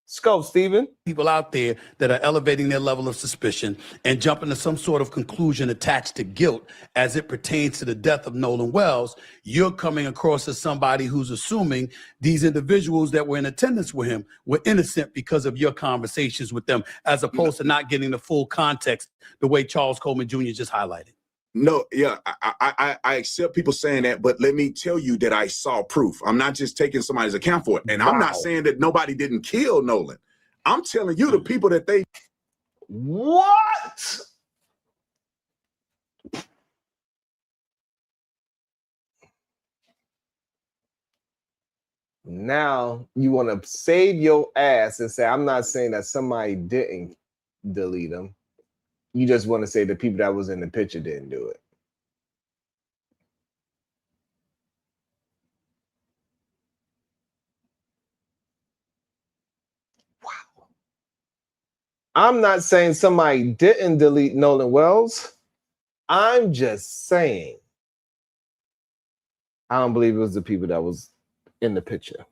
Let's go, Stephen. People out there that are elevating their level of suspicion and jumping to some sort of conclusion attached to guilt as it pertains to the death of Nolan Wells. You're coming across as somebody who's assuming these individuals that were in attendance with him were innocent because of your conversations with them, as opposed to not getting the full context the way Charles Coleman Jr. just highlighted. No, yeah, I accept people saying that, but let me tell you that I saw proof. I'm not just taking somebody's account for it. And I'm not saying that nobody didn't kill Nolan. I'm telling you the people that they... What? Now you want to save your ass and say, I'm not saying that somebody didn't delete them. You just want to say the people that was in the picture didn't do it. Wow. I'm not saying somebody didn't delete Nolan Wells. I'm just saying I don't believe it was the people that was in the picture.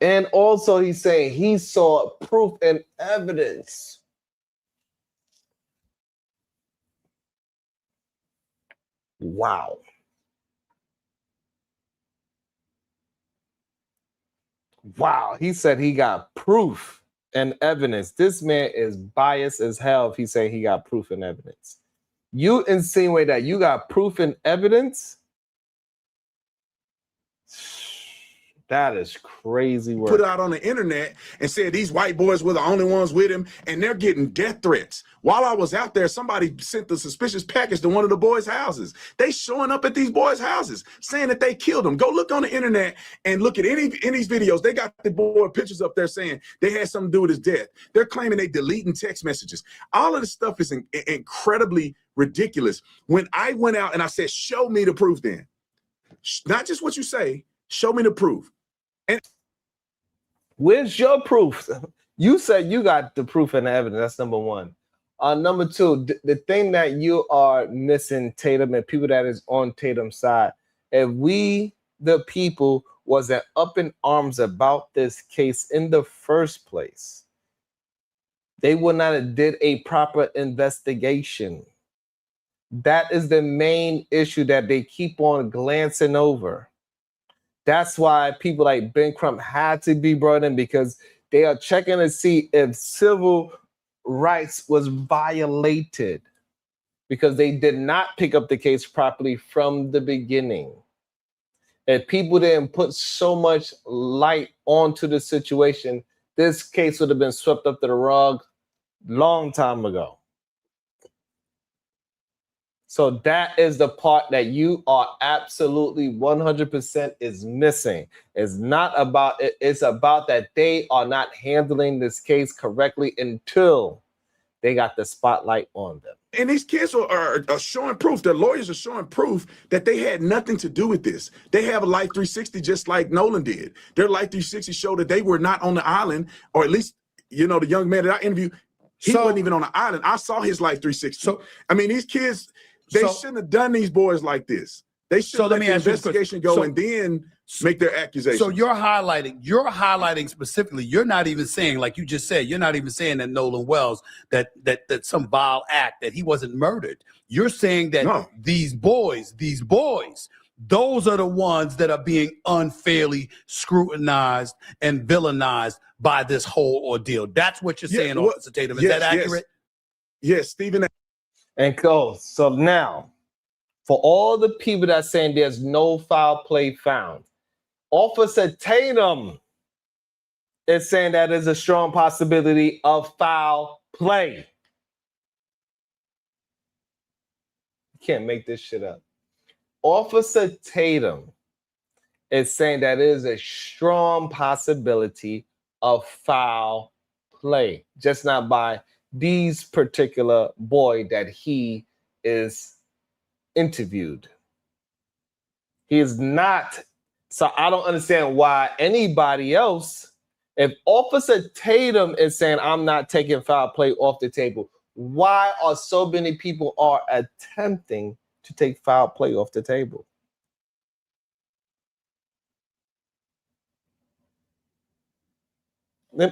And also he's saying he saw proof and evidence. Wow. Wow. He said he got proof and evidence. This man is biased as hell if he's saying he got proof and evidence. You insinuate that you got proof and evidence? That is crazy work. Put it out on the internet and said these white boys were the only ones with him, and they're getting death threats. While I was out there, somebody sent the suspicious package to one of the boys' houses. They showing up at these boys' houses saying that they killed them. Go look on the internet and look at any of these videos. They got the boy pictures up there saying they had something to do with his death. They're claiming they deleting text messages. All of this stuff is incredibly ridiculous. When I went out and I said, show me the proof then. Not just what you say, show me the proof. And where's your proof? You said you got the proof and the evidence. That's number one. Number two, the thing that you are missing, Tatum, and people that is on Tatum's side, if we, the people, wasn't up in arms about this case in the first place, They would not have did a proper investigation. That is the main issue that they keep on glancing over. That's why people like Ben Crump had to be brought in, because they are checking to see if civil rights was violated, because they did not pick up the case properly from the beginning. If people didn't put so much light onto the situation, this case would have been swept up to the rug long time ago. So that is the part that you are absolutely 100% is missing. It's not about it. It's about that they are not handling this case correctly until they got the spotlight on them. And these kids are showing proof. Their lawyers are showing proof that they had nothing to do with this. They have a Life 360 just like Nolan did. Their Life 360 showed that they were not on the island, or at least, you know, the young man that I interviewed, he wasn't even on the island. I saw his Life 360. So, I mean, these kids, they shouldn't have done these boys like this. They should let the investigation go and then make their accusations. So you're highlighting specifically, you're not even saying, like you just said, you're not even saying that Nolan Wells, that some vile act, that he wasn't murdered. You're saying that these boys, those are the ones that are being unfairly scrutinized and villainized by this whole ordeal. That's what you're saying, Officer Tatum. Is that accurate? Yes, Stephen. And go. So now, for all the people that are saying there's no foul play found, Officer Tatum is saying that there's a strong possibility of foul play. You can't make this shit up. Officer Tatum is saying that there is a strong possibility of foul play, just not by these particular boy that he is interviewed. He is not. So I don't understand why anybody else, if Officer Tatum is saying I'm not taking foul play off the table, why are so many people are attempting to take foul play off the table?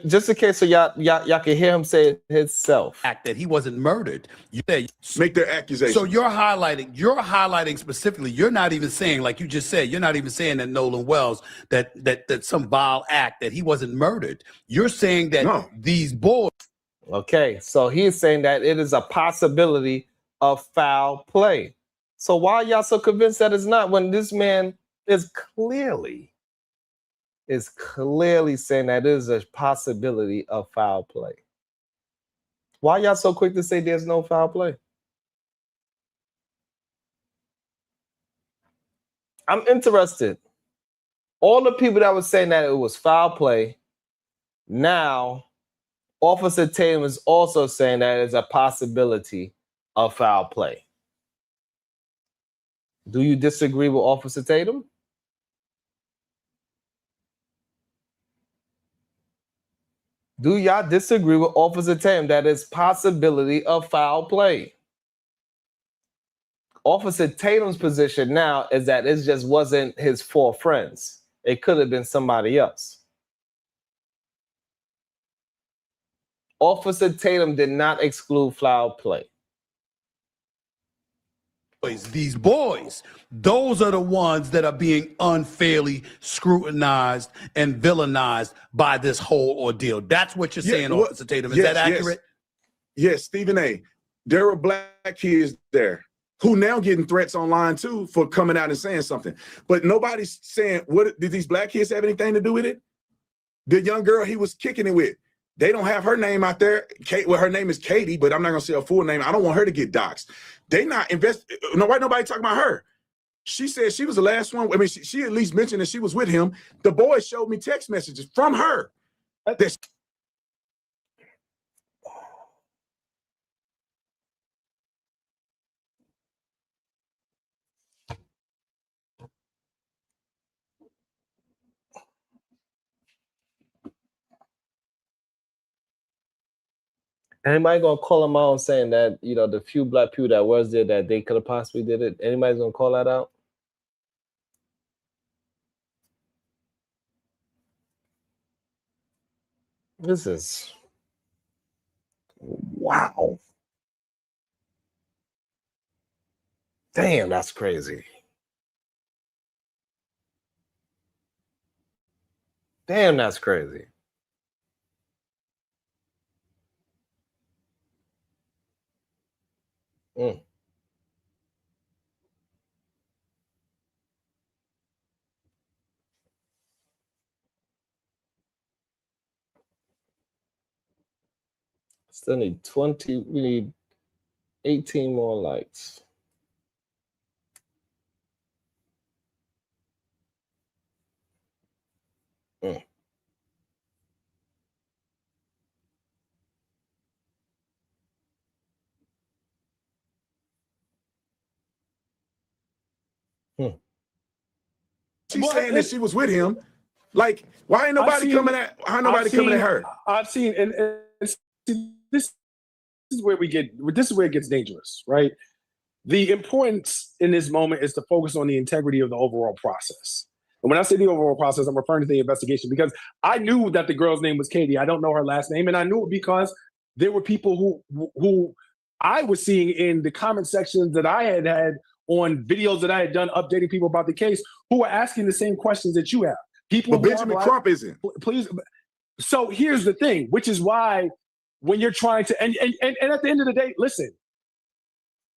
Just in case, so y'all can hear him say it himself. That he wasn't murdered. You say make their accusation. So you're highlighting specifically. You're not even saying, like you just said, you're not even saying that Nolan Wells, that some vile act, that he wasn't murdered. You're saying that these boys. Okay, so he's saying that it is a possibility of foul play. So why are y'all so convinced that it's not, when this man is clearly saying that there's a possibility of foul play? Why y'all so quick to say there's no foul play? I'm interested. All the people that were saying that it was foul play, now Officer Tatum is also saying that there's a possibility of foul play. Do you disagree with Officer Tatum? Do y'all disagree with Officer Tatum that there's possibility of foul play? Officer Tatum's position now is that it just wasn't his four friends. It could have been somebody else. Officer Tatum did not exclude foul play. These boys, those are the ones that are being unfairly scrutinized and villainized by this whole ordeal. That's what you're saying, Officer Tatum. Is that accurate? Yes, Stephen A. There were black kids there who now getting threats online too for coming out and saying something. But nobody's saying, what did these black kids have anything to do with it? The young girl he was kicking it with, they don't have her name out there. Well, her name is Katie, but I'm not gonna say her full name. I don't want her to get doxxed. They not nobody talking about her. She said she was the last one. I mean, she at least mentioned that she was with him. The boys showed me text messages from her. Anybody gonna call him out saying that, you know, the few black people that was there that they could have possibly did it? Anybody's gonna call that out? This is Wow. Damn, that's crazy. Damn, that's crazy. Mm. Still need 20. We need 18 more likes. Mm. She's saying that she was with him. Like, why ain't nobody coming at? Why nobody coming at her? I've seen, and this is where we get. This is where it gets dangerous, right? The importance in this moment is to focus on the integrity of the overall process. And when I say the overall process, I'm referring to the investigation because I knew that the girl's name was Katie. I don't know her last name, and I knew it because there were people who I was seeing in the comment sections that I had on videos that I had done updating people about the case who were asking the same questions that you have. People, but Benjamin Crump isn't. Please. So here's the thing, which is why when you're trying to, and at the end of the day, listen,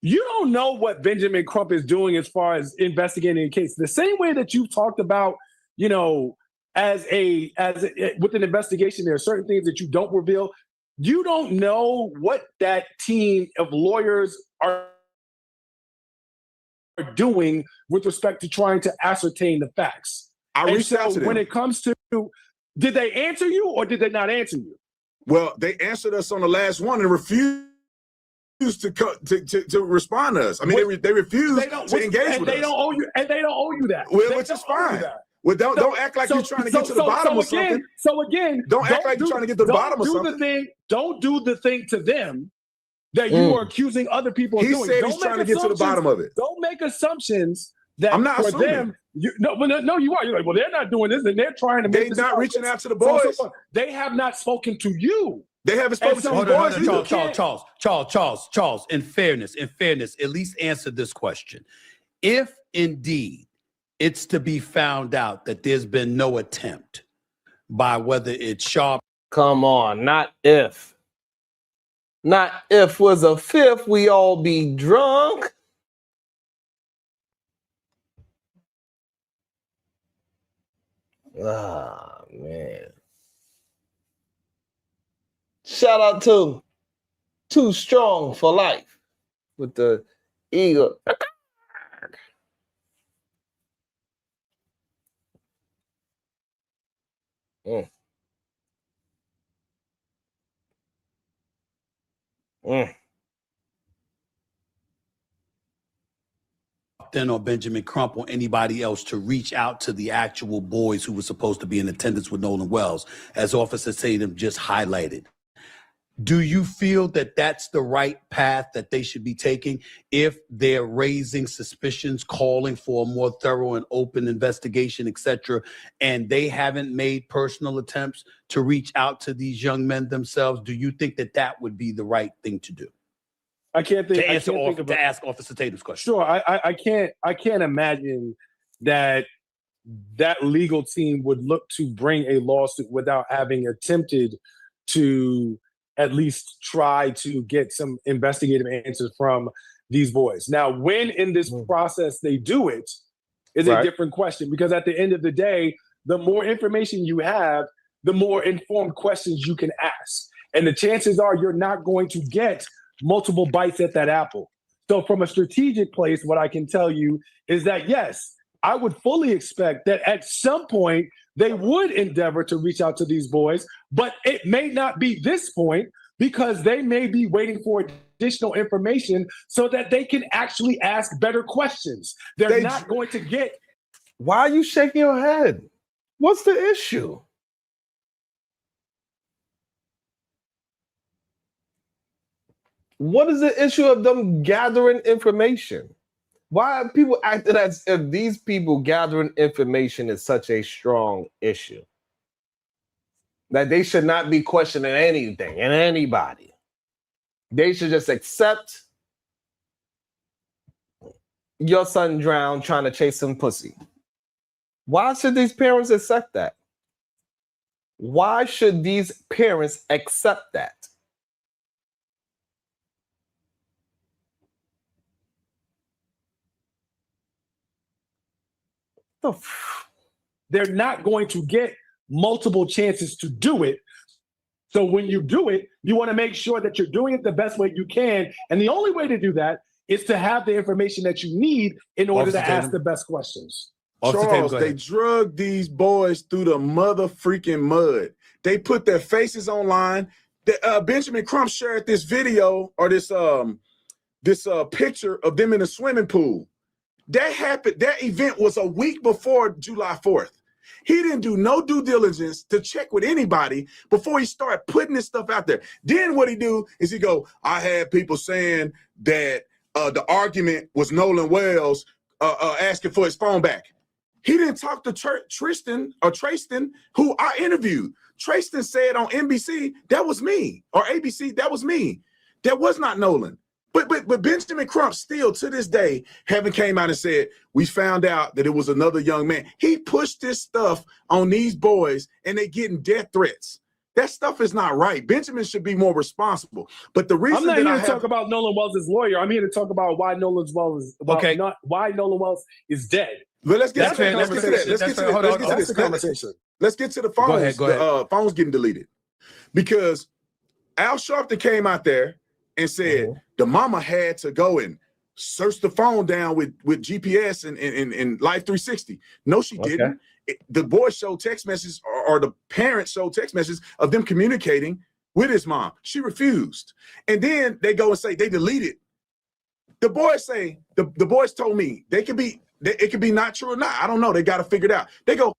you don't know what Benjamin Crump is doing as far as investigating a case. The same way that you've talked about, you know, with an investigation, there are certain things that you don't reveal. You don't know what that team of lawyers are doing with respect to trying to ascertain the facts. I reached out to them. When it comes to, did they answer you or did they not answer you? Well, they answered us on the last one and refused to respond to us. I mean, they refused to engage with us. They don't owe you, and they don't owe you that. Well, which is fine. Well, don't act like you're trying to get to the bottom of something. So again, don't act like you're trying to get to the bottom of something. Don't do the thing to them that you are accusing other people of doing. He said he's trying to get to the bottom of it. Don't make assumptions that I'm not for assuming. them. No, you are. You're like, well, they're not doing this, and they're trying to. They're not reaching out to the boys. They have not spoken to you. They haven't spoken to the boys. Charles. In fairness, at least answer this question: if indeed it's to be found out that there's been no attempt by whether it's Sharp. Come on, not if. Not if was a fifth, we all be drunk. Ah, man. Shout out to Too Strong for Life with the eagle. Then or Benjamin Crump or anybody else to reach out to the actual boys who were supposed to be in attendance with Nolan Wells, as Officer Tatum just highlighted. Do you feel that that's the right path that they should be taking if they're raising suspicions, calling for a more thorough and open investigation, etc., and they haven't made personal attempts to reach out to these young men themselves? Do you think that that would be the right thing to do? I can't think To ask Officer Tatum's question. Sure, I can't imagine that legal team would look to bring a lawsuit without having attempted to at least try to get some investigative answers from these boys. Now, when in this process they do it is a different question, because at the end of the day, the more information you have, the more informed questions you can ask. And the chances are you're not going to get multiple bites at that apple. So from a strategic place, what I can tell you is that, yes, I would fully expect that at some point they would endeavor to reach out to these boys, but it may not be this point because they may be waiting for additional information so that they can actually ask better questions. They're not going to get. Why are you shaking your head? What's the issue? What is the issue of them gathering information? Why are people acting as if these people gathering information is such a strong issue? That they should not be questioning anything and anybody. They should just accept your son drowned trying to chase some pussy. Why should these parents accept that? Why should these parents accept that? They're not going to get multiple chances to do it. So when you do it, you want to make sure that you're doing it the best way you can. And the only way to do that is to have the information that you need in order to ask the best questions. Charles, they drug these boys through the mother freaking mud. They put their faces online. Benjamin Crump shared this video or this picture of them in a swimming pool. That happened. That event was a week before July 4th. He didn't do no due diligence to check with anybody before he started putting this stuff out there. Then what he do is he go, I had people saying that the argument was Nolan Wells asking for his phone back. He didn't talk to Tristan, who I interviewed. Tristan said on NBC, that was me, or ABC, that was me. That was not Nolan. But Benjamin Crump still to this day haven't came out and said, we found out that it was another young man. He pushed this stuff on these boys and they getting death threats. That stuff is not right. Benjamin should be more responsible. But the reason I'm not here to talk about Nolan Wells' lawyer. I'm here to talk about why Nolan Wells why Nolan Wells is dead. But let's get to this conversation. Let's get to the phones. Go ahead. The phones getting deleted. Because Al Sharpton came out there and said the mama had to go and search the phone down with GPS and Life 360. No, she didn't. The boys showed text messages, or the parents showed text messages of them communicating with his mom. She refused. And then they go and say they deleted. The boys say, the boys told me it could be not true or not. I don't know. They got to figure it out. They go.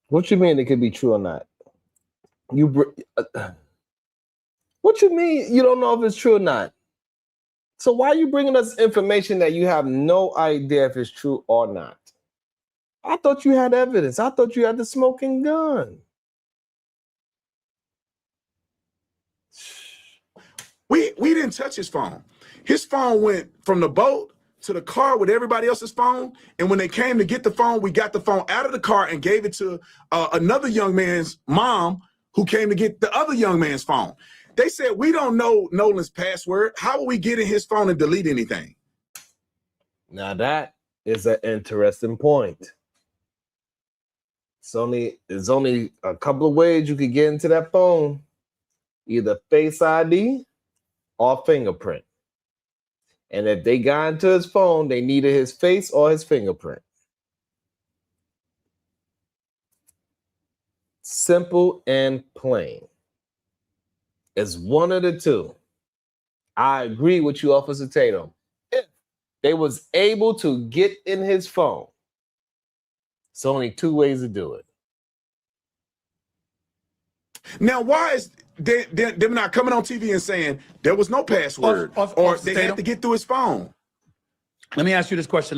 What you mean it could be true or not? What you mean you don't know if it's true or not? So why are you bringing us information that you have no idea if it's true or not? I thought you had evidence. I thought you had the smoking gun. We didn't touch his phone. His phone went from the boat to the car with everybody else's phone. And when they came to get the phone, we got the phone out of the car and gave it to another young man's mom who came to get the other young man's phone. They said, we don't know Nolan's password. How will we get in his phone and delete anything? Now that is an interesting point. There's only a couple of ways you could get into that phone. Either Face ID or fingerprint. And if they got into his phone, they needed his face or his fingerprint. Simple and plain. It's one of the two. I agree with you, Officer Tatum. If they was able to get in his phone, it's only two ways to do it. Now, why is them not coming on TV and saying there was no password or they had to get through his phone? Let me ask you this question.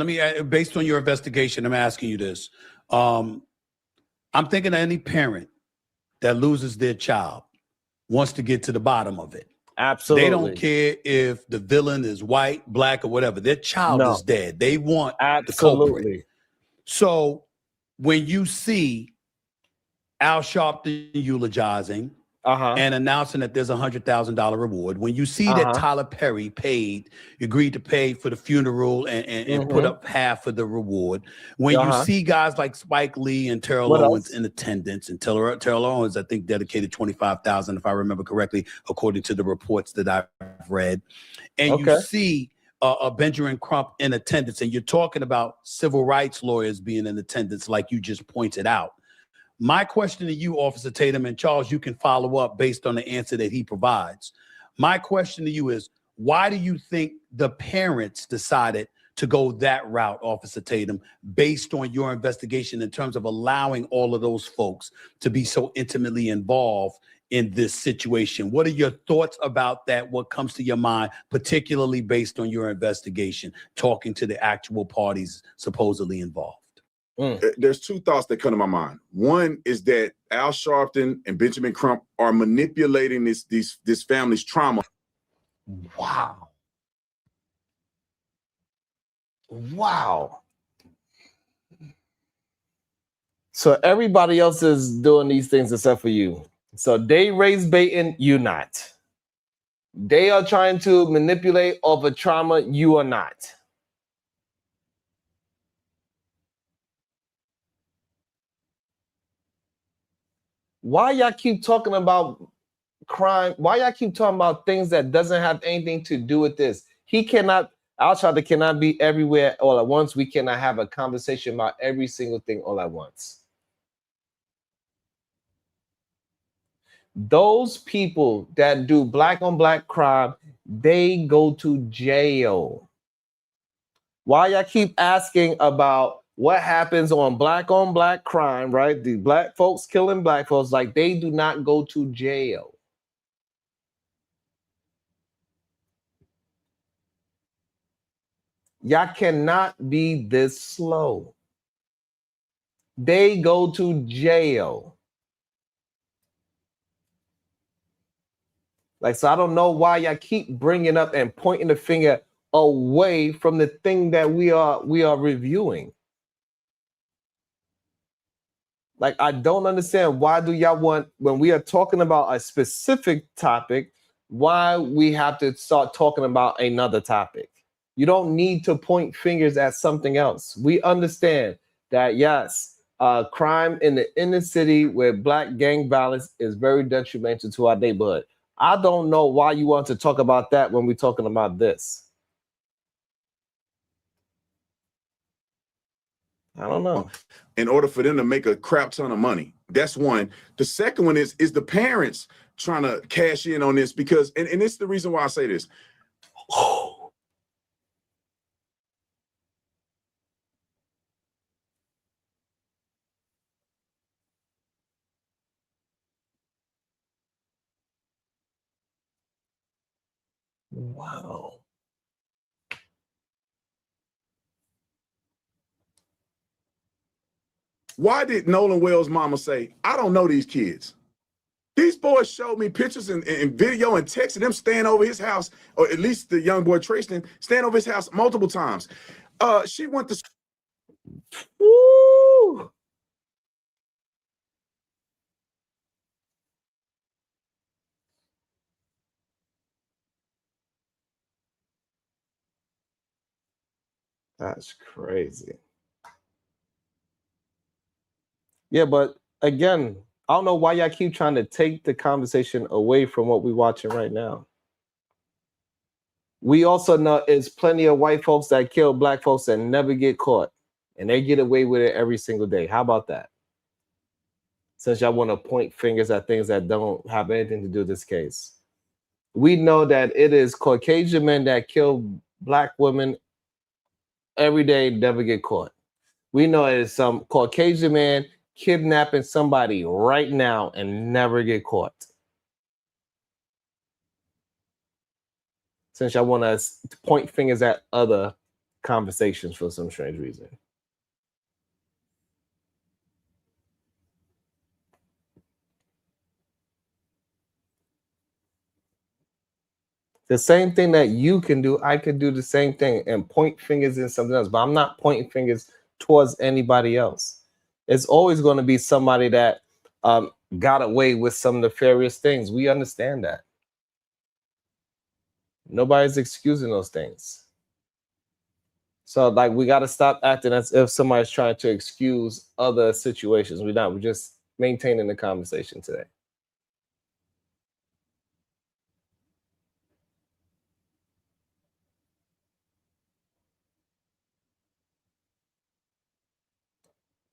Based on your investigation, I'm asking you this. I'm thinking of any parent that loses their child wants to get to the bottom of it. Absolutely. They don't care if the villain is white, black, or whatever. Their child is dead. They want the culprit. So when you see Al Sharpton eulogizing and announcing that there's $100,000 reward, when you see that Tyler Perry agreed to pay for the funeral and put up half of the reward, when you see guys like Spike Lee and Terrell Owens in attendance, and Terrell Owens, I think, dedicated $25,000, if I remember correctly, according to the reports that I've read, and you see Benjamin Crump in attendance, and you're talking about civil rights lawyers being in attendance, like you just pointed out. My question to you, Officer Tatum, and Charles, you can follow up based on the answer that he provides. My question to you is, why do you think the parents decided to go that route, Officer Tatum, based on your investigation in terms of allowing all of those folks to be so intimately involved in this situation? What are your thoughts about that? What comes to your mind, particularly based on your investigation, talking to the actual parties supposedly involved? There's two thoughts that come to my mind. One is that Al Sharpton and Benjamin Crump are manipulating this family's trauma. Wow. Wow. So everybody else is doing these things except for you. So they raise baiting, you not. They are trying to manipulate off of trauma, you are not. Why y'all keep talking about crime? Why y'all keep talking about things that doesn't have anything to do with this? Al Sharpton cannot be everywhere all at once. We cannot have a conversation about every single thing all at once. Those people that do black on black crime, they go to jail. Why y'all keep asking about what happens on black crime, right? The black folks killing black folks, like they do not go to jail. Y'all cannot be this slow. They go to jail. Like, so I don't know why y'all keep bringing up and pointing the finger away from the thing that we are reviewing. Like, I don't understand, why do y'all want, when we are talking about a specific topic, why we have to start talking about another topic? You don't need to point fingers at something else. We understand that, yes, crime in the inner city with black gang violence is very detrimental to our neighborhood. I don't know why you want to talk about that when we're talking about this. I don't know. In order for them to make a crap ton of money. That's one. The second one is the parents trying to cash in on this because, and it's the reason why I say this. Wow. Why did Nolan Wells' mama say, I don't know these kids? These boys showed me pictures and video and text of them staying over his house, or at least the young boy Tristan, staying over his house multiple times. She went to... Woo! That's crazy. Yeah, but again, I don't know why y'all keep trying to take the conversation away from what we're watching right now. We also know there's plenty of white folks that kill black folks and never get caught. And they get away with it every single day. How about that? Since y'all want to point fingers at things that don't have anything to do with this case. We know that it is Caucasian men that kill black women every day, never get caught. We know it is some Caucasian man kidnapping somebody right now and never get caught. Since y'all want us to point fingers at other conversations for some strange reason. The same thing that you can do, I could do the same thing and point fingers in something else, but I'm not pointing fingers towards anybody else. It's always going to be somebody that got away with some nefarious things. We understand that. Nobody's excusing those things. So, like, we got to stop acting as if somebody's trying to excuse other situations. We're not. We're just maintaining the conversation today.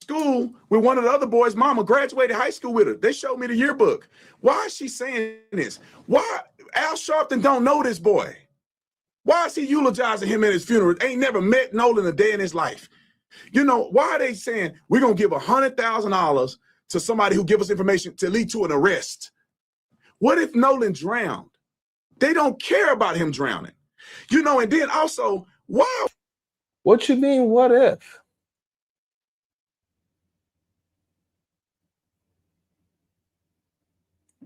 School with one of the other boys' mama, graduated high school with her. They showed me the yearbook. Why is she saying this? Why Al Sharpton don't know this boy? Why is he eulogizing him at his funeral? Ain't never met Nolan a day in his life. You know, why are they saying we're gonna give $100,000 to somebody who give us information to lead to an arrest? What if Nolan drowned? They don't care about him drowning. You know, and then also, why? What you mean, what if?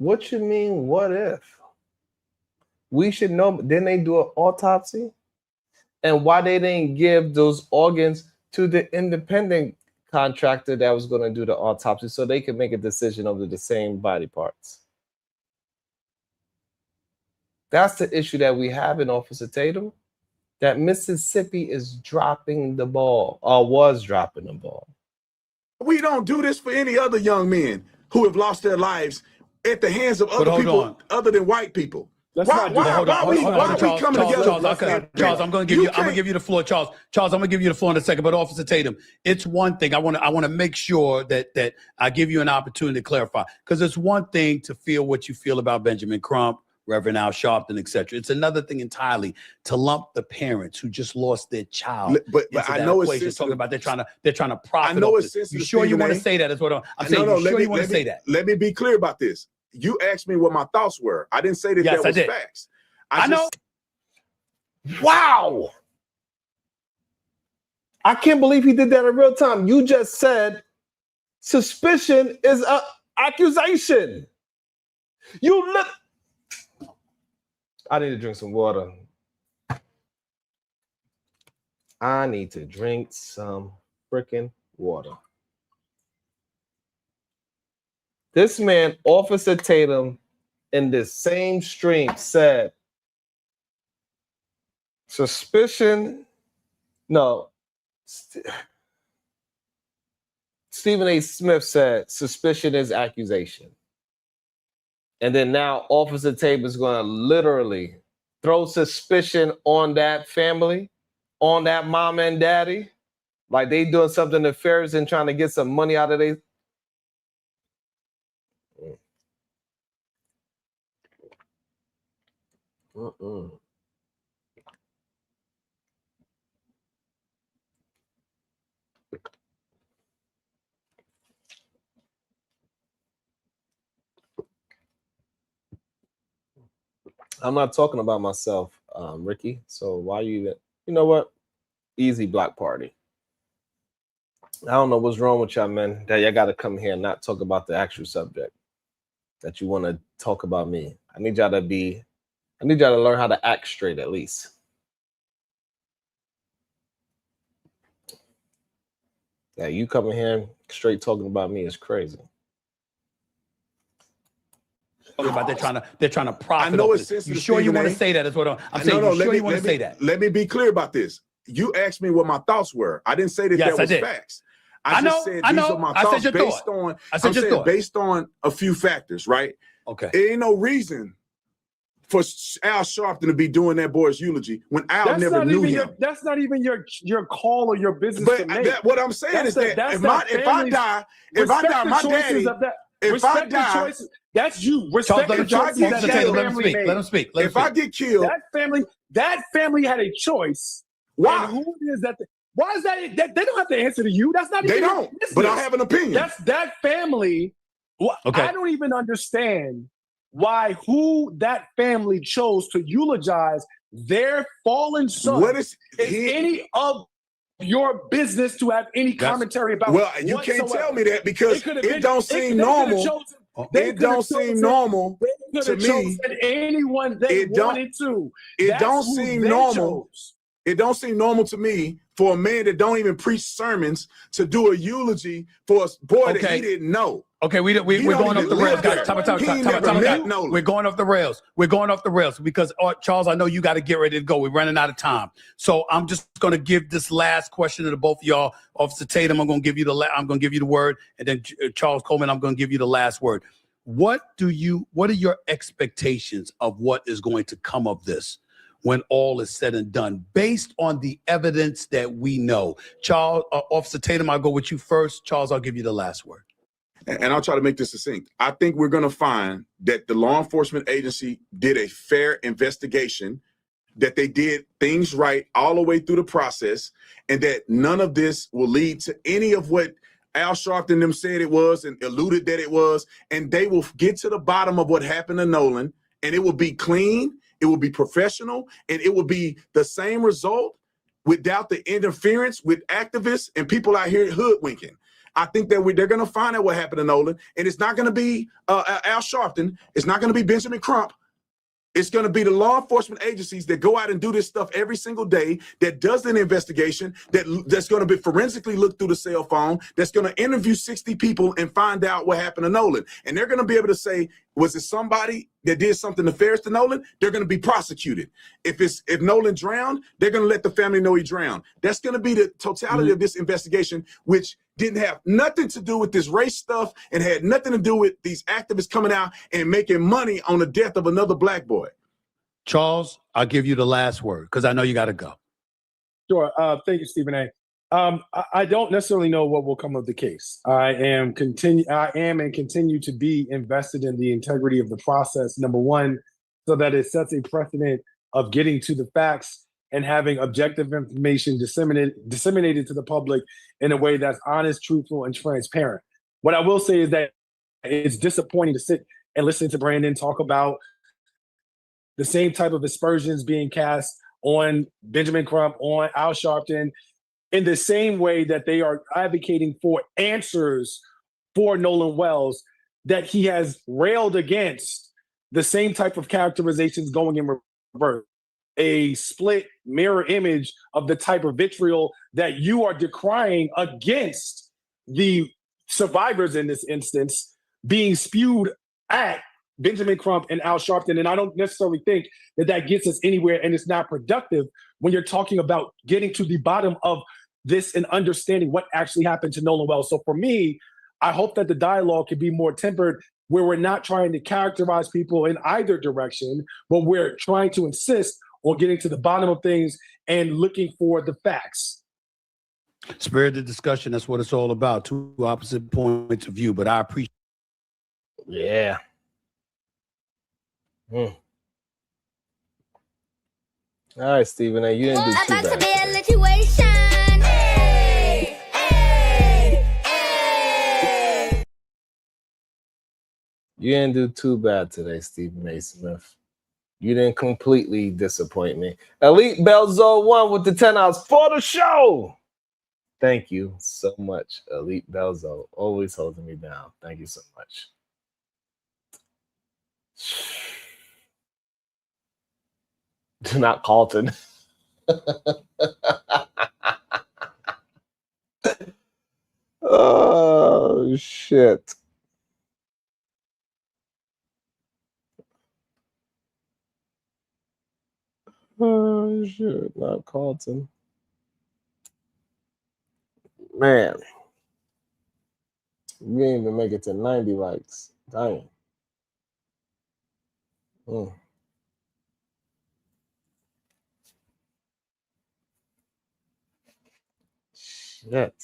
What you mean, what if? We should know. Didn't they do an autopsy? And why they didn't give those organs to the independent contractor that was going to do the autopsy so they could make a decision over the same body parts? That's the issue that we have in Officer Tatum, that Mississippi is dropping the ball, or was dropping the ball. We don't do this for any other young men who have lost their lives at the hands of other people other than white people. Why are we coming together? Charles, I'm going to give you the floor, Charles. Charles, I'm going to give you the floor in a second. But Officer Tatum, it's one thing I want to make sure that I give you an opportunity to clarify, because it's one thing to feel what you feel about Benjamin Crump, Reverend Al Sharpton, etc. It's another thing entirely to lump the parents who just lost their child. But I know it's sensitive. Talking about they're trying to profit. I know it's sensitive. You sure you want to say that? Is what I'm saying. You sure you want to say that? Let me be clear about this. You asked me what my thoughts were. I didn't say that that was facts. I know. Wow. I can't believe he did that in real time. You just said suspicion is an accusation. I need to drink some water. I need to drink some freaking water. This man, Officer Tatum, in this same stream said, Stephen A. Smith said, suspicion is accusation. And then now Officer Tatum is going to literally throw suspicion on that family, on that mom and daddy, like they doing something nefarious and trying to get some money out of they. I'm not talking about myself, Ricky. So why you know what? Easy block party. I don't know what's wrong with y'all, man. That y'all got to come here and not talk about the actual subject that you want to talk about me. I need y'all to learn how to act straight at least. Yeah, you coming here straight talking about me is crazy. About they're trying to profit. I know it's sensitive. You sure you want to say that? Is what I'm saying. No, you sure you want to say that? Let me be clear about this. You asked me what my thoughts were. I didn't say that was facts. I just said these are my thoughts based on a few factors, right? Okay. There ain't no reason for Al Sharpton to be doing that boy's eulogy when Al never knew him. That's not even your call or your business to make. What I'm saying is that if I die, my daddy. If I die, that's you. Respect the choices that family made. Let him speak. If I get killed, that family had a choice. Why? And who is that? Why is that? They don't have to answer to you. That's not. They even don't. But I have an opinion. That's that family. Okay. I don't even understand why that family chose to eulogize their fallen son. What is any of your business to have any commentary about? Well, you can't tell me that because it don't seem normal. It don't seem normal to me. Anyone they wanted to. It don't seem normal. It don't seem normal to me for a man that don't even preach sermons to do a eulogy for a boy that he didn't know. Okay, we're going off the rails, guys. We're going off the rails. We're going off the rails because Charles, I know you got to get ready to go. We're running out of time, so I'm just going to give this last question to the both of y'all. Officer Tatum, I'm going to give you the word, and then Charles Coleman, I'm going to give you the last word. What are your expectations of what is going to come of this when all is said and done, based on the evidence that we know? Charles, Officer Tatum, I'll go with you first. Charles, I'll give you the last word. And I'll try to make this succinct. I think we're going to find that the law enforcement agency did a fair investigation, that they did things right all the way through the process, and that none of this will lead to any of what Al Sharpton them said it was and alluded that it was, and they will get to the bottom of what happened to Nolan, and it will be clean, it will be professional, and it will be the same result without the interference with activists and people out here hoodwinking. I think that they're going to find out what happened to Nolan, and it's not going to be Al Sharpton. It's not going to be Benjamin Crump. It's going to be the law enforcement agencies that go out and do this stuff every single day, that does an investigation, that's going to be forensically looked through the cell phone, that's going to interview 60 people and find out what happened to Nolan. And they're going to be able to say, was it somebody that did something nefarious to Nolan? They're going to be prosecuted. If Nolan drowned, they're going to let the family know he drowned. That's going to be the totality of this investigation, which didn't have nothing to do with this race stuff and had nothing to do with these activists coming out and making money on the death of another black boy. Charles, I'll give you the last word because I know you got to go. Sure. Thank you, Stephen A. I don't necessarily know what will come of the case. I am and continue to be invested in the integrity of the process, number one, so that it sets a precedent of getting to the facts and having objective information disseminated to the public in a way that's honest, truthful, and transparent. What I will say is that it's disappointing to sit and listen to Brandon talk about the same type of aspersions being cast on Benjamin Crump, on Al Sharpton, in the same way that they are advocating for answers for Nolan Wells, that he has railed against the same type of characterizations going in reverse. A split mirror image of the type of vitriol that you are decrying against the survivors in this instance being spewed at Benjamin Crump and Al Sharpton. And I don't necessarily think that gets us anywhere, and it's not productive when you're talking about getting to the bottom of this and understanding what actually happened to Nolan Wells. So for me, I hope that the dialogue can be more tempered, where we're not trying to characterize people in either direction, but we're trying to insist on getting to the bottom of things and looking for the facts. Spirited discussion, that's what it's all about. Two opposite points of view, but I appreciate it. Yeah. All right, Stephen A. You didn't do too bad. You didn't do too bad today, Stephen A. Smith. You didn't completely disappoint me. Elite Belzo 1 with the 10 hours for the show. Thank you so much, Elite Belzo. Always holding me down. Thank you so much. Not Carlton. Oh, shit. Oh, shit. Not Carlton. Man. We didn't even make it to 90 likes. Dang. Shit.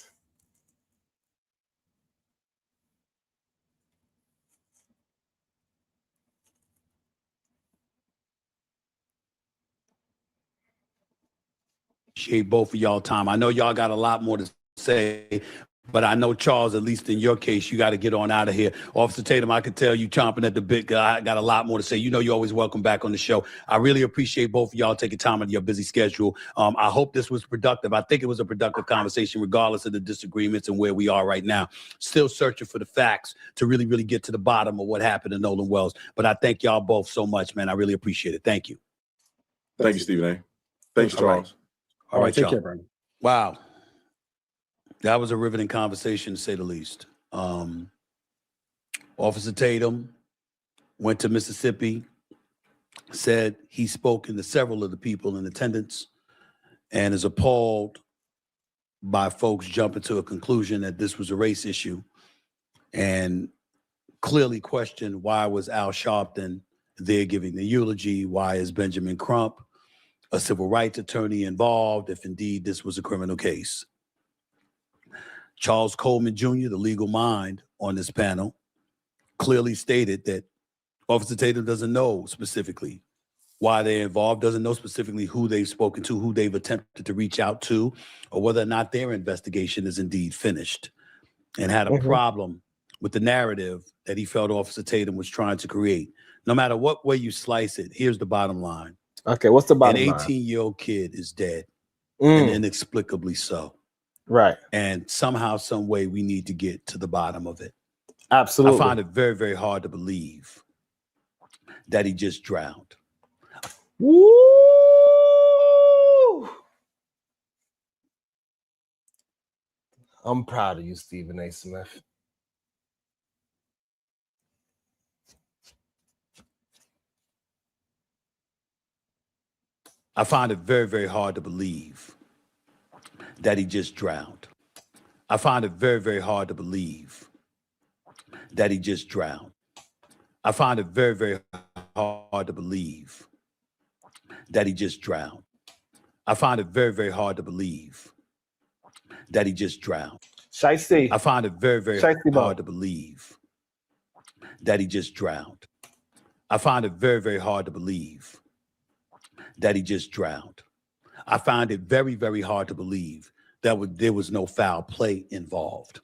Appreciate both of y'all time. I know y'all got a lot more to say, but I know, Charles, at least in your case, you got to get on out of here. Officer Tatum, I could tell you chomping at the bit. I got a lot more to say. You know you're always welcome back on the show. I really appreciate both of y'all taking time out of your busy schedule. I hope this was productive. I think it was a productive conversation, regardless of the disagreements and where we are right now. Still searching for the facts to really, really get to the bottom of what happened to Nolan Wells. But I thank y'all both so much, man. I really appreciate it. Thank you. Thank you, Stephen A. Thanks, Charles. All right, take y'all. care, Brandon. Wow. That was a riveting conversation, to say the least. Officer Tatum went to Mississippi, said he's spoken to several of the people in attendance, and is appalled by folks jumping to a conclusion that this was a race issue, and clearly questioned why was Al Sharpton there giving the eulogy? Why is Benjamin Crump, a civil rights attorney, involved if indeed this was a criminal case? Charles Coleman Jr., the legal mind on this panel, clearly stated that Officer Tatum doesn't know specifically why they're involved, doesn't know specifically who they've spoken to, who they've attempted to reach out to, or whether or not their investigation is indeed finished, and had a problem with the narrative that he felt Officer Tatum was trying to create. No matter what way you slice it, here's the bottom line. Okay, what's the bottom line? An 18-year-old kid is dead, and inexplicably so. Right. And somehow, some way, we need to get to the bottom of it. Absolutely. I find it very, very hard to believe that he just drowned. Woo! I'm proud of you, Stephen A. Smith. I find it very, very hard to believe that he just drowned. I find it very, very hard to believe that he just drowned. I find it very, very hard to believe that he just drowned. I find it very, very hard to believe that he just drowned. Shiesty. I find it very, very hard to believe that he just drowned. I find it very, very hard to believe that he just drowned. I find it very, very hard to believe that there was no foul play involved.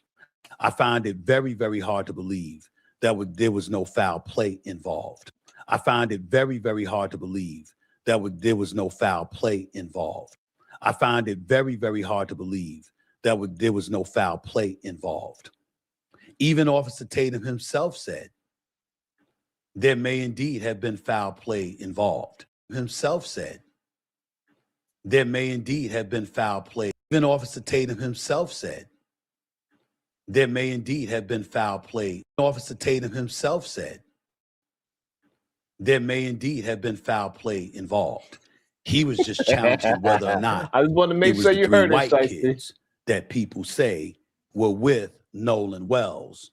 I find it very, very hard to believe that there was no foul play involved. I find it very, very hard to believe that there was no foul play involved. I find it very, very hard to believe that there was no foul play involved. Even Officer Tatum himself said there may indeed have been foul play involved. Himself said there may indeed have been foul play. Even Officer Tatum himself said there may indeed have been foul play. Officer Tatum himself said there may indeed have been foul play involved. He was just challenging whether or not I just want to make sure you heard white it, kids that people say were with Nolan Wells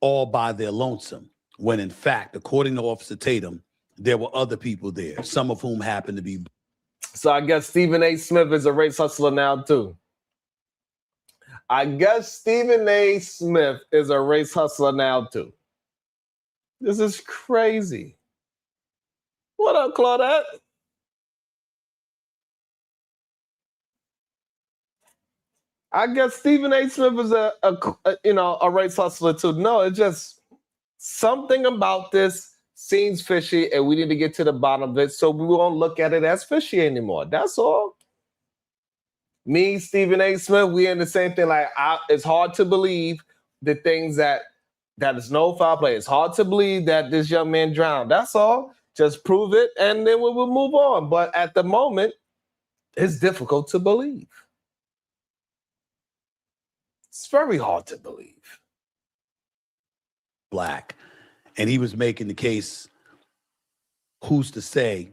all by their lonesome, when in fact, according to Officer Tatum, there were other people there, some of whom happened to be. So I guess Stephen A. Smith is a race hustler now too. I guess Stephen A. Smith is a race hustler now too. This is crazy. What up, Claudette? I guess Stephen A. Smith is a race hustler too. No, it's just something about this seems fishy, and we need to get to the bottom of it so we won't look at it as fishy anymore. That's all. Me, Stephen A. Smith, we in the same thing. Like, it's hard to believe the things that is no foul play. It's hard to believe that this young man drowned. That's all. Just prove it, and then we will move on. But at the moment, it's difficult to believe. It's very hard to believe. Black. And he was making the case, who's to say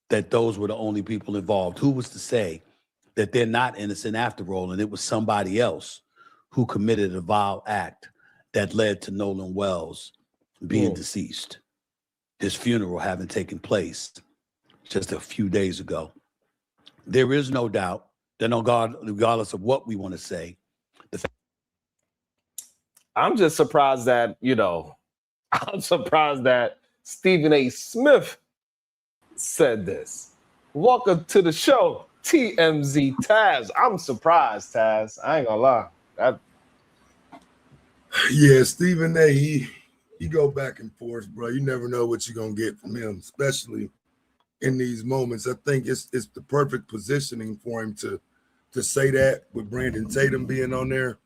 that those were the only people involved? Who was to say that they're not innocent after all, and it was somebody else who committed a vile act that led to Nolan Wells being deceased, his funeral having taken place just a few days ago. There is no doubt that regardless of what we want to say, I'm just surprised that, I'm surprised that Stephen A. Smith said this. Welcome to the show, TMZ Taz. I'm surprised, Taz. I ain't gonna lie. Yeah, Stephen A., he go back and forth, bro. You never know what you're gonna get from him, especially in these moments. I think it's the perfect positioning for him to say that with Brandon Tatum being on there.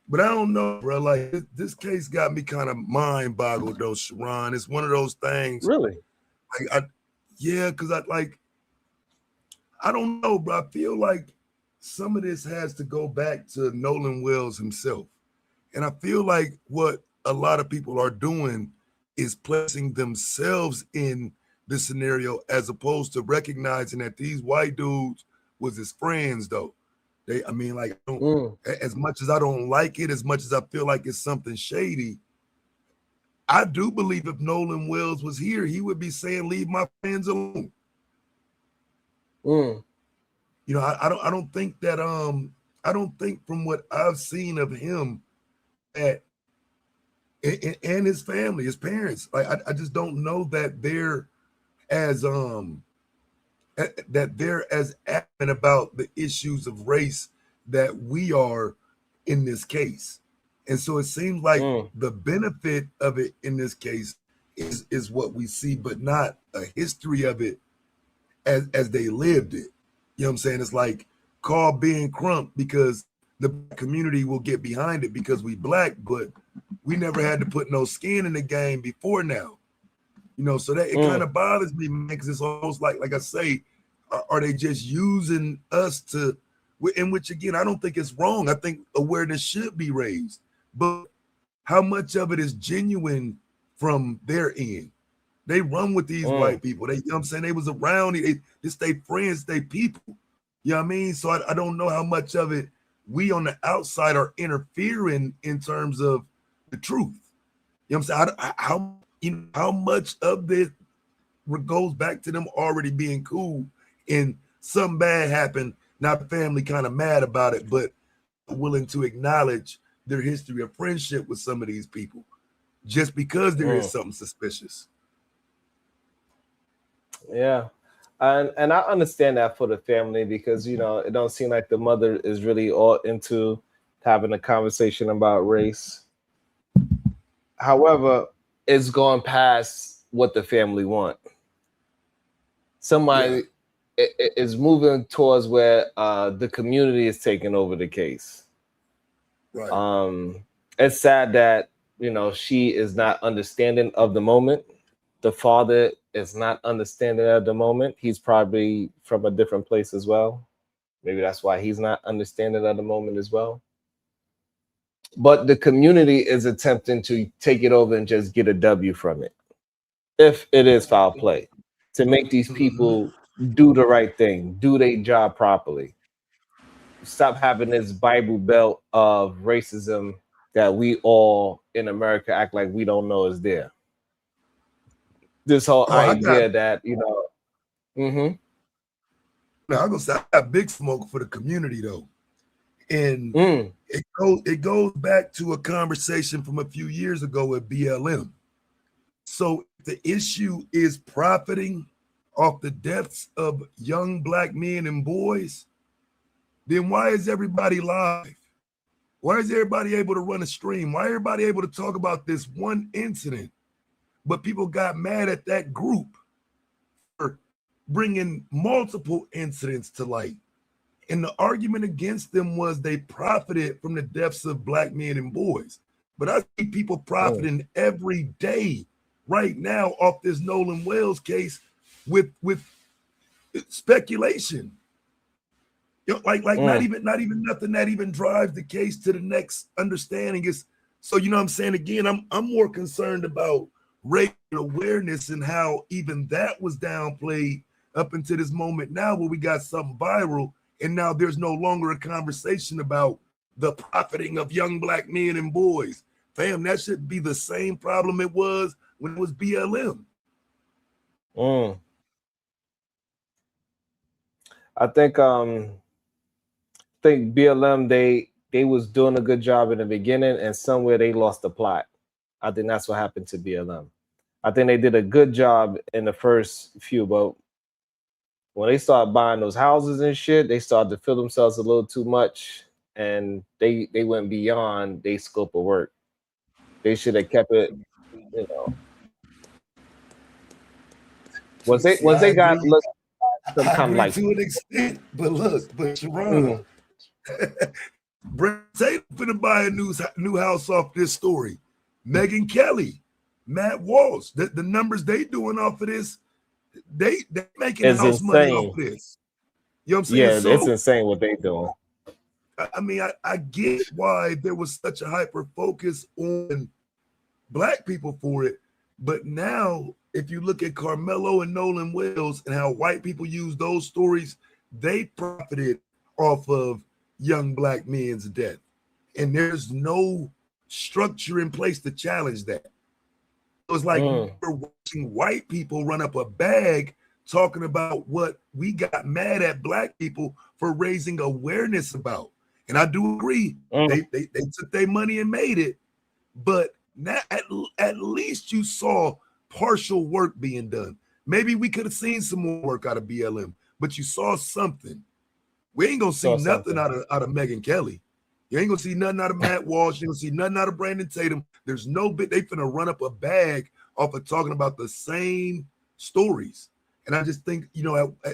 But I don't know, bro. Like, this case got me kind of mind boggled, though, Sharon. It's one of those things. Really? Because I don't know, bro. I feel like some of this has to go back to Nolan Wells himself. And I feel like what a lot of people are doing is placing themselves in this scenario as opposed to recognizing that these white dudes was his friends, though. As much as I don't like it, as much as I feel like it's something shady, I do believe if Nolan Wells was here, he would be saying, "Leave my friends alone." I don't think that I don't think from what I've seen of him that and his family, his parents, like I just don't know that they're as adamant about the issues of race that we are in this case. And so it seems like the benefit of it in this case is what we see, but not a history of it as they lived it. You know what I'm saying? It's like called being crump because the community will get behind it because we black, but we never had to put no skin in the game before now. So that it kind of bothers me, man, because it's almost like I say, are they just using us to, in which again, I don't think it's wrong. I think awareness should be raised, but how much of it is genuine from their end? They run with these white people. They, I'm saying, they was around, they stay friends, they people. You know what I mean? So I don't know how much of it we on the outside are interfering in terms of the truth. You know what I'm saying? How much of this goes back to them already being cool and something bad happened, now the family kind of mad about it, but willing to acknowledge their history of friendship with some of these people just because there is something suspicious. Yeah. And I understand that for the family because, it don't seem like the mother is really all into having a conversation about race. However, it's gone past what the family want. Somebody is moving towards where the community is taking over the case. Right. It's sad that, she is not understanding of the moment. The father is not understanding at the moment. He's probably from a different place as well. Maybe that's why he's not understanding at the moment as well. But the community is attempting to take it over and just get a W from it. If it is foul play, to make these people do the right thing, do their job properly. Stop having this Bible Belt of racism that we all in America act like we don't know is there. This whole idea that, Now I'm gonna say I got big smoke for the community though. And it goes back to a conversation from a few years ago with BLM. So the issue is profiting off the deaths of young black men and boys, then why is everybody live? Why is everybody able to run a stream? Why is everybody able to talk about this one incident? But people got mad at that group for bringing multiple incidents to light. And the argument against them was they profited from the deaths of black men and boys. But I see people profiting every day right now off this Nolan Wells case with speculation. Like not even nothing that even drives the case to the next understanding. Is so what I'm saying, again, I'm more concerned about racial awareness and how even that was downplayed up until this moment now where we got something viral and now there's no longer a conversation about the profiting of young black men and boys. Fam, that should be the same problem it was when it was BLM. I think BLM they was doing a good job in the beginning and somewhere they lost the plot. I think that's what happened to BLM. I think they did a good job in the first few, but when they started buying those houses and shit, they started to feel themselves a little too much and they went beyond their scope of work. They should have kept it, once they got some kind of like to an extent, but Sharon, Brent Tatum finna buy a new house off this story. Megyn Kelly, Matt Walsh, the numbers they doing off of this, they making it's house insane. money off of this. You know what I'm saying? Yeah, so, it's insane what they doing. I mean, I get why there was such a hyper focus on black people for it, but now if you look at Carmelo and Nolan Wells and how white people use those stories, they profited off of young black men's death. And there's no structure in place to challenge that. It was like we're watching white people run up a bag talking about what we got mad at black people for raising awareness about. And I do agree, they took their money and made it, but now at least you saw partial work being done. Maybe we could have seen some more work out of BLM, but you saw something. We ain't gonna see nothing out of Megyn Kelly. You ain't gonna see nothing out of Matt Walsh. You ain't gonna see nothing out of Brandon Tatum. There's no bit they finna run up a bag off of talking about the same stories. And I just think,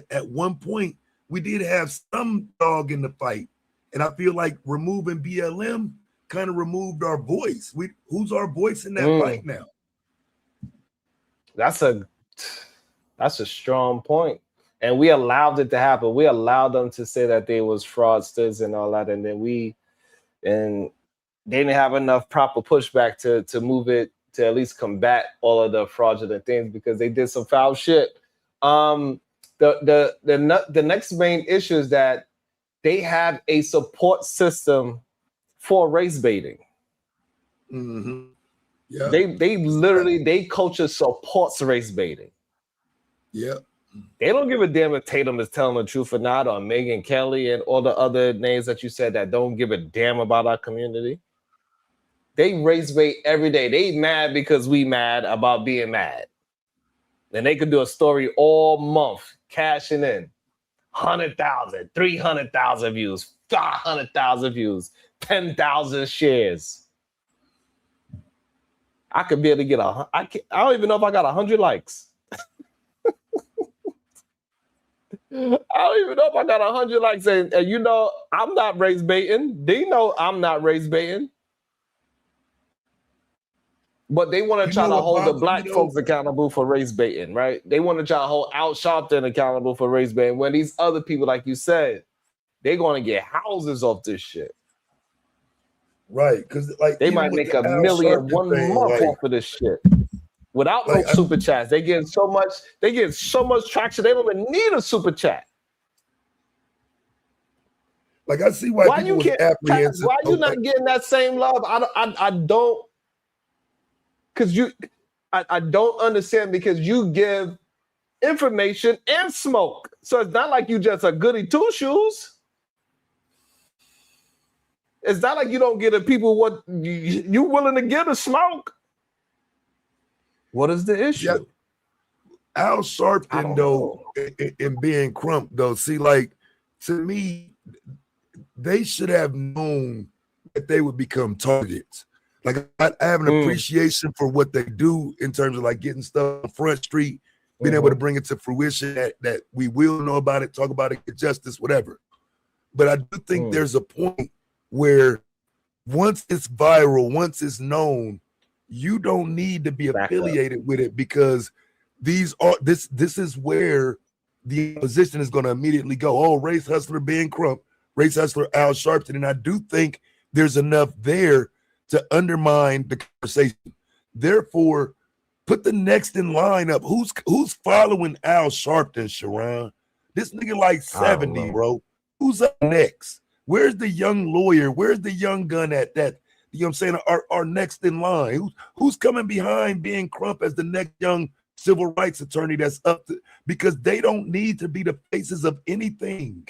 at one point we did have some dog in the fight. And I feel like removing BLM kind of removed our voice. Who's our voice in that fight now? That's a strong point. And we allowed it to happen. We allowed them to say that they was fraudsters and all that. And then they didn't have enough proper pushback to move it to at least combat all of the fraudulent things because they did some foul shit. The next main issue is that they have a support system for race baiting. Mm-hmm. Yeah. They culture supports race baiting. Yeah. They don't give a damn if Tatum is telling the truth or not, or Megyn Kelly and all the other names that you said that don't give a damn about our community. They race bait every day. They mad because we mad about being mad. And they could do a story all month, cashing in 100,000, 300,000 views, 500,000 views, 10,000 shares. I could be able to get I don't even know if I got 100 likes. I don't even know if I got 100 likes. And you know, I'm not race baiting. They know I'm not race baiting. But they want to try to hold the black folks accountable for race baiting, right? They want to try to hold Al Sharpton accountable for race baiting when these other people, like you said, they're going to get houses off this shit. Right, because like they might make $1 million one month off of this shit. Without no super chats. They get so much traction, they don't even need a super chat. Like I see why people you apprehensive. Why you not getting that same love? I don't. Because I don't understand because you give information and smoke. So it's not like you just a goody two shoes. It's not like you don't give the people what you willing to give the smoke. What is the issue? Yeah. Al Sharpton, though, in being Crump, though, see, like, to me, they should have known that they would become targets. Like, I have an appreciation for what they do in terms of, like, getting stuff on Front Street, being able to bring it to fruition that we will know about it, talk about it, get justice, whatever. But I do think there's a point where once it's viral, once it's known, you don't need to be affiliated with it because this is where the opposition is going to immediately go. Oh, race hustler Ben Crump, race hustler Al Sharpton. And I do think there's enough there to undermine the conversation. Therefore, put the next in line up. Who's following Al Sharpton, Sharon? This nigga like 70, bro. Who's up next? Where's the young lawyer? Where's the young gun at that? You know what I'm saying? Our next in line. Who's coming behind Ben Crump as the next young civil rights attorney that's up to, because they don't need to be the faces of anything.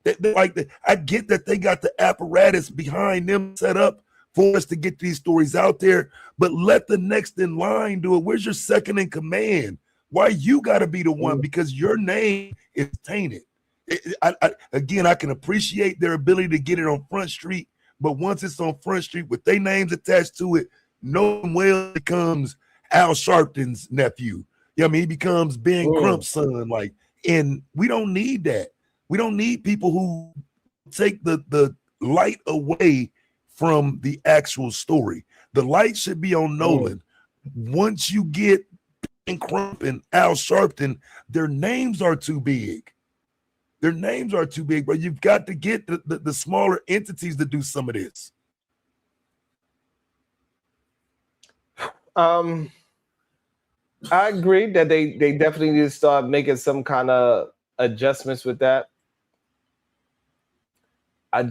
I get that they got the apparatus behind them set up for us to get these stories out there, but let the next in line do it. Where's your second in command? Why you got to be the one? Because your name is tainted. I can appreciate their ability to get it on Front Street, but once it's on Front Street with their names attached to it, Nolan Wells becomes Al Sharpton's nephew. You know what I mean? He becomes Ben Crump's son. Like, and we don't need that. We don't need people who take the light away from the actual story. The light should be on Nolan. Once you get Ben Crump and Al Sharpton, their names are too big. Their names are too big, but you've got to get the smaller entities to do some of this. I agree that they definitely need to start making some kind of adjustments with that. I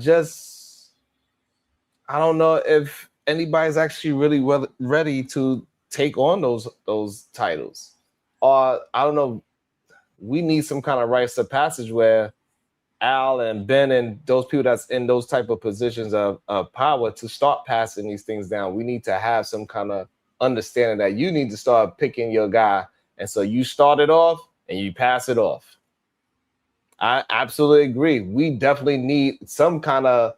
don't know if anybody's actually really ready to take on those titles. Or I don't know. We need some kind of rites of passage where Al and Ben and those people that's in those type of positions of power to start passing these things down. We need to have some kind of understanding that you need to start picking your guy. And so you start it off and you pass it off. I absolutely agree. We definitely need some kind of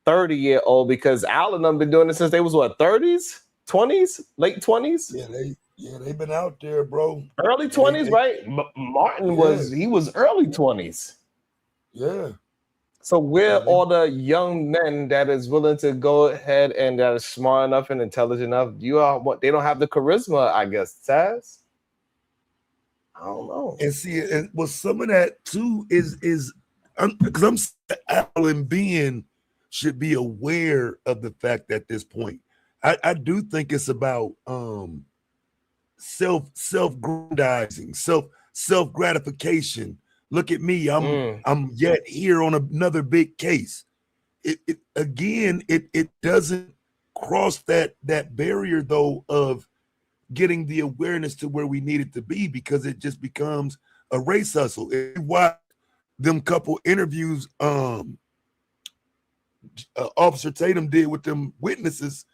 30-year-old because Al and them been doing this since they was what, 30s, 20s, late 20s? Yeah, they've been out there, bro. Early 20s, right? Martin was early 20s. Yeah. So where all the young men that is willing to go ahead and that is smart enough and intelligent enough? You are what they don't have the charisma, I guess, Taz. I don't know. And see, and well, some of that too is because I'm Alan being should be aware of the fact at this point. I do think it's about self-grandizing, self-gratification. Look at me, I'm yet here on another big case. It again, it doesn't cross that barrier though of getting the awareness to where we need it to be, because it just becomes a race hustle. If you watch them couple interviews Officer Tatum did with them witnesses,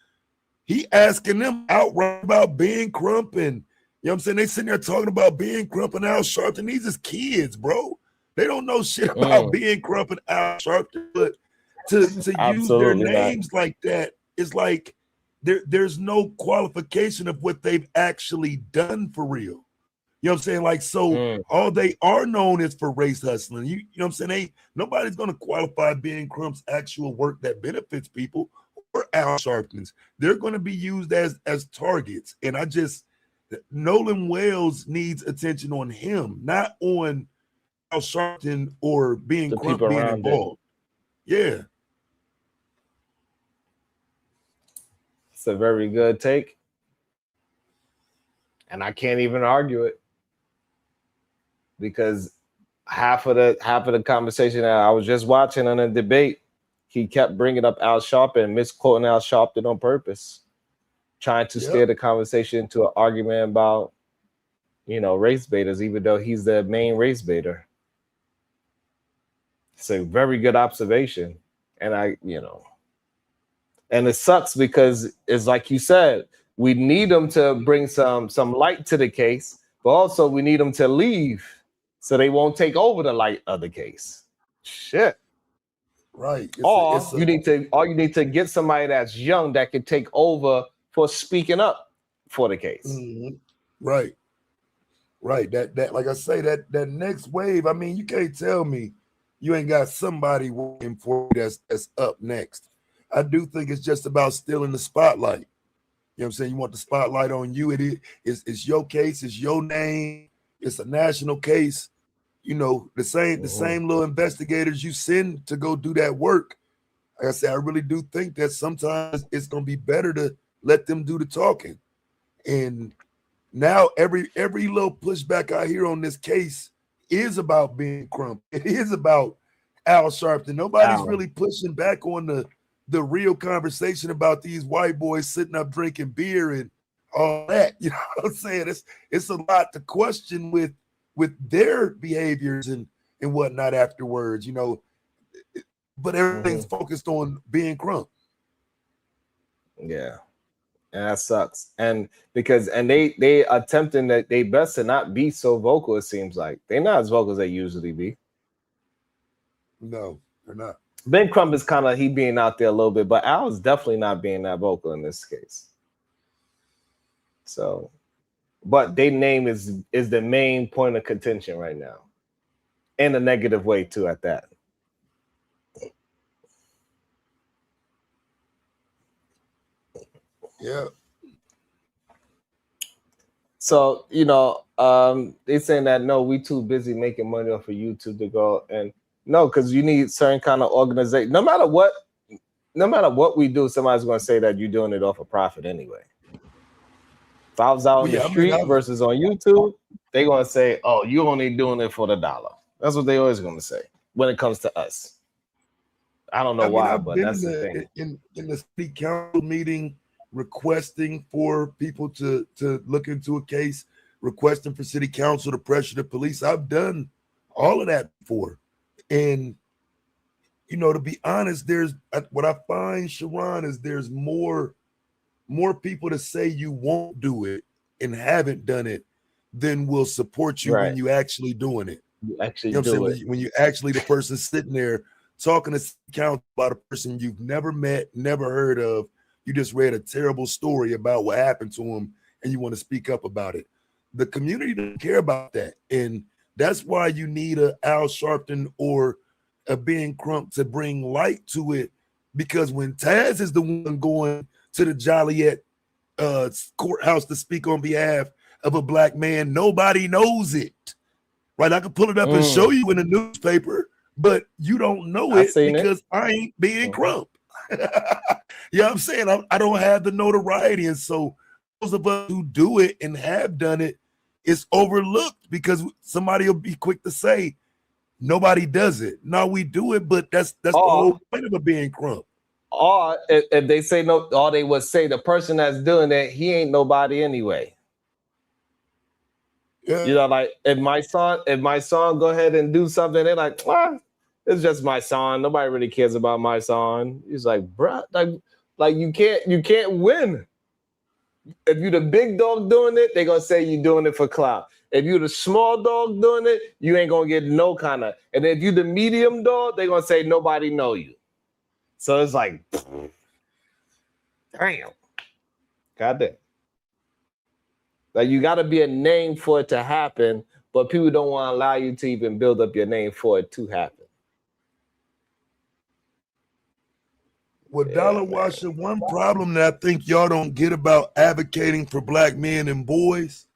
he asking them outright about Ben Crump, and you know what I'm saying, they sitting there talking about Ben Crump and Al Sharpton. These is kids, bro. They don't know shit about Ben Crump and Al Sharpton, but to use their names like that is like there's no qualification of what they've actually done for real. You know what I'm saying? Like, so all they are known is for race hustling. You know what I'm saying? Nobody's going to qualify Ben Crump's actual work that benefits people or Al Sharpton's. They're going to be used as targets. And Nolan Wells needs attention on him, not on Al Sharpton or Ben Crump being involved. Yeah. It's a very good take. And I can't even argue it, because half of the conversation that I was just watching on a debate, he kept bringing up Al Sharpton, misquoting Al Sharpton on purpose, trying to steer the conversation into an argument about, race baiters, even though he's the main race baiter. It's a very good observation. And and it sucks because it's like you said, we need them to bring some light to the case, but also we need them to leave so they won't take over the light of the case. Shit. Right. You need to get somebody that's young that can take over for speaking up for the case. Mm-hmm. Right. That like I say, that next wave, I mean, you can't tell me you ain't got somebody working for you that's up next. I do think it's just about stealing the spotlight. You know what I'm saying? You want the spotlight on you. It's your case, it's your name, it's a national case. The same little investigators you send to go do that work. Like I said, I really do think that sometimes it's gonna be better to let them do the talking. And now every little pushback I hear on this case is about Ben Crump. It is about Al Sharpton. Nobody's really pushing back on the real conversation about these white boys sitting up drinking beer and all that. You know what I'm saying? It's a lot to question with their behaviors and whatnot afterwards, but everything's focused on Ben Crump. Yeah. And that sucks. And they attempting that they best to not be so vocal, it seems like. They're not as vocal as they usually be. No, they're not. Ben Crump is kind of he being out there a little bit, but Al is definitely not being that vocal in this case. So, but their name is the main point of contention right now, in a negative way too. At that, yeah. So they saying that no, we too busy making money off of YouTube to go and. No, because you need certain kind of organization. No matter what we do, somebody's going to say that you're doing it off a profit anyway. If I was out on the street versus on YouTube, they're going to say, "Oh, you only doing it for the dollar." That's what they always going to say when it comes to us. I don't know why, but that's the thing. In the city council meeting, requesting for people to look into a case, requesting for city council to pressure the police. I've done all of that before. And, to be honest, what I find, Sharon, is there's more people to say you won't do it and haven't done it than will support you when you actually doing it. You actually do it. When you actually the person sitting there talking to council about a person you've never met, never heard of. You just read a terrible story about what happened to him and you want to speak up about it. The community doesn't care about that. And that's why you need a Al Sharpton or of being Crump to bring light to it, because when Taz is the one going to the Joliet courthouse to speak on behalf of a black man, nobody knows it. Right? I can pull it up and show you in the newspaper, but you don't know it because I ain't being Crump. You know what I'm saying? I don't have the notoriety. And so those of us who do it and have done it, it's overlooked because somebody will be quick to say, nobody does it. No, we do it, but that's the whole point of it being Crump. Or if they say no, or they would say the person that's doing that, he ain't nobody anyway. Yeah. You know, like if my son go ahead and do something, they're like, it's just my son. Nobody really cares about my son. He's like, bruh, like you can't win. If you're the big dog doing it, they're gonna say you're doing it for clout. If you're the small dog doing it, you ain't gonna get no kind of. And if you're the medium dog, they're gonna say nobody know you. So it's like, damn, goddamn. Like you got to be a name for it to happen, but people don't want to allow you to even build up your name for it to happen. Well, Dollar Washer, one problem that I think y'all don't get about advocating for black men and boys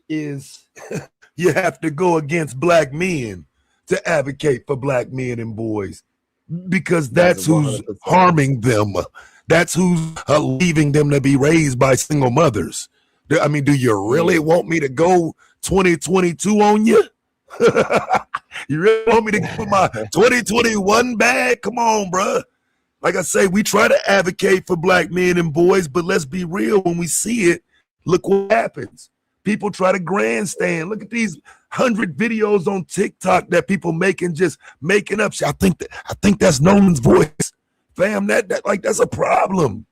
is you have to go against black men to advocate for black men and boys, because that's who's harming them. That's who's leaving them to be raised by single mothers. I mean, do you really want me to go 2022 on you? You really want me to put my 2021 bag? Come on, bro. Like I say, we try to advocate for black men and boys, but let's be real. When we see it, look what happens. People try to grandstand. Look at these 100 videos on TikTok that people making, just making up shit. I think that's Nolan's voice. Fam, that's a problem.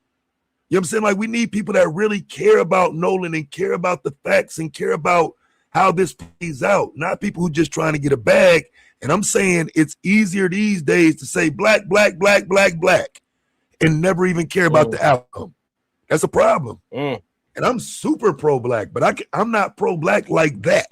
You know what I'm saying? Like, we need people that really care about Nolan and care about the facts and care about how this plays out, not people who just trying to get a bag. And I'm saying it's easier these days to say black, black, black, black, black, and never even care about the outcome. That's a problem. And I'm super pro-black, but I'm not pro-black like that.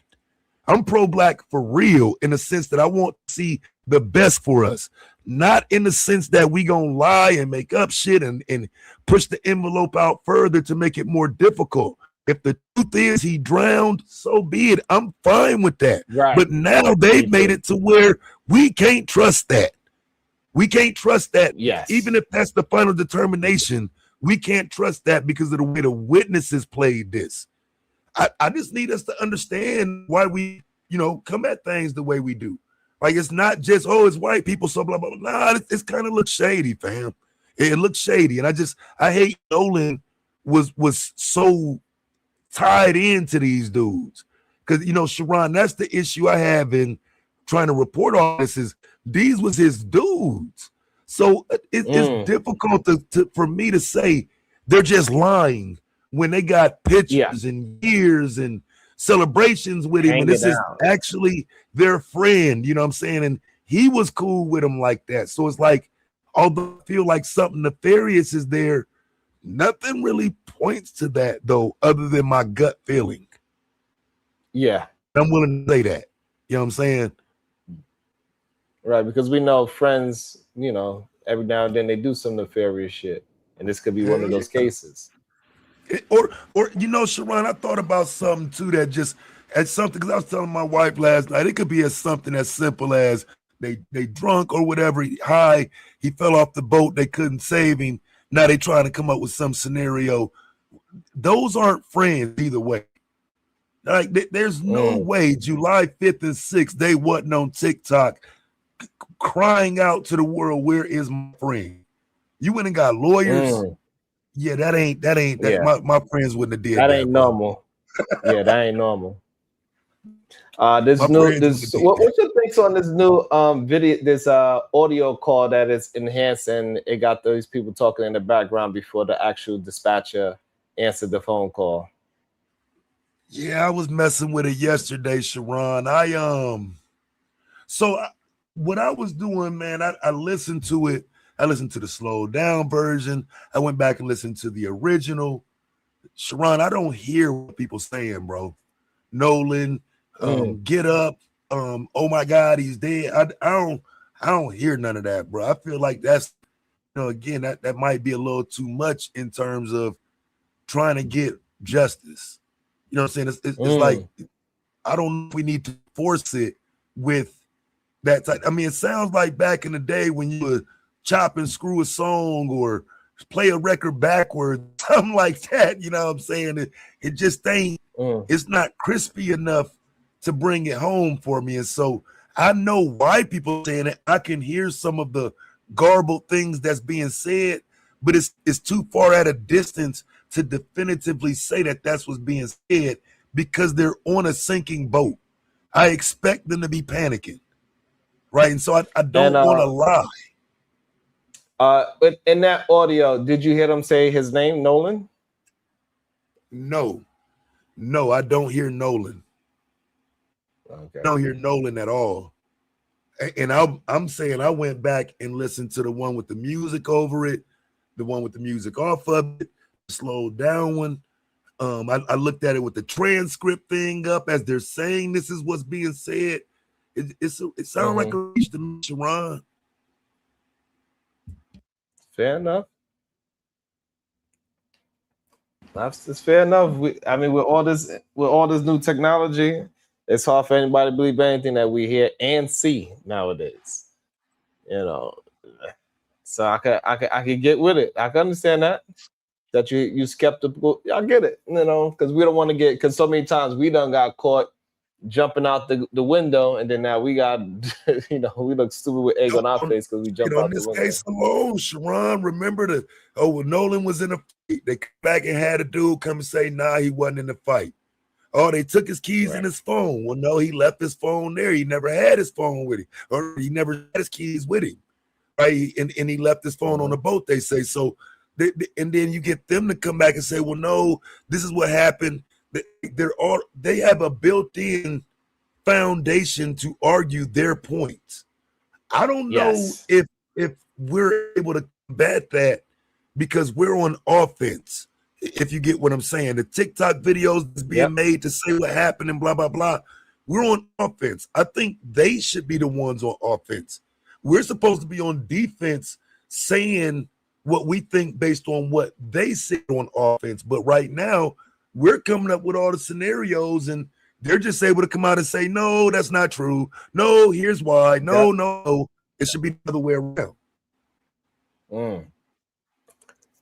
I'm pro-black for real, in the sense that I want to see the best for us. Not in the sense that we gonna lie and make up shit and push the envelope out further to make it more difficult. If the truth is he drowned, so be it. I'm fine with that. Right. But now they've made it to where we can't trust that. We can't trust that. Yes. Even if that's the final determination, we can't trust that because of the way the witnesses played this. I just need us to understand why we, come at things the way we do. Like, it's not just, it's white people, so blah, blah, blah. Nah, it's kind of looks shady, fam. It looks shady. And I hate Nolan was so tied into these dudes. Because, Sharon, that's the issue I have in trying to report all this, is these was his dudes. So it's difficult for me to say they're just lying when they got pictures and years and celebrations with him, and this is actually their friend, you know what I'm saying? And he was cool with him like that. So it's like, although I feel like something nefarious is there, nothing really points to that, though, other than my gut feeling. Yeah. I'm willing to say that. You know what I'm saying? Right, because we know friends, every now and then they do some nefarious shit. And this could be one of those cases. Or Sharon, I thought about something too that just as something, because I was telling my wife last night, it could be as something as simple as they drunk or whatever, high, he fell off the boat, they couldn't save him. Now they trying to come up with some scenario. Those aren't friends either way. Like, there's no way July 5th and 6th, they wasn't on TikTok crying out to the world, where is my friend? You went and got lawyers. Yeah, that ain't my friends wouldn't have did that. That ain't normal. Yeah, that ain't normal. What's your thoughts on this new video, this audio call that is enhanced, and it got those people talking in the background before the actual dispatcher answered the phone call? Yeah, I was messing with it yesterday, Sharon. What I was doing, man, I listened to it. I listened to the slowed down version. I went back and listened to the original. Sharon, I don't hear what people saying, bro. Nolan, get up. Oh my God, he's dead. I don't hear none of that, bro. I feel like that's, again, that might be a little too much in terms of trying to get justice. You know what I'm saying? It's like, I don't know if we need to force it with that type. I mean, it sounds like back in the day when you would chop and screw a song or play a record backwards, something like that. You know what I'm saying? It just ain't, it's not crispy enough to bring it home for me. And so I know why people are saying it. I can hear some of the garbled things that's being said, but it's too far at a distance to definitively say that that's what's being said because they're on a sinking boat. I expect them to be panicking, right? And so I don't want to lie. In that audio, did you hear him say his name, Nolan? No, I don't hear Nolan. Okay. I don't hear Nolan at all. And I'm saying I went back and listened to the one with the music over it, the one with the music off of it, slowed down one. I looked at it with the transcript thing up as they're saying this is what's being said. It sounds like a reach to me, Sharon. Fair enough. That's fair enough. I mean, with all this new technology, it's hard for anybody to believe anything that we hear and see nowadays. So I can get with it. I can understand that you skeptical. I get it, because we don't want to get, because so many times we done got caught jumping out the window, and then now we got, we look stupid with egg on our face because we jump out the window. In this case alone, Sharon, remember when Nolan was in a fight, they come back and had a dude come and say, nah, he wasn't in the fight. Oh, they took his keys and his phone. Well, no, he left his phone there. He never had his phone with him, or he never had his keys with him, right? And he left his phone on the boat, they say. So, and then you get them to come back and say, well, no, this is what happened. They have a built-in foundation to argue their points. I don't know if we're able to combat that because we're on offense. If you get what I'm saying, the TikTok videos is being made to say what happened and blah, blah, blah. We're on offense. I think they should be the ones on offense. We're supposed to be on defense saying what we think based on what they said on offense. But right now, we're coming up with all the scenarios and they're just able to come out and say, no, that's not true. No, here's why. No. It should be the other way around.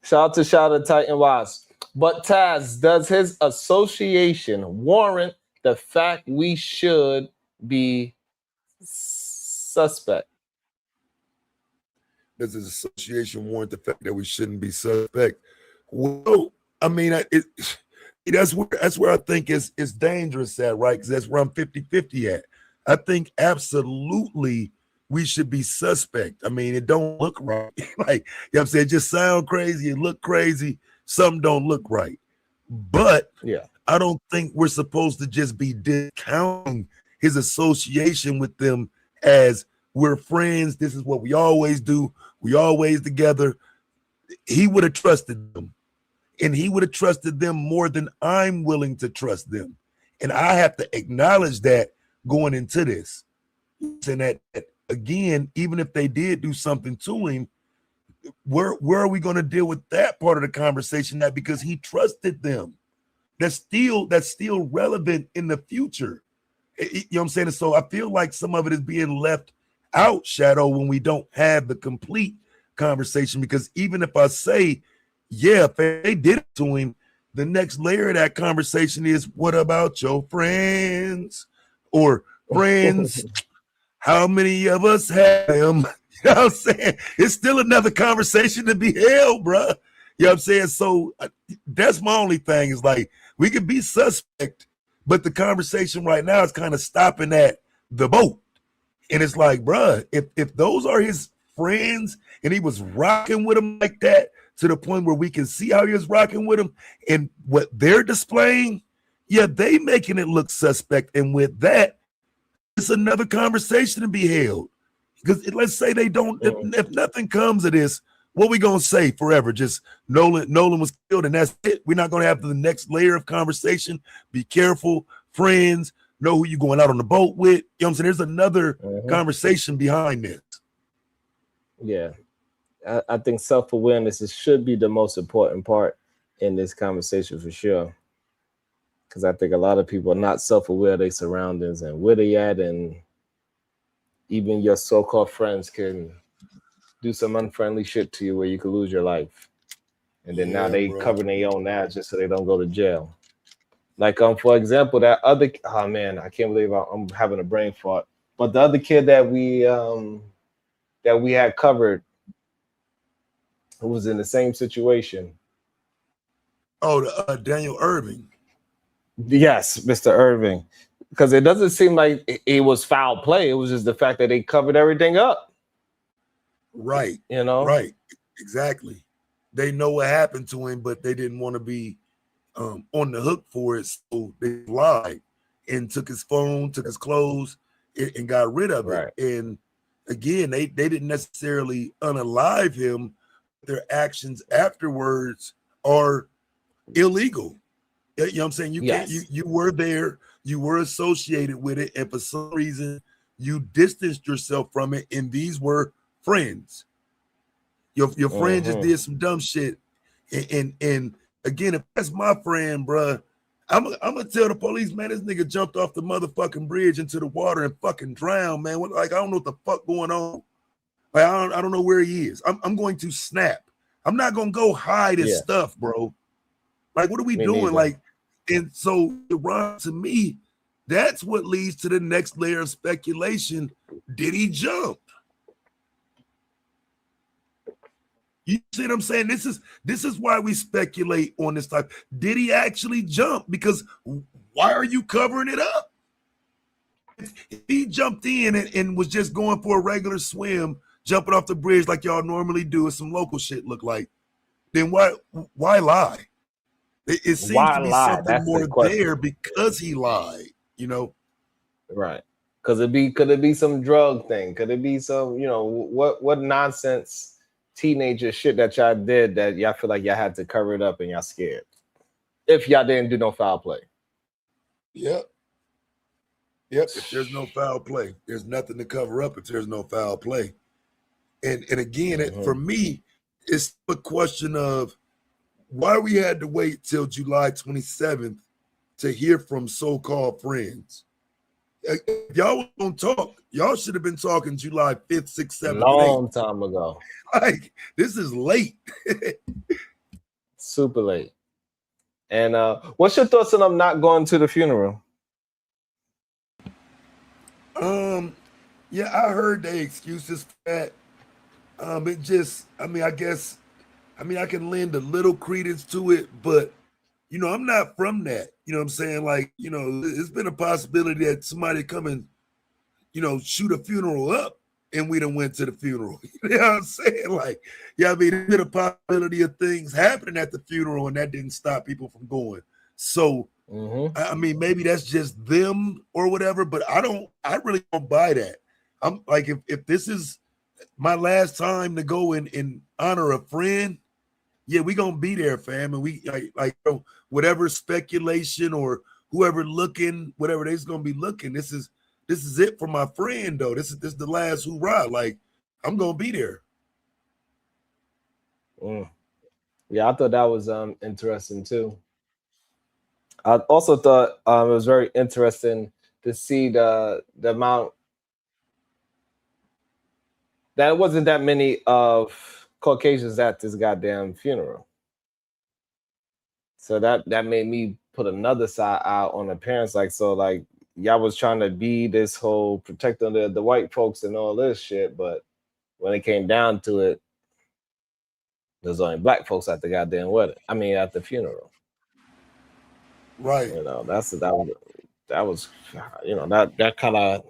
Shout out to Titan Wise. But Taz, does his association warrant the fact we should be suspect? Does his association warrant the fact that we shouldn't be suspect? Well, I mean, that's where I think it's dangerous at, right? Because that's where I'm 50-50 at. I think absolutely we should be suspect. I mean, it don't look right. Like, you know what I'm saying? It just sound crazy, it look crazy. Some don't look right. But I don't think we're supposed to just be discounting his association with them as we're friends. This is what we always do. We always together. He would have trusted them. And he would have trusted them more than I'm willing to trust them. And I have to acknowledge that going into this. And that again, even if they did do something to him, where are we going to deal with that part of the conversation? That because he trusted them, that's still relevant in the future. You know what I'm saying? So I feel like some of it is being left out, Shadow, when we don't have the complete conversation. Because even if I say, yeah, if they did it to him, the next layer of that conversation is, what about your friends? Or friends, how many of us have them? You know what I'm saying? It's still another conversation to be held, bro. You know what I'm saying? So that's my only thing is like, we could be suspect, but the conversation right now is kind of stopping at the boat. And it's like, bro, if those are his friends and he was rocking with them like that to the point where we can see how he was rocking with them and what they're displaying, they making it look suspect. And with that, it's another conversation to be held. Because let's say they don't, if nothing comes of this, what we gonna say forever? Just Nolan was killed and that's it. We're not gonna have the next layer of conversation. Be careful, friends, know who you're going out on the boat with. You know what I'm saying? There's another conversation behind this. Yeah, I think self-awareness should be the most important part in this conversation for sure. Because I think a lot of people are not self-aware of their surroundings and where they at, and even your so-called friends can do some unfriendly shit to you where you could lose your life. And then now they covering their own ass just so they don't go to jail. Like for example, that other oh man, I can't believe I'm having a brain fart. But the other kid that we had covered, who was in the same situation. Oh, Daniel Irving. Yes, Mr. Irving. Because it doesn't seem like it was foul play. It was just the fact that they covered everything up. Right. You know? Right. Exactly. They know what happened to him, but they didn't want to be on the hook for it. So they lied and took his phone, took his clothes, and got rid of it. And again, they didn't necessarily unalive him. Their actions afterwards are illegal. You know what I'm saying? You can't, you were there, you were associated with it, and for some reason you distanced yourself from it, and these were friends. Your friend just did some dumb shit. And again, if that's my friend, bruh, I'm gonna tell the police, man, this nigga jumped off the motherfucking bridge into the water and fucking drowned, man. Like, I don't know what the fuck going on. Like, I don't know where he is. I'm going to snap. I'm not gonna go hide his stuff, bro. Like, what are we doing? Neither. Like, and so Ron, to me, that's what leads to the next layer of speculation. Did he jump? You see what I'm saying? This is why we speculate on this type. Did he actually jump? Because why are you covering it up? If he jumped in and was just going for a regular swim, jumping off the bridge like y'all normally do, as some local shit look like, then why lie? It seems to be something That's more there because he lied, you know? Right. Could it be some drug thing? Could it be some, what nonsense teenager shit that y'all did that y'all feel like y'all had to cover it up and y'all scared? If y'all didn't do no foul play. Yep. If there's no foul play, there's nothing to cover up if there's no foul play. And again, for me, it's a question of why we had to wait till July 27th to hear from so-called friends. If y'all was gonna talk, y'all should have been talking July 5th, 6th, 7th, long time ago. Like, this is late. Super late. And what's your thoughts on them not going to the funeral? Yeah, I heard the excuses for that. It just, I guess, I can lend a little credence to it, but I'm not from that. You know what I'm saying? Like, it's been a possibility that somebody come and, shoot a funeral up and we done went to the funeral. You know what I'm saying? Like, there's been a possibility of things happening at the funeral and that didn't stop people from going. So, maybe that's just them or whatever, but I really don't buy that. I'm like, if this is my last time to go and honor a friend, yeah, we gonna be there, fam, and we like whatever speculation or whoever looking, whatever they's gonna be looking. This is it for my friend though. This is the last hoorah. Like, I'm gonna be there. Yeah, I thought that was interesting too. I also thought it was very interesting to see the amount that wasn't that many of Caucasians at this goddamn funeral. So that made me put another side out on the parents. Like, so like y'all was trying to be this whole protecting the white folks and all this shit, but when it came down to it, there's only black folks at the goddamn wedding. I mean, at the funeral. Right. That was that kind of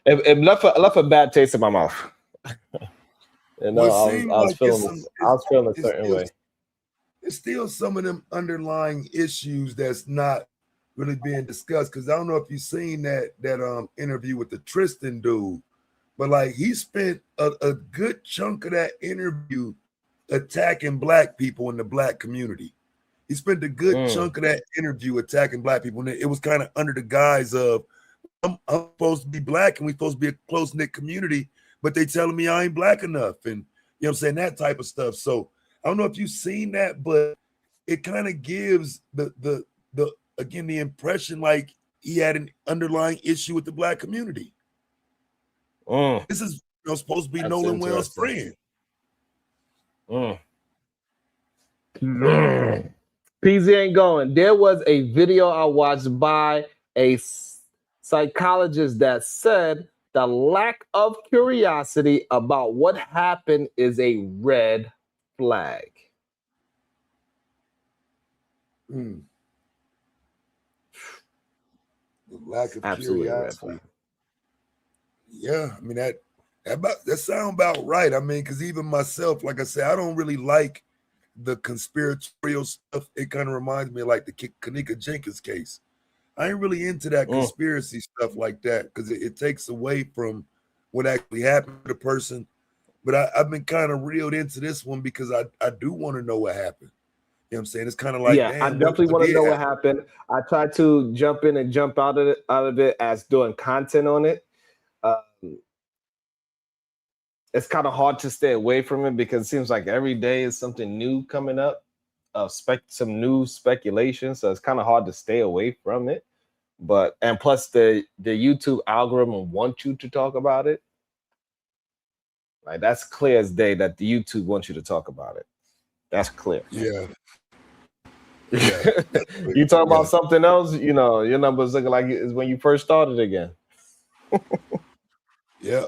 it left a bad taste in my mouth. I was feeling a certain way. It's still some of them underlying issues that's not really being discussed. Because I don't know if you've seen that interview with the Tristan dude, but like he spent a good chunk of that interview attacking black people in the black community. He spent a good chunk of that interview attacking black people, and it was kind of under the guise of I'm supposed to be black and we're supposed to be a close-knit community, but they telling me I ain't black enough, and you know what I'm saying, that type of stuff. So I don't know if you've seen that, but it kind of gives the again the impression like he had an underlying issue with the black community. This is supposed to be Nolan Wells' friend. PZ ain't going. There was a video I watched by a psychologist that said the lack of curiosity about what happened is a red flag. The lack of Absolutely curiosity. Yeah, I mean that sound about right. I mean, because even myself, like I said, I don't really like the conspiratorial stuff. It kind of reminds me of like the Kanika Jenkins case. I ain't really into that conspiracy stuff like that because it takes away from what actually happened to the person. But I've been kind of reeled into this one because I do want to know what happened. You know what I'm saying? It's kind of like, yeah, I definitely want to know what happened. I tried to jump in and jump out of it as doing content on it. It's kind of hard to stay away from it because it seems like every day is something new coming up, some new speculation. So it's kind of hard to stay away from it. And plus the YouTube algorithm wants you to talk about it. Like that's clear as day that the YouTube wants you to talk about it. That's clear. Yeah. You talk about something else, you know, your numbers looking like it's when you first started again. Yeah.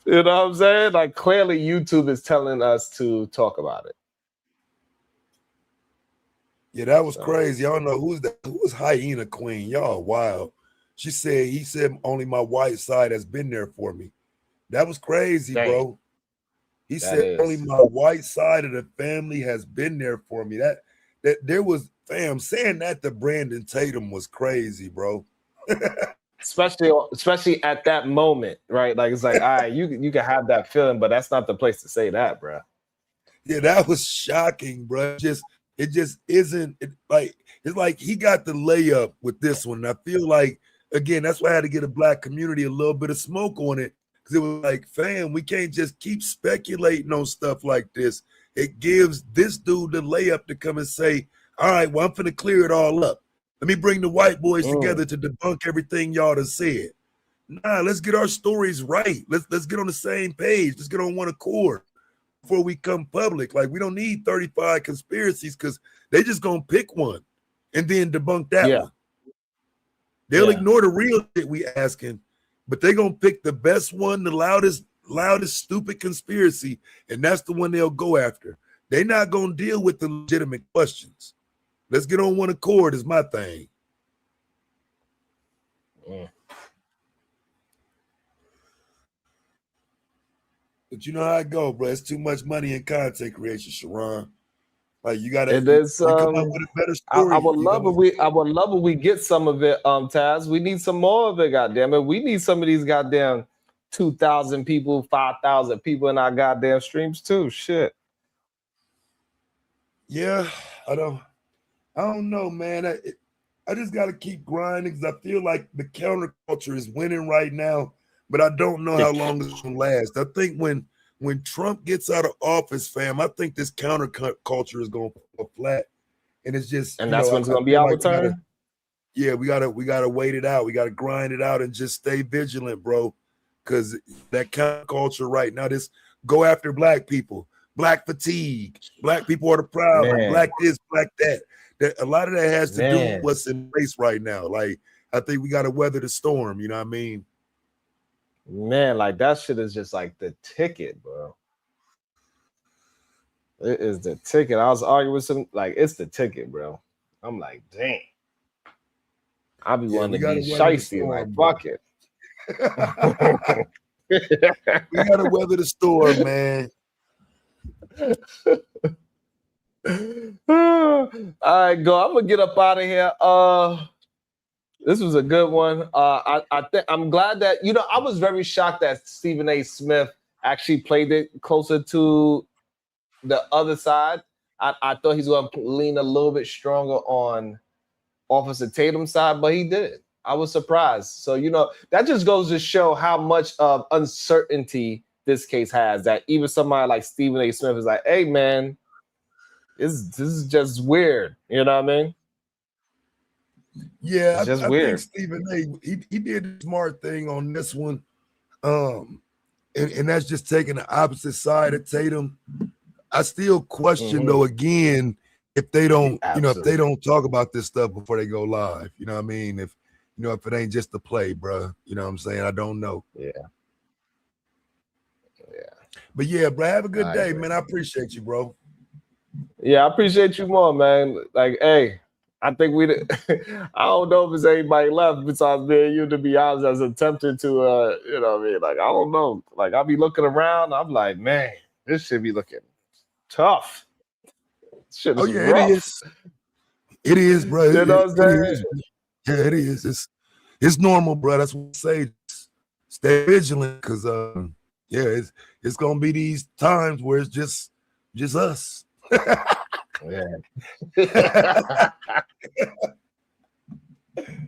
You know what I'm saying? Like clearly YouTube is telling us to talk about it. Yeah, that was crazy. I don't know who was Hyena Queen. Y'all wild. He said only my white side has been there for me. That was crazy, bro. He said only my white side of the family has been there for me. That there was saying that to Brandon Tatum was crazy, bro. especially at that moment, right? Like it's like, all right, you can have that feeling, but that's not the place to say that, bro. Yeah, that was shocking, bro. It just isn't it's like he got the layup with this one. I feel like again, that's why I had to get a black community a little bit of smoke on it. Because it was like, fam, we can't just keep speculating on stuff like this. It gives this dude the layup to come and say, all right, well, I'm finna clear it all up. Let me bring the white boys together to debunk everything y'all done said. Nah, let's get our stories right. Let's get on the same page. Let's get on one accord before we come public. Like, we don't need 35 conspiracies because they just gonna pick one and then debunk that one. They'll ignore the real shit we asking, but they gonna pick the best one, the loudest stupid conspiracy, and that's the one they'll go after. They not gonna deal with the legitimate questions. Let's get on one accord is my thing. But you know how I go, bro. It's too much money in content creation, Sharon. Like you gotta it is come up with a better story. I would love if we get some of it, Taz. We need some more of it, goddamn it. We need some of these goddamn 2,000 people, 5,000 people in our goddamn streams too. Shit. Yeah, I don't know, man. I just got to keep grinding because I feel like the counterculture is winning right now, but I don't know how long it's gonna last. I think when Trump gets out of office, fam, I think this counterculture is gonna fall flat, and it's just that's when it's gonna be our turn. We gotta wait it out. We gotta grind it out and just stay vigilant, bro. Because that counterculture right now, this go after black people. Black fatigue, black people are the problem, black this, black that. A lot of that has to do with what's in place right now. Like, I think we got to weather the storm, you know what I mean? Man, like that shit is just like the ticket, bro. It is the ticket. I was arguing with some, like, it's the ticket, bro. I'm like, dang. I'll be wanting to be shiesty, like, fuck it. We got to weather the storm, man. All right, go. I'm gonna get up out of here. This was a good one. I'm glad that I was very shocked that Stephen A. Smith actually played it closer to the other side. I thought he's gonna lean a little bit stronger on Officer Tatum's side, but he did. I was surprised. So, you know, that just goes to show how much of uncertainty this case has, that even somebody like Stephen A. Smith is like, hey, man, this is just weird. You know what I mean? Yeah, it's just I weird. think Stephen A. He did a smart thing on this one. And that's just taking the opposite side of Tatum. I still question though, again, if they don't, you know, if they don't talk about this stuff before they go live, you know what I mean? If you know, if it ain't just a play, bro, you know what I'm saying? I don't know. Yeah. But yeah, bro, have a good day, man. I appreciate you, bro. Yeah, I appreciate you more, man. Like, hey, I think I don't know if it's anybody left besides me and you, to be honest, as attempting to, you know what I mean? Like, I don't know. Like, I'll be looking around. I'm like, man, this should be looking tough. Shit is rough. It is. It is, bro. You know what I'm saying? It is. Yeah, it is. It's normal, bro. That's what I say. Stay vigilant, because yeah, it's gonna be these times where it's just us. Yeah.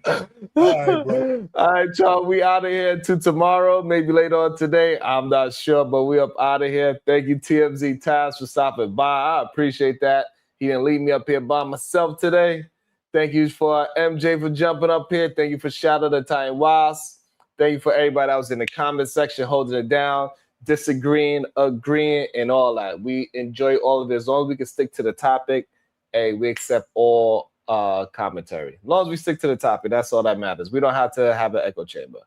All right, bro. All right, y'all. We out of here to tomorrow, maybe later on today. I'm not sure, but we up out of here. Thank you, TMZ Tabs, for stopping by. I appreciate that. He didn't leave me up here by myself today. Thank you for MJ for jumping up here. Thank you for Shadow the Time Was. Thank you for everybody that was in the comment section holding it down, disagreeing, agreeing, and all that. We enjoy all of it. As long as we can stick to the topic, hey, we accept all commentary. As long as we stick to the topic, that's all that matters. We don't have to have an echo chamber.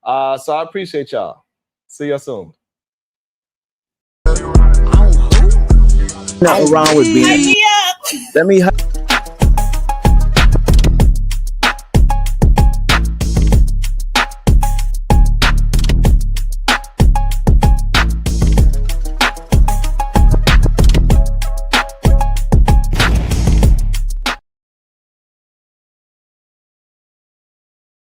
So I appreciate y'all. See you soon. Nothing wrong with being. Let me